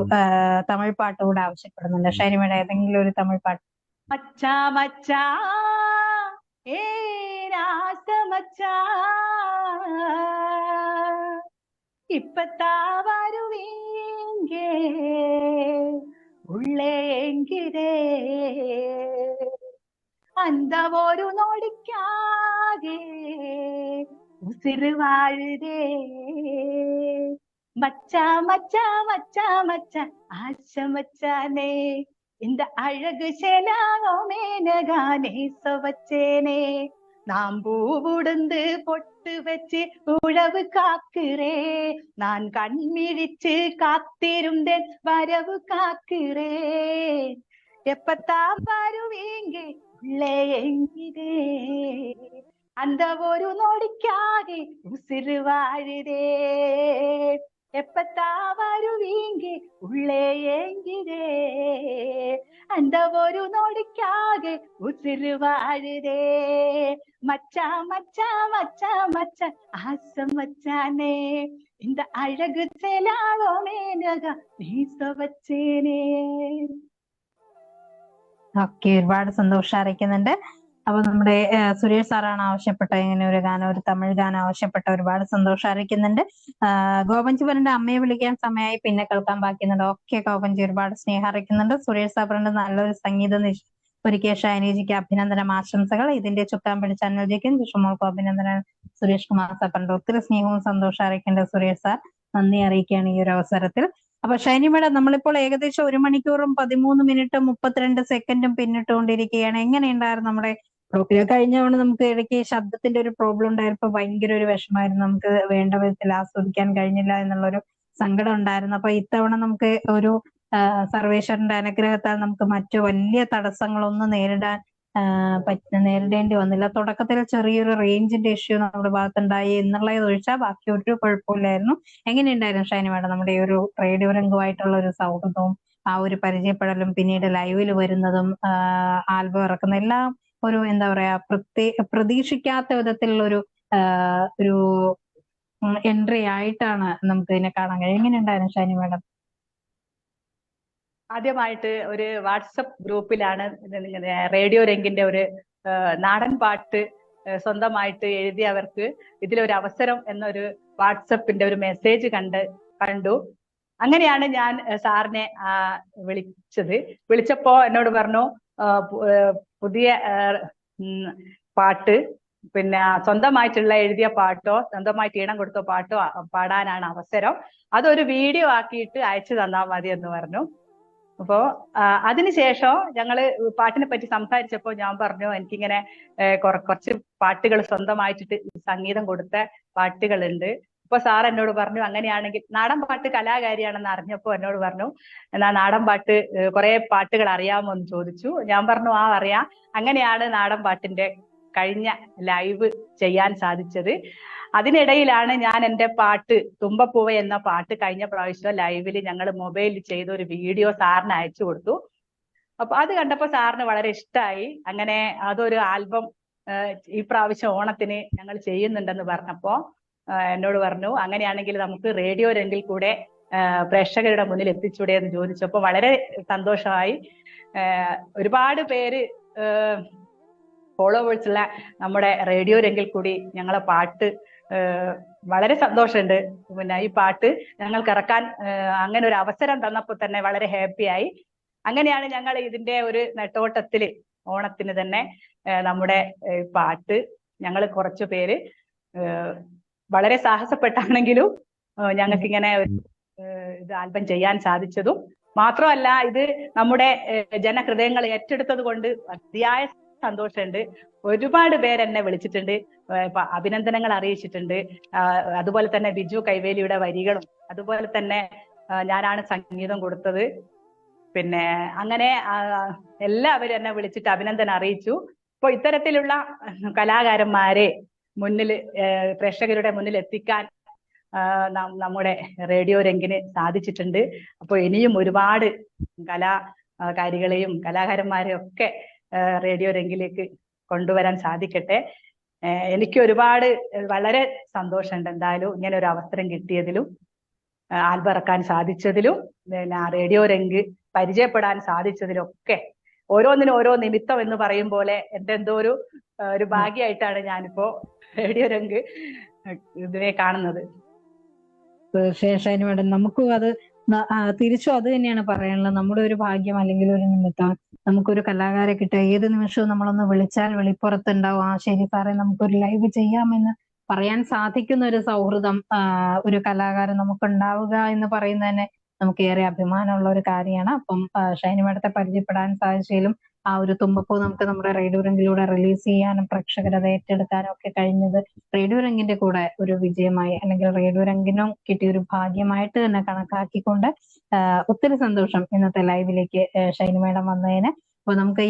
തമിഴ് പാട്ട് കൂടെ ആവശ്യപ്പെടുന്നുണ്ട്. ഷൈനി മേഡം, ഏതെങ്കിലും ഒരു തമിഴ് പാട്ട്. മച്ചാ മച്ചാ ഏ രാസ മച്ചാ ഇപ്പത്താ വരുവീങ്കേ ഉള്ളേങ്കിരേ அந்த ஒரு நொடிக்காகே உசிறு வாழுதே. மச்சா மச்சா மச்சா மச்சா ஆசை மச்சானே, இந்த அழகு சேலானோ மேனகானே சவச்சேனே. நாம் பூவுடுந்து பொட்டு வச்சு உழவு காக்குறே, நான் கண்மிழிச்சு காத்திருந்தேன் வரவு காக்குறே. எப்பத்தான் வருவீங்க உள்ளே எங்கிதே, அந்த ஒரு நொடிக்காக உசிறு வாழுதே. எப்பத்தா வருவீங்க உள்ளே ஏங்கிதே, அந்த ஒரு நொடிக்காக உசிறு வாழுதே. மச்சா மச்சா மச்சா மச்சா ஆசை மச்சானே, இந்த அழகு சேலாளோ மேனகா நீச வச்சேனே. ഓക്കെ, ഒരുപാട് സന്തോഷം അറിയിക്കുന്നുണ്ട്. അപ്പൊ നമ്മുടെ സുരേഷ് സാറാണ് ആവശ്യപ്പെട്ട ഇങ്ങനെ ഒരു ഗാനം, ഒരു തമിഴ് ഗാനം ആവശ്യപ്പെട്ട. ഒരുപാട് സന്തോഷം അറിയിക്കുന്നുണ്ട്. ഗോപൻജി പറഞ്ഞ അമ്മയെ വിളിക്കാൻ സമയമായി, പിന്നെ കേൾക്കാൻ ബാക്കിയുന്നുണ്ട്. ഓക്കെ ഗോപൻജി, ഒരുപാട് സ്നേഹം അറിയിക്കുന്നുണ്ട്. സുരേഷ് സാർ പറഞ്ഞ നല്ലൊരു സംഗീതം ഒരുക്കിയ ഷൈനിജിക്ക് അഭിനന്ദനം, ആശംസകൾ. ഇതിന്റെ ചുക്കാൻ പിടിച്ച അനൽജിക്കും ജിഷുമോൾക്കും അഭിനന്ദനം. സുരേഷ് കുമാർ സാർ പറഞ്ഞ ഒത്തിരി സ്നേഹവും സന്തോഷം അറിയിക്കേണ്ട സുരേഷ് സാർ, നന്ദി അറിയിക്കുകയാണ് ഈ ഒരു അവസരത്തിൽ. അപ്പൊ ഷൈനി മേഡം, നമ്മളിപ്പോൾ ഏകദേശം 1 മണിക്കൂറും 13 മിനിറ്റും 32 സെക്കൻഡും പിന്നിട്ടുകൊണ്ടിരിക്കുകയാണ്. എങ്ങനെയുണ്ടായിരുന്നു നമ്മുടെ പ്രോഗ്രാം? കഴിഞ്ഞ തവണ നമുക്ക് ഇടയ്ക്ക് ശബ്ദത്തിന്റെ ഒരു പ്രോബ്ലം ഉണ്ടായപ്പോ ഭയങ്കര ഒരു വിഷമായിരുന്നു. നമുക്ക് വേണ്ട വിധത്തിൽ ആസ്വദിക്കാൻ കഴിഞ്ഞില്ല എന്നുള്ളൊരു സങ്കടം ഉണ്ടായിരുന്നു. അപ്പൊ ഇത്തവണ നമുക്ക് ഒരു സർവേശ്വരന്റെ അനുഗ്രഹത്താൽ നമുക്ക് മറ്റു വലിയ തടസ്സങ്ങളൊന്നും നേരിടേണ്ടി വന്നില്ല. തുടക്കത്തിൽ ചെറിയൊരു റേഞ്ചിന്റെ ഇഷ്യൂ നമ്മുടെ ഭാഗത്തുണ്ടായി എന്നുള്ളത് ഒഴിച്ചാൽ ബാക്കി ഒരു കുഴപ്പമില്ലായിരുന്നു. എങ്ങനെയുണ്ടായിരുന്നു ഷൈനി മേഡം നമ്മുടെ ഈ ഒരു റേഡിയോ രംഗമായിട്ടുള്ള ഒരു സൗഹൃദവും ആ ഒരു പരിചയപ്പെടലും പിന്നീട് ലൈവിൽ വരുന്നതും ആൽബം ഇറക്കുന്ന എല്ലാം ഒരു എന്താ പറയാ പ്രതീക്ഷിക്കാത്ത വിധത്തിലുള്ള ഒരു എൻട്രി ആയിട്ടാണ് നമുക്ക് ഇതിനെ കാണാൻ കഴിയും. എങ്ങനെയുണ്ടായിരുന്നു ഷൈനി മേഡം? ആദ്യമായിട്ട് ഒരു വാട്സപ്പ് ഗ്രൂപ്പിലാണ് റേഡിയോ രംഗിന്റെ ഒരു നാടൻ പാട്ട് സ്വന്തമായിട്ട് എഴുതിയവർക്ക് ഇതിലൊരു അവസരം എന്നൊരു വാട്സപ്പിന്റെ ഒരു മെസ്സേജ് കണ്ടു. അങ്ങനെയാണ് ഞാൻ സാറിനെ വിളിച്ചപ്പോ എന്നോട് പറഞ്ഞു പുതിയ പാട്ട്, പിന്നെ സ്വന്തമായിട്ടുള്ള എഴുതിയ പാട്ടോ സ്വന്തമായിട്ട് ഈണം കൊടുത്ത പാട്ടോ പാടാനാണ് അവസരം, അതൊരു വീഡിയോ ആക്കിയിട്ട് അയച്ചു തന്നാൽ മതി എന്ന് പറഞ്ഞു. അപ്പോ അതിനുശേഷം ഞങ്ങള് പാട്ടിനെ പറ്റി സംസാരിച്ചപ്പോ ഞാൻ പറഞ്ഞു എനിക്കിങ്ങനെ കുറച്ച് പാട്ടുകൾ സ്വന്തമായിട്ടിട്ട് സംഗീതം കൊടുത്ത പാട്ടുകളുണ്ട്. അപ്പൊ സാർ എന്നോട് പറഞ്ഞു അങ്ങനെയാണെങ്കിൽ നാടൻ പാട്ട് കലാകാരിയാണെന്ന് അറിഞ്ഞപ്പോ എന്നോട് പറഞ്ഞു എന്നാ നാടൻ പാട്ട് കുറെ പാട്ടുകൾ അറിയാമോ എന്ന് ചോദിച്ചു. ഞാൻ പറഞ്ഞു അറിയാം. അങ്ങനെയാണ് നാടൻ പാട്ടിന്റെ കഴിഞ്ഞ ലൈവ് ചെയ്യാൻ സാധിച്ചത്. അതിനിടയിലാണ് ഞാൻ എൻ്റെ പാട്ട് തുമ്പപ്പൂവ എന്ന പാട്ട് കഴിഞ്ഞ പ്രാവശ്യം ലൈവിൽ ഞങ്ങൾ മൊബൈലിൽ ചെയ്ത ഒരു വീഡിയോ സാറിന് അയച്ചു കൊടുത്തു. അപ്പൊ അത് കണ്ടപ്പോ സാറിന് വളരെ ഇഷ്ടമായി. അങ്ങനെ അതൊരു ആൽബം ഈ പ്രാവശ്യം ഓണത്തിന് ഞങ്ങൾ ചെയ്യുന്നുണ്ടെന്ന് പറഞ്ഞപ്പോ എന്നോട് പറഞ്ഞു അങ്ങനെയാണെങ്കിൽ നമുക്ക് റേഡിയോ രംഗിൽ കൂടെ പ്രേക്ഷകരുടെ മുന്നിൽ എത്തിച്ചൂടെ എന്ന് ചോദിച്ചപ്പോൾ വളരെ സന്തോഷമായി. ഒരുപാട് പേര് ഫോളോവേഴ്സ് ഉള്ള നമ്മുടെ റേഡിയോ രംഗിൽ കൂടി ഞങ്ങളെ പാട്ട് വളരെ സന്തോഷമുണ്ട്. പിന്നെ ഈ പാട്ട് ഞങ്ങൾക്ക് ഇറക്കാൻ അങ്ങനെ ഒരു അവസരം തന്നപ്പോൾ തന്നെ വളരെ ഹാപ്പിയായി. അങ്ങനെയാണ് ഞങ്ങൾ ഇതിന്റെ ഒരു നെട്ടോട്ടത്തില് ഓണത്തിന് തന്നെ നമ്മുടെ പാട്ട് ഞങ്ങൾ കുറച്ചു പേര് വളരെ സാഹസപ്പെട്ടാണെങ്കിലും ഞങ്ങൾക്ക് ഇങ്ങനെ ഇത് ആൽബം ചെയ്യാൻ സാധിച്ചതും മാത്രമല്ല ഇത് നമ്മുടെ ജനഹൃദയങ്ങൾ ഏറ്റെടുത്തത് കൊണ്ട് അതിയായ സന്തോഷമുണ്ട്. ഒരുപാട് പേര് എന്നെ വിളിച്ചിട്ടുണ്ട്, അഭിനന്ദനങ്ങൾ അറിയിച്ചിട്ടുണ്ട്. അതുപോലെ തന്നെ ബിജു കൈവേലിയുടെ വരികളും അതുപോലെ തന്നെ ഞാനാണ് സംഗീതം കൊടുത്തത്. പിന്നെ അങ്ങനെ എല്ലാവരും എന്നെ വിളിച്ചിട്ട് അഭിനന്ദനം അറിയിച്ചു. അപ്പോൾ ഇത്തരത്തിലുള്ള കലാകാരന്മാരെ പ്രേക്ഷകരുടെ മുന്നിൽ എത്തിക്കാൻ നമ്മുടെ റേഡിയോ രംഗിന് സാധിച്ചിട്ടുണ്ട്. അപ്പോൾ ഇനിയും ഒരുപാട് കലാകാരികളെയും കലാകാരന്മാരെയും ഒക്കെ റേഡിയോ രംഗിലേക്ക് കൊണ്ടുവരാൻ സാധിക്കട്ടെ. എനിക്ക് ഒരുപാട് വളരെ സന്തോഷമുണ്ട് എന്തായാലും ഇങ്ങനെ ഒരു അവസരം കിട്ടിയതിലും ആൽബം ഇറക്കാൻ സാധിച്ചതിലും പിന്നെ റേഡിയോ രംഗ് പരിചയപ്പെടാൻ സാധിച്ചതിലൊക്കെ ഓരോന്നിനും ഓരോ നിമിത്തം എന്ന് പറയും പോലെ എൻ്റെ എന്തോ ഒരു ഭാഗ്യമായിട്ടാണ് ഞാനിപ്പോ റേഡിയോ രംഗ് ഇതിനെ കാണുന്നത്. തീർച്ചയായും മേഡം, നമുക്കും അത് തിരിച്ചും അത് തന്നെയാണ് പറയാനുള്ളത്. നമ്മുടെ ഒരു ഭാഗ്യം അല്ലെങ്കിൽ ഒരു നിമിത്തം നമുക്കൊരു കലാകാരെ കിട്ടുക. ഏത് നിമിഷവും നമ്മളൊന്ന് വിളിച്ചാൽ വെളിപ്പുറത്തുണ്ടാവും ശരി സാറേ നമുക്കൊരു ലൈവ് ചെയ്യാമെന്ന് പറയാൻ സാധിക്കുന്ന ഒരു സൗഹൃദം ഒരു കലാകാരൻ നമുക്ക് ഉണ്ടാവുക എന്ന് പറയുന്നത് തന്നെ നമുക്ക് ഏറെ അഭിമാനമുള്ള ഒരു കാര്യമാണ്. അപ്പം ഷൈനി മേഡത്തെ പരിചയപ്പെടാൻ സാധിച്ചതിലും ആ ഒരു തുമ്പപ്പൂ നമുക്ക് നമ്മുടെ റേഡിയോ രംഗിലൂടെ റിലീസ് ചെയ്യാനും പ്രേക്ഷകരത് ഏറ്റെടുക്കാനും ഒക്കെ കഴിഞ്ഞത് റേഡിയോ രംഗിന്റെ കൂടെ ഒരു വിജയമായി അല്ലെങ്കിൽ റേഡിയോ രംഗിനും കിട്ടിയ ഒരു ഭാഗ്യമായിട്ട് തന്നെ കണക്കാക്കിക്കൊണ്ട് ഒത്തിരി സന്തോഷം ഇന്നത്തെ ലൈവിലേക്ക് ഷൈനി മേഡം വന്നതിന്. അപ്പൊ നമുക്ക്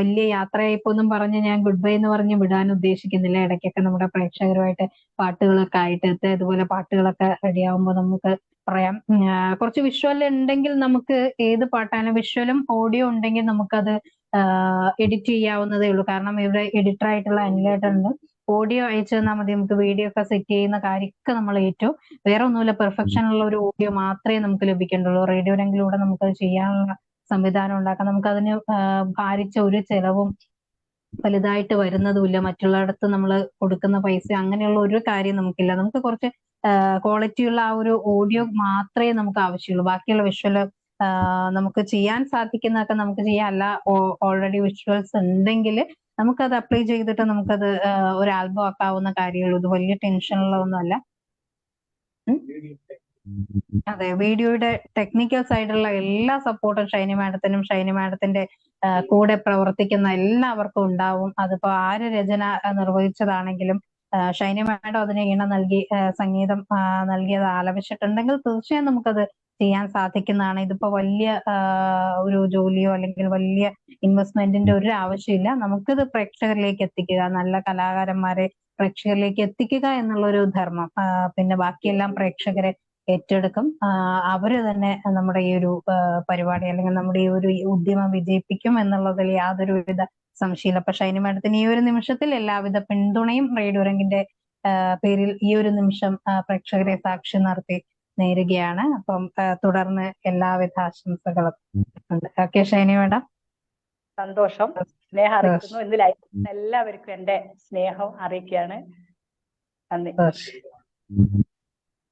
വലിയ യാത്രയായിപ്പോന്നും പറഞ്ഞ് ഞാൻ ഗുഡ് ബൈ എന്ന് പറഞ്ഞ് വിടാൻ ഉദ്ദേശിക്കുന്നില്ല. ഇടയ്ക്കൊക്കെ നമ്മുടെ പ്രേക്ഷകരുമായിട്ട് പാട്ടുകളൊക്കെ ആയിട്ട് ഇതുപോലെ പാട്ടുകളൊക്കെ റെഡിയാവുമ്പോൾ നമുക്ക് പറയാം. കുറച്ച് വിഷ്വൽ ഉണ്ടെങ്കിൽ നമുക്ക് ഏത് പാട്ടാണ് വിഷ്വലും ഓഡിയോ ഉണ്ടെങ്കിൽ നമുക്കത് എഡിറ്റ് ചെയ്യാവുന്നതേ ഉള്ളൂ. കാരണം ഇവിടെ എഡിറ്റർ ആയിട്ടുള്ള അനിലേട്ടുണ്ട്. ഓഡിയോ അയച്ചു തന്നാൽ മതി, നമുക്ക് വീഡിയോ ഒക്കെ സെറ്റ് ചെയ്യുന്ന കാര്യമൊക്കെ നമ്മൾ ഏറ്റു. വേറെ ഒന്നുമില്ല, പെർഫെക്ഷൻ ഉള്ള ഒരു ഓഡിയോ മാത്രമേ നമുക്ക് ലഭിക്കേണ്ടുള്ളൂ. റേഡിയോ രംഗിലൂടെ നമുക്കത് ചെയ്യാനുള്ള സംവിധാനം ഉണ്ടാക്കാം. നമുക്കതിന് ഭാരിച്ച ഒരു ചെലവും വലുതായിട്ട് വരുന്നതുമില്ല. മറ്റുള്ളിടത്ത് നമ്മൾ കൊടുക്കുന്ന പൈസ അങ്ങനെയുള്ള ഒരു കാര്യം നമുക്കില്ല. നമുക്ക് കുറച്ച് ക്വാളിറ്റിയുള്ള ആ ഒരു ഓഡിയോ മാത്രമേ നമുക്ക് ആവശ്യമുള്ളൂ. ബാക്കിയുള്ള വിഷ്വല് നമുക്ക് ചെയ്യാൻ സാധിക്കുന്നതൊക്കെ നമുക്ക് ചെയ്യാം. അല്ല ഓൾറെഡി വിഷ്വൽസ് ഉണ്ടെങ്കിൽ നമുക്കത് അപ്ലൈ ചെയ്തിട്ട് നമുക്കത് ഒരു ആൽബം ആക്കാവുന്ന കാര്യമുള്ളൂ. ഇത് വലിയ ടെൻഷനുള്ള ഒന്നുമല്ല. അതെ, വീഡിയോയുടെ ടെക്നിക്കൽ സൈഡുള്ള എല്ലാ സപ്പോർട്ടും ഷൈനി മാഡത്തിനും ഷൈനി മാഡത്തിന്റെ കൂടെ പ്രവർത്തിക്കുന്ന എല്ലാവർക്കും ഉണ്ടാവും. അതിപ്പോ ആര് രചന നിർവഹിച്ചതാണെങ്കിലും ഷൈനി മാഡം അതിന് ഈണം നൽകി സംഗീതം നൽകി അത് ആലപിച്ചിട്ടുണ്ടെങ്കിൽ തീർച്ചയായും നമുക്കത് ചെയ്യാൻ സാധിക്കുന്നതാണ്. ഇതിപ്പോ വലിയ ഒരു ജോലിയോ അല്ലെങ്കിൽ വലിയ ഇൻവെസ്റ്റ്മെന്റിന്റെ ഒരു ആവശ്യമില്ല. നമുക്കിത് പ്രേക്ഷകരിലേക്ക് എത്തിക്കുക, നല്ല കലാകാരന്മാരെ പ്രേക്ഷകരിലേക്ക് എത്തിക്കുക എന്നുള്ളൊരു ധർമ്മം. പിന്നെ ബാക്കിയെല്ലാം പ്രേക്ഷകരെ ഏറ്റെടുക്കും. അവര് തന്നെ നമ്മുടെ ഈ ഒരു പരിപാടി അല്ലെങ്കിൽ നമ്മുടെ ഈ ഒരു ഉദ്യമം വിജയിപ്പിക്കും എന്നുള്ളതിൽ യാതൊരു വിധ സംശയമില്ല. അപ്പൊ ഷൈനി മാഡത്തിന് ഈ ഒരു നിമിഷത്തിൽ എല്ലാവിധ പിന്തുണയും റേഡിയോ രംഗിന്റെ പേരിൽ ഈ ഒരു നിമിഷം പ്രേക്ഷകരെ സാക്ഷി നിർത്തി നേരുകയാണ്. അപ്പം തുടർന്ന് എല്ലാവിധ ആശംസകളും ഉണ്ട്. Okay Shiny madam. സന്തോഷം, സ്നേഹം അറിയിക്കുന്നു. ഇന്ന് ലൈവ് എല്ലാവർക്കും എന്റെ സ്നേഹം അറിയിക്കുകയാണ്. നന്ദി.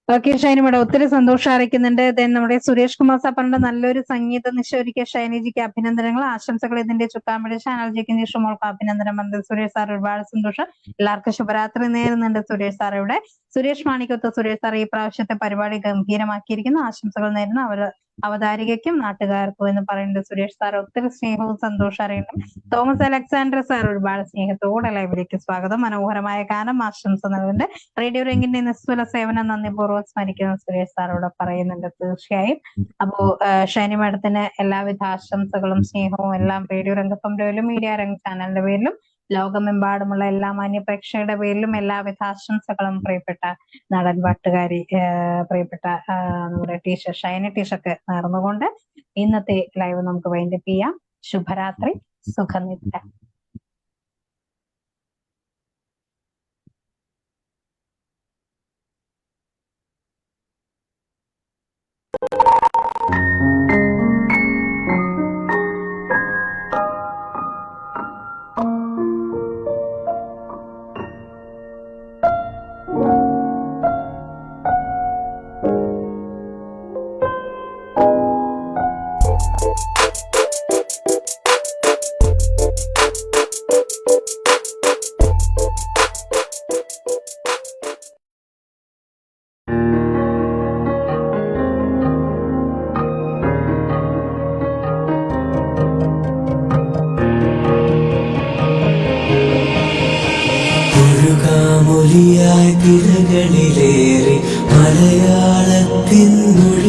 ഓക്കെ ഷൈനി മേഡം, ഒത്തിരി സന്തോഷം അറിയിക്കുന്നുണ്ട്. ദെൻ നമ്മുടെ സുരേഷ് കുമാർ സാപ്പറിന്റെ നല്ലൊരു സംഗീത നിശ ഷൈനിജിക്ക് അഭിനന്ദനങ്ങൾ, ആശംസകൾ. ഇതിന്റെ ചുക്കാമ്പടി ചാനൽജിക്ക് നിഷമോൾക്ക് അഭിനന്ദനം. സുരേഷ് സാർ ഒരുപാട് സന്തോഷം. എല്ലാവർക്കും ശുഭരാത്രി നേരുന്നുണ്ട് സുരേഷ് സാർ. ഇവിടെ സുരേഷ് മാണിക്കത്ത് സുരേഷ് സാർ ഈ പ്രാവശ്യത്തെ പരിപാടി ഗംഭീരമാക്കിയിരിക്കുന്നു. ആശംസകൾ നേരുന്നു അവതാരികയ്ക്കും നാട്ടുകാർക്കും എന്ന് പറയുന്നത് സുരേഷ് സാർ. ഒത്തിരി സ്നേഹവും സന്തോഷം അറിയുന്നു. തോമസ് അലക്സാണ്ടർ സാർ ഒരുപാട് സ്നേഹത്തോടെ ലൈവിലേക്ക് സ്വാഗതം. മനോഹരമായ ഗാനം ആശംസ നൽകുന്നുണ്ട്. റേഡിയോ രംഗിന്റെ നിസ്തുല സേവനം നന്ദിപൂർവ്വം സ്മരിക്കുന്ന സുരേഷ് സാറോട് പറയുന്നുണ്ട്. തീർച്ചയായും അപ്പോ ഷൈനി മാഡത്തിന് എല്ലാവിധ ആശംസകളും സ്നേഹവും എല്ലാം റേഡിയോ രംഗപ്പം പേരിലും മീഡിയ രംഗ് ചാനലിന്റെ പേരിലും ലോകമെമ്പാടുമുള്ള എല്ലാ മാന്യ പ്രേക്ഷകരുടെ പേരിലും എല്ലാവിധ ആശംസകളും പ്രിയപ്പെട്ട നടൻ പാട്ടുകാരി പ്രിയപ്പെട്ട നമ്മുടെ ടീച്ചർ ഷൈനി ടീച്ചർക്ക് നേർന്നുകൊണ്ട് ഇന്നത്തെ ലൈവ് നമുക്ക് വൈൻഡപ്പ് ചെയ്യാം. ശുഭരാത്രി, സുഖനിദ്ര. ഒഴുകാമൊലിയായി തിരകളിലേറി മലയാളത്തിൻ മൊഴി